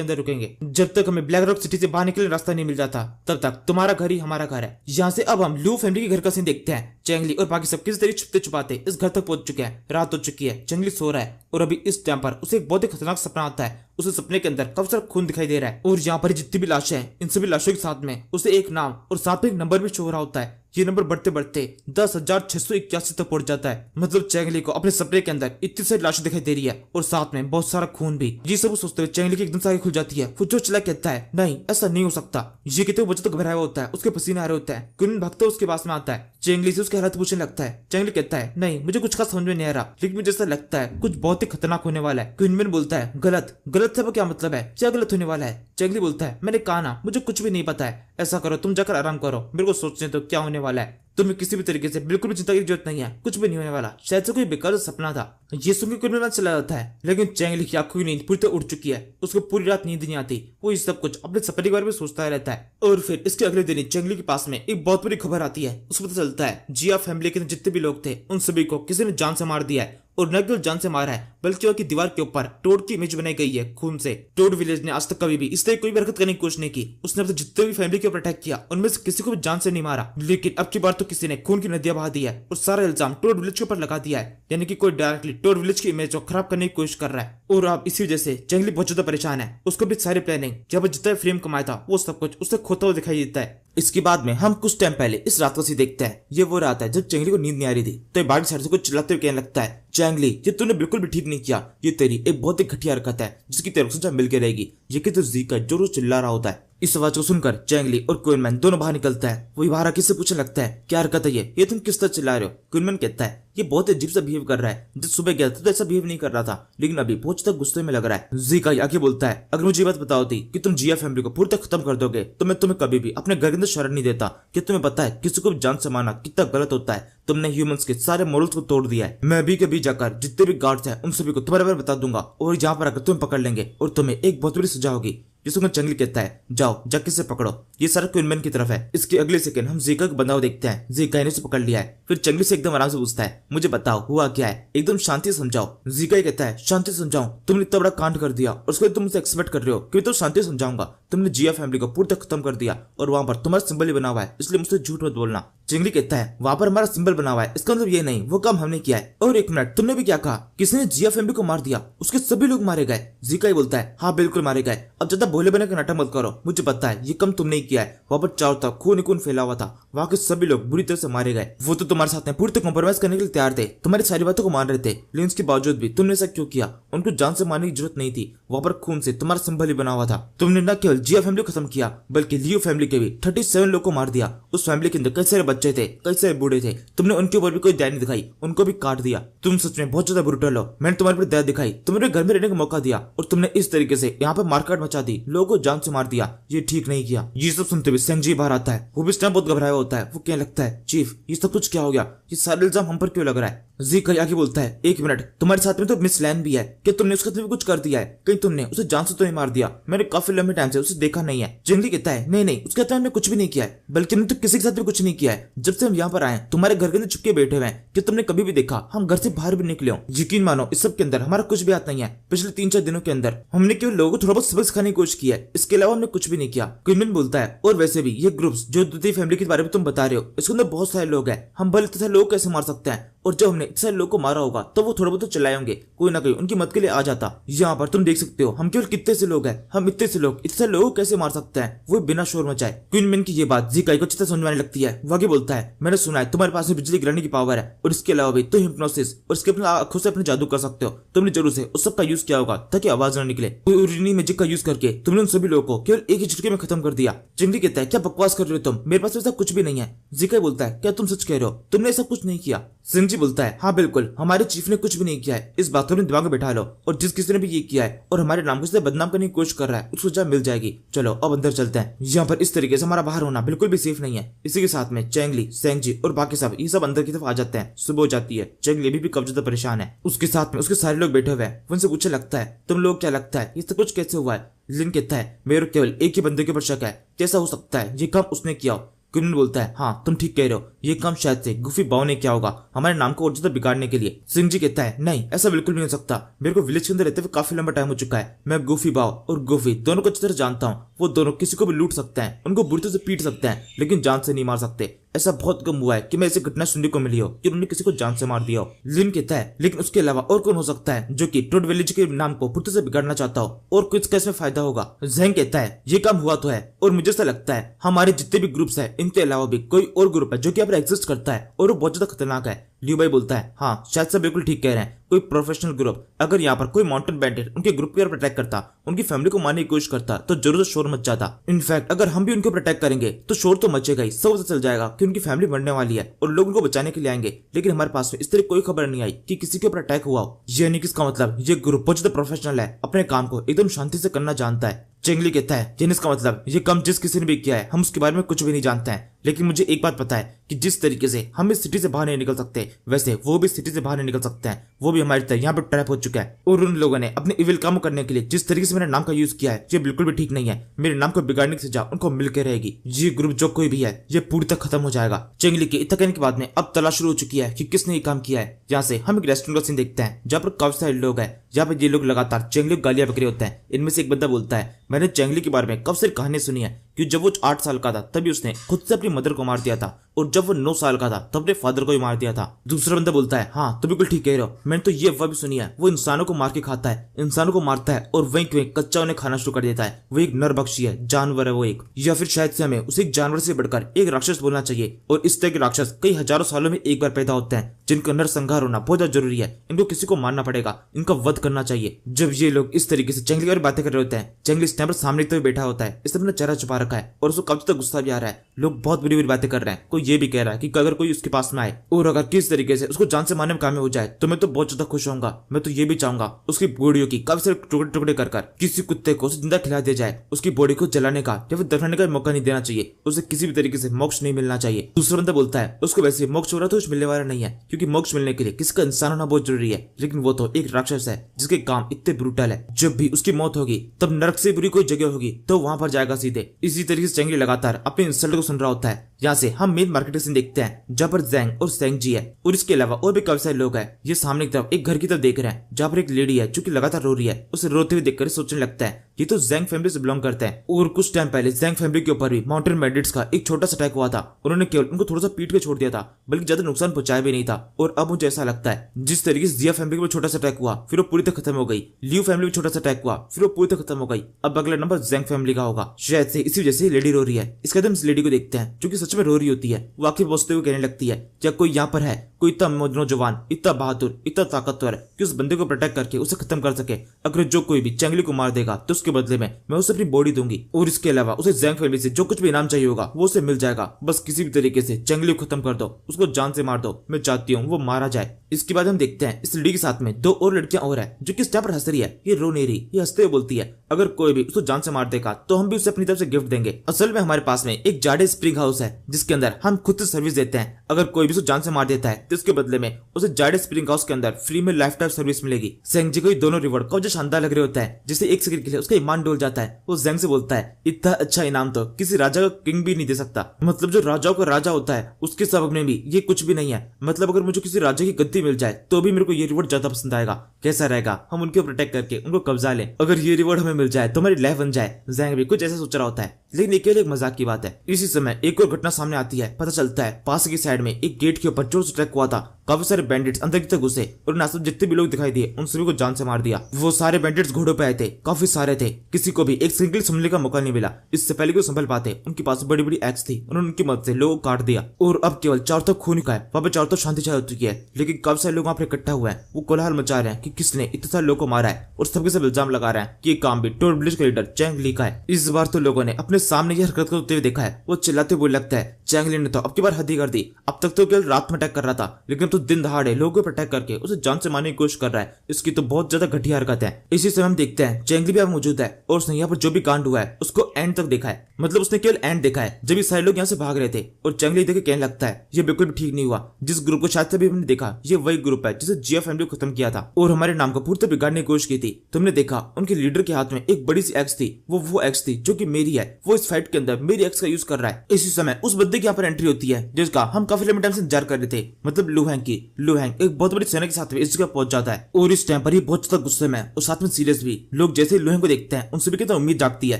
अंदर रुकेंगे, जब तक हमें ब्लैक रॉक सिटी से बाहर निकलने रास्ता नहीं मिल जाता तब तक तुम्हारा घर ही हमारा घर है। यहाँ से अब हम लू फैमिली के घर का सीन देखते हैं। चेंगली और बाकी सब किसी तरीके छुपते छुपाते इस घर तक पहुंच चुके हैं। रात हो चुकी है, चेंगली सो रहा है और अभी इस टाइम पर उसे एक बहुत ही खतरनाक सपना आता है। उसे सपने के अंदर काफी सारा खून दिखाई दे रहा है और यहाँ पर जितनी भी लाशें हैं इन सभी लाशों के साथ में उसे एक नाम और साथ में एक नंबर भी शो हो रहा होता है। ये नंबर बढ़ते बढ़ते 10,681 तक पहुंच जाता है। मतलब चेंगली को अपने सपने के अंदर इतनी सारी लाशें दिखाई दे रही है और साथ में बहुत सारा खून भी। ये सब सोचते हुए चेंगली की एकदम सारी खुल जाती है। वो जो चिल्ला कहता है नहीं ऐसा नहीं हो सकता। ये कहते हुए बच्चा तो घबराया होता है, उसके पसीने आ रहे होते हैं। कुन भक्त उसके पास में आता है, चेंगली से उसके हालात पूछने लगता है। चेंगली कहता है नहीं मुझे कुछ खास समझ में नहीं आ रहा, लेकिन मुझे ऐसा लगता है कुछ बहुत ही खतरनाक होने वाला है। क्विनमैन बोलता है गलत? गलत से वो क्या मतलब है, क्या गलत होने वाला है? चेंगली बोलता है मैंने कहा ना मुझे कुछ भी नहीं पता है, ऐसा करो तुम जाकर आराम करो, मेरे को सोचने तो क्या होने वाला है। तुम्हें किसी भी तरीके से बिल्कुल भी चिंता की जरूरत नहीं है, कुछ भी नहीं होने वाला, शायद से कोई बेकार सपना था। ये सुनकर कुनमैन चला जाता है, लेकिन चेंगली की आंखों की नींद पूरी तरह उड़ चुकी है। उसको पूरी रात नींद नहीं आती, वो ये सब कुछ अपने सपने के बारे में सोचता रहता है। और फिर इसके अगले दिन चेंगली के पास में एक बहुत बड़ी खबर आती है। उसको पता चलता है जिया फैमिली के जितने भी लोग थे उन सभी को किसी ने जान से मार दिया है और न केवल जान से मारा है बल्कि वह की दीवार के ऊपर टोड की इमेज बनाई गई है खून से। टोड विलेज ने आज तक कभी भी इस तरह कोई भी हरकत करने की कोशिश नहीं की। उसने अब जितने भी फैमिली के ऊपर अटैक किया उनमें से किसी को भी जान से नहीं मारा, लेकिन अब की बार तो किसी ने खून की नदियां बहा दी है और सारा इल्जाम टोड विलेज के ऊपर लगा दिया है। यानी कि कोई डायरेक्टली टोड विलेज की इमेज को खराब करने की कोशिश कर रहा है। और अब इसी वजह से चेंगली बहुत ज्यादा परेशान है। उसको भी सारी प्लानिंग जब जितना फ्रेम कमाया था वो सब कुछ उससे खोता हुआ दिखाई देता है। इसके बाद में हम कुछ टाइम पहले इस रात को सी देखते हैं। ये वो रात है जब चेंगली को नींद नहीं आ रही थी, तो बाकी साइड से कुछ चिल्लाते हुए कहने लगता है चेंगली ये तूने बिल्कुल भी ठीक नहीं किया, ये तेरी एक बहुत ही घटिया हरकत है जिसकी तेरे को सजा मिल के रहेगी। ये कि तो जीका जो रोज चिल्ला रहा होता है। इस आवाज को सुनकर चैंगली और क्वीनमैन दोनों बाहर निकलता है। वही बाहर आके से पूछने लगता है क्या हरकत है ये तुम किस तरह चिल्ला रहे हो। क्वीनमैन कहता है ये बहुत अजीब सा बिहेव कर रहा है, जब सुबह गया था तो ऐसा बिहेव नहीं कर रहा था, लेकिन अभी बहुत तक गुस्से में लग रहा है। ज़िकाई आगे बोलता है अगर मुझे बात बताओ थी कि तुम जिया फैमिली को पूरी तरह खत्म कर दोगे तो मैं तुम्हें कभी भी अपने घर के अंदर शरण नहीं देता। क्या तुम्हें पता है किसी को भी जान से मारना कितना गलत होता है। तुमने ह्यूमंस के सारे मॉरल्स को तोड़ दिया है। मैं अभी के भी जाकर जितने भी गार्ड्स हैं उन सभी को तुम्हारे बारे में बता दूंगा और यहाँ पर आकर तुम्हें पकड़ लेंगे और तुम्हें एक बहुत बड़ी सजा होगी। जिसको चंगली कहता है जाओ जाके से पकड़ो। ये सारा क्वीनमैन की तरफ है। इसके अगले सेकंड हम ज़िका का बंदा देखते हैं। ज़िका ने उसे पकड़ लिया है। फिर चंगली से एकदम आराम से पूछता है मुझे बताओ हुआ क्या है, एकदम शांति से समझाओ। ज़िका कहता है शांति से समझाऊं, तुमने इतना बड़ा कांड कर दिया और उसके तुम मुझसे एक्सपेक्ट कर रहे हो कि तो शांति समझाऊंगा। तुमने जिया फैमिली को पूरी तरह खत्म कर दिया और वहां पर तुम्हारा सिंबल ही बना हुआ है, इसलिए मुझसे झूठ मत बोलना। चिंगली कहता है वहां पर हमारा सिंबल बना हुआ है, इसका मतलब ये नहीं वो काम हमने किया है। और एक मिनट तुमने भी क्या कहा, किसने जिया फैमिली को मार दिया, उसके सभी लोग मारे गए। ज़िका बोलता है हाँ बिल्कुल मारे गए। अब ज्यादा भोले बने का नाटक मत करो, मुझे पता है ये कम तुमने ही किया है। वहां पर चारों तरफ खून ही खून फैला हुआ था, वहां के सभी लोग बुरी तरह से मारे गए। वो तो तुम्हारे साथ में पूरी तरह कॉम्प्रोमाइज करने के लिए तैयार थे, तुम्हारी सारी बातों को मान रहे थे, लेकिन इसके बावजूद भी तुमने ऐसा क्यों किया। उनको जान से मारने की जरूरत नहीं थी, वहां पर खून से तुम्हारा सिंबल ही बना हुआ था। तुमने न केवल जिया फैमिली को खत्म किया बल्कि लियो फैमिली के भी 37 लोग को मार दिया। उस फैमिली के अंदर कई सारे बच्चे थे, कई सारे बूढ़े थे, तुमने उनके ऊपर भी कोई दया नहीं दिखाई, उनको भी काट दिया। तुम सच में बहुत ज्यादा ब्रूटल हो। मैंने तुम्हारे पर दया दिखाई, तुम्हारे घर में रहने का मौका दिया और तुमने इस तरीके से यहाँ पर मारकाट मचा दी, लोगों को जान से मार दिया। ये ठीक नहीं किया। ये सब सुनते हुए सेंगजी बाहर आता है। वो भी इस टाइम बहुत घबराया होता है। वो क्या लगता है चीफ ये सब कुछ क्या हो गया, ये सारे इल्जाम हम पर क्यों लग रहा है। ज़िका आगे बोलता है एक मिनट तुम्हारे साथ में तो मिस लैन भी है, क्या तुमने उसके साथ भी कुछ कर दिया है, कहीं तुमने उसे जान से तो नहीं मार दिया। मैंने काफी लंबे टाइम से उसे देखा नहीं है। चिंगली कहता है नहीं नहीं उसके साथ हमने कुछ भी नहीं किया है, बल्कि हमने तो किसी के साथ भी कुछ नहीं किया है। जब से हम यहाँ पर आए तुम्हारे घर के अंदर चुपके बैठे हुए हैं, क्या तुमने कभी भी देखा हम घर से बाहर भी निकले हो। यकीन मानो इस सब के अंदर हमारा कुछ भी हाथ नहीं है। पिछले 3-4 दिनों के अंदर हमने केवल लोगों को थोड़ा बहुत सबक सिखाने की कोशिश की है, इसके अलावा हमने कुछ भी नहीं किया। क्वीनमैन बोलता है और वैसे भी ये ग्रुप्स जो दूसरी फैमिली के बारे में तुम बता रहे हो इसके अंदर बहुत सारे लोग हैं, हम भले इतने लोग कैसे मार सकते हैं। और जब हमने इतने सारे लोग को मारा होगा तो वो थोड़ा बहुत तो चिल्लाए होंगे, कोई ना कोई उनकी मदद के लिए आ जाता। यहाँ पर तुम देख सकते हो हम केवल कितने से लोग हैं, हम इतने से लोग इतने लोगों को कैसे मार सकते हैं, वो बिना शोर मचाए। क्वीनमैन की ये बात ज़िकाई को अच्छी तरह समझ में आने लगती है। वो आगे बोलता है मैंने सुना है तुम्हारे पास में बिजली गिराने की पावर है और इसके अलावा भी तुम हिप्नोसिस और इसके अपने आंखों से अपने जादू कर सकते हो। तुमने जरूर से उस सब का यूज किया होगा ताकि आवाज न निकले। उरिनी मैजिक का यूज करके तुमने उन सभी लोगों को केवल एक ही झटके में खत्म कर दिया। चिंगली कहता है क्या बकवास कर रहे हो तुम, मेरे पास ऐसा कुछ भी नहीं है। ज़िकाई बोलता है क्या तुम सच कह रहे हो, तुमने ऐसा कुछ नहीं किया। सिंजी बोलता है हाँ बिल्कुल हमारे चीफ ने कुछ भी नहीं किया है, इस बात को अपने दिमाग में बैठा लो और जिस किसी ने भी ये किया है और हमारे नाम को से बदनाम करने की कोशिश कर रहा है उसको सजा मिल जाएगी। चलो अब अंदर चलते हैं, यहाँ पर इस तरीके से हमारा बाहर होना बिल्कुल भी सेफ नहीं है। इसी के साथ में चैंगली सेंगजी और बाकी सब ये सब अंदर की तरफ आ जाते हैं। सुबह हो जाती है। चैंगली अभी भी काफी ज्यादा परेशान है, उसके साथ में उसके सारे लोग बैठे हुए हैं। उनसे पूछने लगता है तुम लोग क्या लगता है ये सब कुछ कैसे हुआ है। लिन कहता है मेरे केवल एक ही बंदे के ऊपर शक है, कैसा हो सकता है ये काम उसने किया हो। क्वीनमैन बोलता है हाँ तुम ठीक कह रहे हो, ये काम शायद से गुफी बाओ ने किया होगा हमारे नाम को और ज्यादा बिगाड़ने के लिए। सिंजी कहता है नहीं ऐसा बिल्कुल नहीं हो सकता, मेरे को विलेज के अंदर रहते हुए काफी लंबा टाइम हो चुका है, मैं गुफी बाओ और गुफी दोनों को अच्छी तरह जानता हूँ। वो दोनों किसी को भी लूट सकते हैं, उनको बुरी तरह से पीट सकते हैं, लेकिन जान से नहीं मार सकते। ऐसा बहुत कम हुआ है कि मैं ऐसी घटना सुनने को मिली हो कि उन्होंने किसी को जान से मार दिया हो। लिन कहता है लेकिन उसके अलावा और कौन हो सकता है जो कि टोड विलेज के नाम को पूरी तरह से बिगाड़ना चाहता हो और कुछ कैसे फायदा होगा। ज़ेंग कहता है ये काम हुआ तो है और मुझे ऐसा लगता है हमारे जितने भी ग्रुप्स है इनके अलावा भी कोई और ग्रुप है जो कि यहाँ पर एग्जिस्ट करता है और वो बहुत ज्यादा खतरनाक है। लियू भाई बोलता है हाँ शायद सब बिल्कुल ठीक कह रहे हैं, कोई प्रोफेशनल ग्रुप अगर यहाँ पर कोई माउंटेन बैंडिट उनके ग्रुप के ऊपर अटैक करता, उनकी फैमिली को मारने की कोशिश करता तो जरूर शोर मच जाता। इनफैक्ट अगर हम भी उनके ऊपर अटैक करेंगे तो शोर तो मचेगा ही, सब चल जाएगा कि उनकी फैमिली मरने वाली है और लोग उनको बचाने के लिए आएंगे। लेकिन हमारे पास में इस तरह कोई खबर नहीं आई कि किसी के ऊपर अटैक हुआ हो। यानी किसका मतलब ये ग्रुप बहुत ज्यादा प्रोफेशनल है, अपने काम को एकदम शांति से करना जानता है। चेंगली कहता है यानी इसका मतलब ये काम जिस किसी ने भी किया है हम उसके बारे में कुछ भी नहीं जानते हैं, लेकिन मुझे एक बात पता है कि जिस तरीके से हम इस सिटी से बाहर नहीं निकल सकते वैसे वो भी सिटी से बाहर नहीं निकल सकते हैं। वो भी हमारी तरह यहाँ पर ट्रैप हो चुका है और उन लोगों ने अपने इविल काम करने के लिए जिस तरीके से मेरे नाम का यूज किया है ये बिल्कुल भी ठीक नहीं है। मेरे नाम को बिगाड़ने की सजा उनको मिलकर रहेगी। ये ग्रुप जो कोई भी है ये पूरी तरह खत्म हो जाएगा। चेंगली के इतना कहने के बाद में अब तलाश शुरू हो चुकी है कि किसने ये काम किया है। यहाँ से हम एक रेस्टोरेंट का सीन देखते हैं जहाँ पर काफी सारे लोग हैं, जहाँ पर ये लोग लगातार चेंगली को गालियां बकरे होते हैं। इनमें से एक बंदा बोलता है मैंने चेंगली के बारे में कब से कहानी सुनी है कि जब वो 8 साल का था तभी उसने खुद से अपनी मदर को मार दिया था और जब वो 9 साल का था तब अपने फादर को भी मार दिया था। दूसरा बंदा बोलता है हाँ तो बिल्कुल ठीक कह रहे हो, मैंने तो ये अफवाह भी सुनी है वो इंसानों को मार के खाता है, इंसानों को मारता है और वहीं वहीं कच्चा उन्हें खाना शुरू कर देता है। वो एक नरभक्षी है, जानवर है वो एक, या फिर शायद से हमें उसे एक जानवर से बढ़कर एक राक्षस बोलना चाहिए। और इस तरह के राक्षस कई हजारों सालों में एक बार पैदा होते हैं जिनका नरसंहार बाहर होना बहुत ज्यादा जरूरी है। इनको किसी को मारना पड़ेगा, इनका वध करना चाहिए। जब ये लोग इस तरीके से जंगली और बातें कर रहे होते हैं, जंगली स्नैपर सामने तो बैठा होता है, इसने अपना चेहरा छुपा रखा है और उसको काफी ज्यादा गुस्सा भी आ रहा है। लोग बहुत बुरी बुरी बातें कर रहे हैं। कोई ये भी कह रहा है कि अगर कोई उसके पास में आए और अगर किस तरीके से उसको जान से मारने में कामयाब हो जाए तो मैं तो बहुत ज्यादा खुश होऊंगा। मैं तो ये भी चाहूंगा उसकी बॉडी की काफी सारे टुकड़े टुकड़े कर किसी कुत्ते को जिंदा खिला दिया जाए। उसकी बॉडी को जलाने का या फिर दफनाने का मौका नहीं देना चाहिए। उसे किसी भी तरीके से मोक्ष नहीं मिलना चाहिए। दूसरा बंदा बोलता है उसको वैसे मोक्ष हो रहा तो कुछ मिलने वाला नहीं है, क्योंकि मोक्ष मिलने के लिए किसी का इंसान होना बहुत जरूरी है। लेकिन वो तो एक राक्षस है जिसके काम इतने ब्रूटल है। जब भी उसकी मौत होगी तब नरक से बुरी कोई जगह होगी तो वहां पर जाएगा सीधे। इसी तरीके से जंगली लगातार अपने इंसल्ट को सुन रहा होता है। यहाँ से हम मेन मार्केट सीन देखते हैं जहाँ पर जैंग और सेंग जी है और इसके अलावा और भी काफी सारे लोग हैं। ये सामने की तरफ एक घर की तरफ देख रहे हैं जहाँ पर एक लेडी है जो कि लगातार रो रही है। उसे रोते हुए देखकर सोचने लगता है ये तो जैंग फैमिली से बिलोंग करते हैं। और कुछ टाइम पहले जैंग फैमिली के ऊपर भी माउंटेन बैंडिट्स का एक छोटा सा अटैक हुआ था। उन्होंने केवल उनको थोड़ा सा पीट के छोड़ दिया था, बल्कि ज्यादा नुकसान पहुंचाया भी नहीं था। और अब मुझे ऐसा लगता है जिस तरीके से जिया फैमिली में छोटा सा अटैक हुआ फिर वो पूरी तरह खत्म हो गई, लियू फैमिली में छोटा सा अटैक हुआ फिर वो पूरी तरह खत्म हो गई, अब अगला नंबर जैंग फैमिली का होगा। शायद से इसी वजह से लेडी रो रही है। इसके बाद हम इस लेडी को देखते हैं जो कि सच में रो रही होती है। वो आखिर पहुंचते हुए कहने लगती है क्या कोई यहाँ पर है, कोई इतना नौजवान, इतना बहादुर, इतना ताकतवर कि उस बंदे को प्रोटेक्ट करके उसे खत्म कर सके। अगर जो कोई भी जंगली को मार देगा तो उसके बदले में मैं उसे अपनी बॉडी दूंगी और इसके अलावा उसे जैंग फैमिली से जो कुछ भी इनाम चाहिए होगा वो उसे मिल जाएगा। बस किसी भी तरीके से जंगली को खत्म कर दो, उसको जान से मार दो। मैं चाहती हूँ वो मारा जाए। इसके बाद हम देखते हैं इस लेडी के साथ में दो और लड़कियां और है जो कि इस टाइम पर हंस रही है। ये रो नहीं रही, ये हंसते हुए बोलती है अगर कोई भी उसको जान से मार देगा तो हम भी उसे अपनी तरफ से गिफ्ट देंगे। असल में हमारे पास में एक जाडे स्प्रिंग हाउस है जिसके अंदर हम खुद से सर्विस देते हैं। अगर कोई भी उसको जान से मार देता है तो इसके बदले में उसे जाडे स्प्रिंग हाउस के अंदर फ्री में लाइफ टाइम सर्विस मिलेगी। जेंग जी को दोनों रिवॉर्ड काफी शानदार लग रहे होता है, जिससे एक सेकंड के लिए उसका ईमान डोल जाता है। वो जेंग से बोलता है इतना अच्छा इनाम तो किसी राजा का किंग भी नहीं दे सकता। मतलब जो राजाओं का राजा होता है उसके सबक में भी ये कुछ भी नहीं है। मतलब अगर मुझे किसी राजा की गद्दी मिल जाए तो भी मेरे को ये रिवॉर्ड ज्यादा पसंद आएगा। कैसा रहेगा हम उनको प्रोटेक्ट करके उनको कब्जा लें, अगर ये रिवॉर्ड हमें मिल जाए तो हमारी लाइफ बन जाए। जेंग भी कुछ ऐसा सोच रहा होता है, लेकिन ये केवल एक मजाक की बात है। इसी समय एक और घटना सामने आती है। पता चलता है पास की साइड में एक गेट के ऊपर जोर से अटैक हुआ था। काफी सारे बैंडिट्स अंदर की तरफ घुसे और नासर जितने भी लोग दिखाई दिए उन सभी को जान से मार दिया। वो सारे बैंडिट्स घोड़ों पे आए थे, काफी सारे थे, किसी को भी एक सिंगल संभलने का मौका नहीं मिला। इससे पहले को संभल पाते उनके पास बड़ी बड़ी एक्स थी, उन्होंने उनकी मदद से लोगों को काट दिया। और अब केवल चारों तरफ खून का है, वहां पे चारों तरफ शांति छाई हो चुकी है। लेकिन काफी सारे लोग वहां पर इकट्ठा हुए हैं। वो कोलाहल मचा रहे हैं कि किसने इतने सारे लोगों को मारा है और सबके सब इल्जाम लगा रहे हैं कि ये काम भी टोर विलेज का लीडर चैंग ली का है। इस बार तो लोगों ने अपने सामने यह हरकत करते हुए देखा है। वो चिल्लाते हुए लगता है चैंग ली ने तो अब की बार हद ही कर दी। अब तक तो केवल रात में अटैक कर रहा था, लेकिन तो दिन दहाड़े लोगों पर अटैक करके उसे जान से मारने की कोशिश कर रहा है। इसकी तो बहुत ज्यादा घटिया हरकत है। इसी समय हम देखते हैं चैंग ली भी अब मौजूद है और उसने यहाँ पर जो भी कांड हुआ है उसको एंड तक देखा है। मतलब उसने केवल एंड देखा है जब ये सारे लोग यहाँ से भाग रहे थे। और चैंग ली देखे कहने लगता है ये बिल्कुल भी ठीक नहीं हुआ। जिस ग्रुप को शायद से भी हमने देखा ये वही ग्रुप है जिसे जिया फैमिली को खत्म किया था और हमारे नाम को पूरी तरह बिगाड़ने की कोशिश की थी। तुमने देखा उनके लीडर के हाथ में एक बड़ी सी एक्स थी। वो एक्स थी जो कि मेरी है। वो इस फाइट के अंदर मेरी एक्स का यूज कर रहा है। इसी समय उस बंदे की यहाँ पर एंट्री होती है जिसका हम काफी लंबे टाइम से इंतजार कर रहे थे। मतलब लुहैंग की। लुहैंग एक बहुत बड़ी सेना के साथ इस जगह पहुंच जाता है और इस टाइम पर ही बहुत ज्यादा गुस्से में और साथ में सीरियस भी। लोग जैसे लुहैंग को देखते हैं उनसे भी कितना उम्मीद जागती है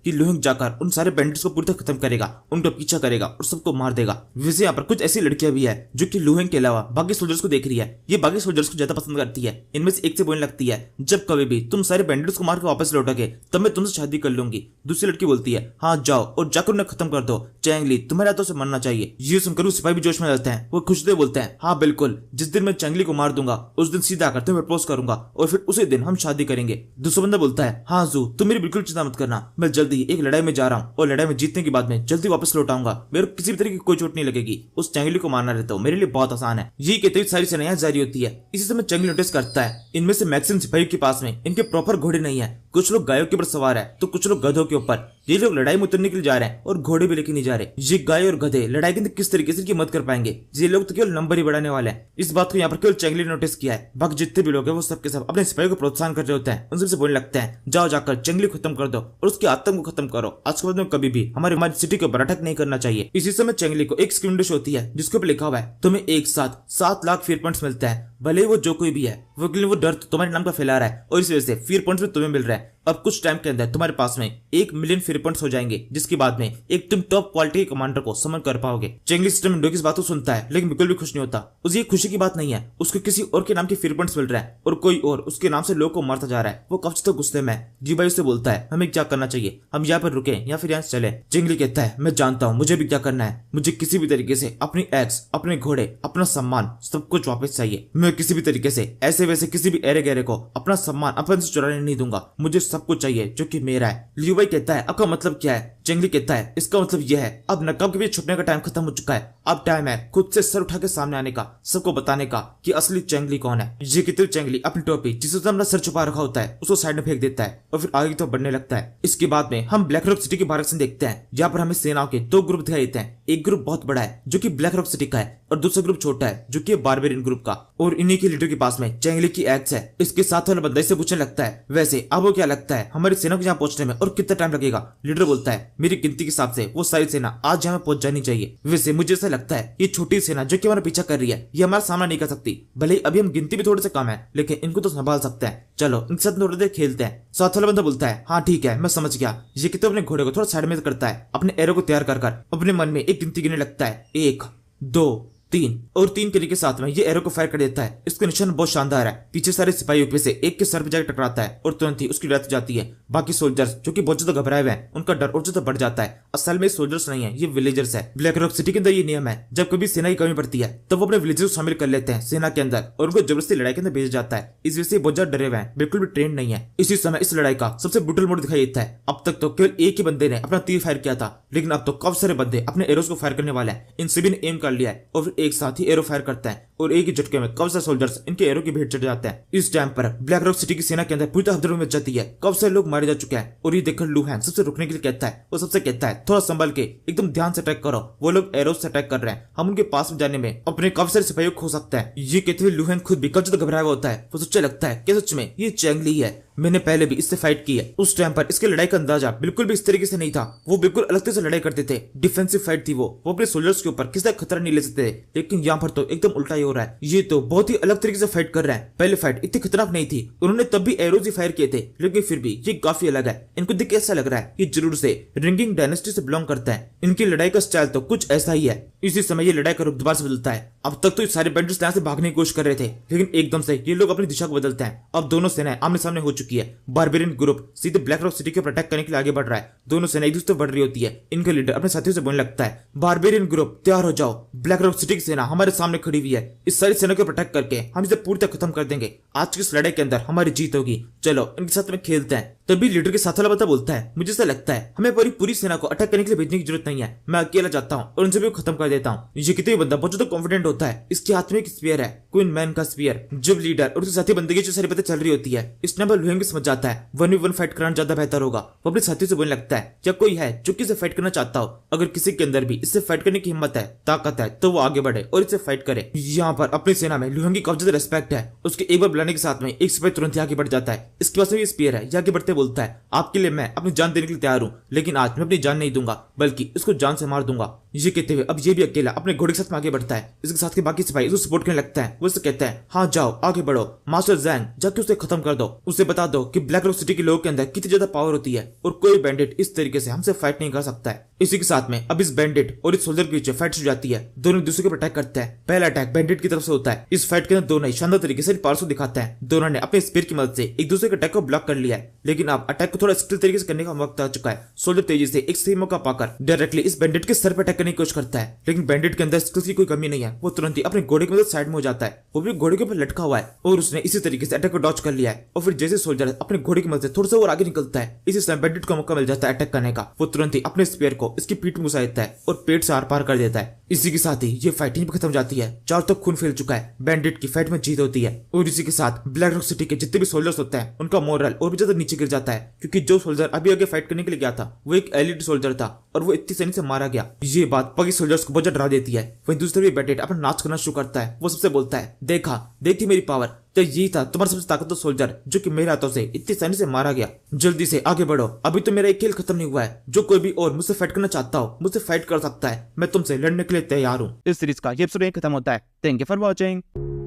कि लुहैंग जाकर उन सारे बैंडिट्स को पूरी तरह खत्म करेगा, उनका पीछा करेगा और सबको मार देगा। वैसे यहाँ पर कुछ ऐसी लड़कियां भी है जो कि लुहैंग के अलावा बाकी सोल्जर्स को देख रही है। ये बाकी सोल्जर्स को ज्यादा पसंद करती है। इनमें से एक से बोलने लगती है जब कभी भी तुम सारे बैंडिट्स को मार के वापस लौटोगे तब मैं तुमसे शादी कर लूंगी। दूसरी लड़की बोलती है हाँ जाओ और जाकर उन्हें खत्म कर दो। चैंग ली तुम्हारे हाथों से मरना चाहिए। ये सुनकर सिपाही भी जोश में जाते हैं। वो खुश होते बोलते हैं हाँ बिल्कुल, जिस दिन मैं चैंग ली को मार दूंगा उस दिन सीधा आकर तुम्हें प्रपोज करूंगा और फिर उसी दिन हम शादी करेंगे। दूसरा बंदा बोलता है हाँ जू तुम मेरी बिल्कुल चिंता मत करना, मैं जल्दी एक लड़ाई में जा रहा हूँ और लड़ाई में जीतने के बाद में जल्दी वापस लौट आऊंगा। मेरे को किसी भी तरह की कोई चोट नहीं लगेगी। उस चैंग ली को मारना रहता हूँ मेरे लिए बहुत आसान है। ये कहते हुए सारी सेनाएं जारी होती है। इसी समय चैंग ली नोटिस करता है इनमें से मैक्सिमम सिपाही के पास में इनके प्रॉपर घोड़े नहीं है। कुछ लोग गायों के ऊपर सवार है तो कुछ लोग गधों के ऊपर। ये लोग लड़ाई में उतरने के लिए जा रहे हैं और घोड़े भी लेके नहीं जा रहे। ये गाय और गधे लड़ाई के अंदर किस तरीके से इनकी मदद कर पाएंगे। ये लोग तो केवल नंबर ही बढ़ाने वाले हैं। इस बात को यहाँ पर केवल चैंग ली ने नोटिस किया है। बाकी जितने भी लोग हैं वो सबके सब अपने सिपाही को प्रोत्साहन कर रहे होते हैं। उनसे बोलने लगते हैं जाओ जाकर चैंग ली खत्म कर दो और उसके आतंक को खत्म करो। आज के बाद में कभी भी हमारी सिटी के ऊपर अटैक नहीं करना चाहिए। इसी समय चैंग ली को एक स्क्रीन डिश होती है जिसके ऊपर लिखा हुआ है तुम्हें एक साथ 7 लाख फीयर पॉइंट्स मिलते हैं। भले वो जो कोई भी है वो डर तुम्हारे नाम का फैला रहा है और इस वजह से फीयर पॉइंट्स भी तुम्हें मिल रहा है। अब कुछ टाइम के अंदर तुम्हारे पास में 1 मिलियन फ्री पॉइंट्स हो जाएंगे, जिसके बाद में एक तुम टॉप क्वालिटी के कमांडर को समन कर पाओगे। चेंगली सिस्टम विंडो की इस बात को सुनता है, लेकिन बिल्कुल भी खुश नहीं होता। उसे ये खुशी की बात नहीं है, उसको किसी और के नाम की फ्री पॉइंट्स मिल रहा है और कोई और उसके नाम से लोगों को मारता जा रहा है। वो कब से गुस्से में जी भाई उससे बोलता है हमें क्या करना चाहिए, हम यहाँ पर रुके या फिर यहाँ से चले। चेंगली कहता है मैं जानता हूँ मुझे भी क्या करना है, मुझे किसी भी तरीके से अपनी एक्स, अपने घोड़े, अपना सम्मान सब कुछ वापस चाहिए। मैं किसी भी तरीके से ऐसे वैसे किसी भी एरे गहरे को अपना सम्मान अपन से चुराने नहीं दूंगा, मुझे सब कुछ चाहिए जो कि मेरा है। लियू भाई कहता है आपका मतलब क्या है? चेंगली कहता है इसका मतलब यह है अब नकाब के पीछे छुपने का टाइम खत्म हो चुका है, अब टाइम है खुद से सर उठा के सामने आने का, सबको बताने का कि असली चेंगली कौन है। ये कहते चेंगली अपनी टोपी जिससे अपना सर छुपा रखा होता है उसको साइड में फेंक देता है और फिर आगे तो बढ़ने लगता है। इसके बाद में हम ब्लैक रॉक सिटी के बाहर से देखते हैं, जहाँ पर हमें सेनाओं के 2 ग्रुप दिखाई देते हैं। एक ग्रुप बहुत बड़ा है जो कि ब्लैक रॉक सिटी का है और दूसरा ग्रुप छोटा है जो कि बारबेरियन ग्रुप का, और इन्हीं के लीडर के पास में चेंगली की एक्स है। इसके साथ वाला बंदा इससे पूछने लगता है वैसे आपको क्या लगता है हमारी सेना को यहाँ पहुंचने में और कितना टाइम लगेगा? लीडर बोलता है मेरी गिनती के हिसाब से वो सारी सेना आज यहाँ पहुंच जानी चाहिए। वैसे मुझे ऐसा लगता है ये छोटी सेना जो कि हमारा पीछा कर रही है ये हमारा सामना नहीं कर सकती, भले ही अभी हम गिनती भी थोड़े से कम है लेकिन इनको तो संभाल सकते हैं, चलो इनके साथ थोड़ी देर खेलते हैं। साथ वाला बंदा बोलता है हाँ ठीक है मैं समझ गया। ये कितने अपने घोड़े को थोड़ा साइड में करता है, अपने एरो को तैयार कर अपने मन में एक गिनती गिनने लगता है 1 2 3 और 3 करने के साथ में ये एरो को फायर कर देता है। इसका निशान बहुत शानदार है, पीछे सारे सिपाहियों में से एक के सर पे जाकर टकराता है और तुरंत ही उसकी डेथ हो जाती है। बाकी सोल्जर्स जो कि बहुत ज्यादा घबराए हुए हैं उनका डर और ज्यादा बढ़ जाता है। असल में सोल्जर्स नहीं है, ये विलेजर्स है। ब्लैक रॉक सिटी के अंदर ये नियम है जब कभी सेना की कमी पड़ती है तो वो अपने विलेजर्स को शामिल कर लेते हैं सेना के अंदर और उनको जबरदस्ती लड़ाई के अंदर भेजा जाता है। इस वजह से बहुत ज्यादा डरे हुए हैं, बिल्कुल भी ट्रेंड नहीं है। इसी समय इस लड़ाई का सबसे ब्रूटल मोड दिखाई देता है। अब तक तो केवल एक ही बंदे ने अपना तीर फायर किया था, लेकिन अब तो काफी सारे बंदे अपने एरोस को फायर करने वाले हैं। इन सभी ने एम कर लिया है और फिर एक साथ ही एरो फायर करता है और एक ही झटके में कब से सोल्जर्स इनके एरो की भेंट चढ़ जाते हैं। इस टाइम पर ब्लैक रॉक सिटी की सेना के अंदर पूरी हदरों में जाती है, कब से लोग मारे जा चुके हैं और ये देखकर लू हैंग सबसे रुकने के लिए कहता है, वो सबसे कहता है थोड़ा संभल के एकदम ध्यान से अटैक करो, वो लोग एरो से अटैक कर रहे हैं, हम उनके पास में जाने में अपने काफी सारे सिपाहियों खो सकते हैं। ये कहते हुए लू हैंग खुद भी कब ज्यादा घबराया होता है, वो सोचने लगता है कि सच में ये चेंगली है, मैंने पहले भी इससे फाइट की है। उस टाइम पर इसके लड़ाई का अंदाजा बिल्कुल भी इस तरीके से नहीं था, वो बिल्कुल अलग तरह से लड़ाई करते थे, डिफेंसिव फाइट थी वो अपने सोल्जर्स के ऊपर किसी खतरा नहीं ले सकते थे। लेकिन यहाँ पर तो एकदम उल्टा ही हो रहा है, ये तो बहुत ही अलग तरीके से फाइट कर रहे हैं। पहले फाइट इतनी खतरनाक नहीं थी, उन्होंने तब भी एरोज ही फायर किए थे, लेकिन फिर भी ये काफी अलग है। इनको देख ऐसा लग रहा है ये जरूर से रिंगिंग डायनेस्टी से बिलोंग करता है, इनकी लड़ाई का स्टाइल तो कुछ ऐसा ही है। इसी समय ये लड़ाई का रुख दोबारा से बदलता है। अब तक तो सारे बैंडिट्स यहाँ से भागने की कोशिश कर रहे थे, लेकिन एकदम से ये लोग अपनी दिशा को बदलते हैं। अब दोनों सेनाएं आमने सामने हो चुकी है। बारबेरियन ग्रुप सीधे ब्लैक रॉक सिटी के ऊपर अटैक करने के लिए आगे बढ़ रहा है। दोनों सेना एक दूसरे बढ़ रही होती है। इनका लीडर अपने साथियों से बोलने लगता है, बारबेरियन ग्रुप तैयार हो जाओ, ब्लैक रॉक सिटी की सेना हमारे सामने खड़ी हुई है, इस सारी सेना के ऊपर अटैक करके हम इसे पूरी तरह खत्म कर देंगे। आज की इस लड़ाई के अंदर हमारी जीत होगी, चलो इनके साथ में खेलते हैं। तभी लीडर के साथ वाला बंदा बोलता है, मुझे ऐसा लगता है हमें पूरी सेना को अटैक करने के लिए भेजने की जरूरत नहीं है, मैं अकेला जाता हूँ और उनसे भी खत्म कर देता हूँ। ये कितने बंदा बहुत ज्यादा कॉन्फिडेंट होता है। इसके हाथ में एक स्पीयर है, क्वीन मैन का स्पीयर। जब लीडर और उसके साथी बंदे की जो सारी बातें चल रही होती है, इस टाइम पर लुहेंग भी समझ जाता है 1v1 फाइट कराना ज्यादा बेहतर होगा। वो अपने साथी से बोलने लगता है, क्या कोई है जो किसी फाइट करना चाहता हो, अगर किसी के अंदर भी इससे फाइट करने की हिम्मत है, ताकत है, तो वो आगे बढ़े और इससे फाइट करे। यहाँ पर अपनी सेना में लुहेंग की काफी ज्यादा रिस्पेक्ट है। उसके एक बार बुलाने के साथ में एक सिपाही तुरंत आगे बढ़ जाता है। इसके पास में स्पीयर है, आगे बढ़ते बोलता है, आपके लिए मैं अपनी जान देने के लिए तैयार हूँ, लेकिन आज मैं अपनी जान नहीं दूंगा बल्कि इसको जान से मार दूंगा। ये कहते हुए अब ये भी अकेला अपने घोड़े के साथ में आगे बढ़ता है। इसके साथ के बाकी सिपाही उसको सपोर्ट करने लगता है। वो उससे कहता है, हाँ जाओ आगे बढ़ो, मास्टर ज़ैंग जाके उसे खत्म कर दो, उसे बता दो कि ब्लैक रॉक सिटी के लोगों के अंदर कितनी ज्यादा पावर होती है और कोई बैंडिट इस तरीके से हमसे फाइट नहीं कर सकता है। इसी के साथ में अब इस बैंडिट और इस सोल्जर के बीच फाइट हो जाती है। दोनों एक दूसरे को अटैक करते हैं। पहला अटैक बैंडिट की तरफ से होता है। इस फाइट के अंदर दोनों शानदार तरीके से पावर्स को दिखाते हैं। दोनों ने अपने स्पीयर की मदद से एक दूसरे के अटैक को ब्लॉक कर लिया है, लेकिन अब अटैक को थोड़ा स्किल तरीके से करने का वक्त आ चुका है। सोल्जर तेजी से एक सही मौका पाकर डायरेक्टली इस बैंडिट के सर पर अटैक करने की कोशिश करता है, लेकिन बैंडिट के अंदर स्किल्स की कोई कमी नहीं है। वो तुरंत ही अपने घोड़े की मदद साइड में हो जाता है। वो भी घोड़े के ऊपर लटका हुआ है और उसने इसी तरीके से अटैक को डॉच कर लिया है। और फिर जैसे सोल्जर अपने घोड़े की मदद से थोड़ा सा और आगे निकलता है, इसी समय बैंडिट को मौका मिल जाता है अटैक करने का। वो तुरंत ही अपने स्पीयर को इसकी पीठ में घुसा देता है और पेट से आर पार कर देता है। इसी के साथ ही ये फाइटिंग खत्म हो जाती है। चारों तरफ खून फैल चुका है। बैंडिट की फाइट में जीत होती है और इसी के साथ ब्लैक रॉक सिटी के जितने भी सोल्जर्स होते हैं उनका मोरल और भी ज्यादा नीचे गिर जाता है, क्योंकि जो सोल्जर अभी आगे फाइट करने के लिए गया था वो एक एलिट सोल्जर था और वो इतनी सनी से मारा गया। ये बात बाकी सोल्जर्स को बहुत डरा देती है। वहीं दूसरे भी बैंडिट अपना नाच करना शुरू करता है। वो सबसे बोलता है, देखा देखी मेरी पावर, तो यही था तुम्हारा सबसे ताकतवर सोल्जर जो कि मेरे हाथों से इतनी आसानी से मारा गया। जल्दी से आगे बढ़ो, अभी तो मेरा एक खेल खत्म नहीं हुआ है। जो कोई भी और मुझसे फाइट करना चाहता हो मुझसे फाइट कर सकता है, मैं तुमसे लड़ने के लिए तैयार हूँ। इस सीरीज का ये एपिसोड खत्म होता है। Thank you for watching.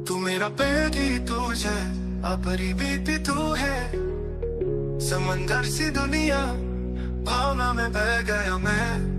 तू मेरा बेटी तू है, अपरी बेटी तू है। समंदर सी दुनिया, भावना में बह गया मैं।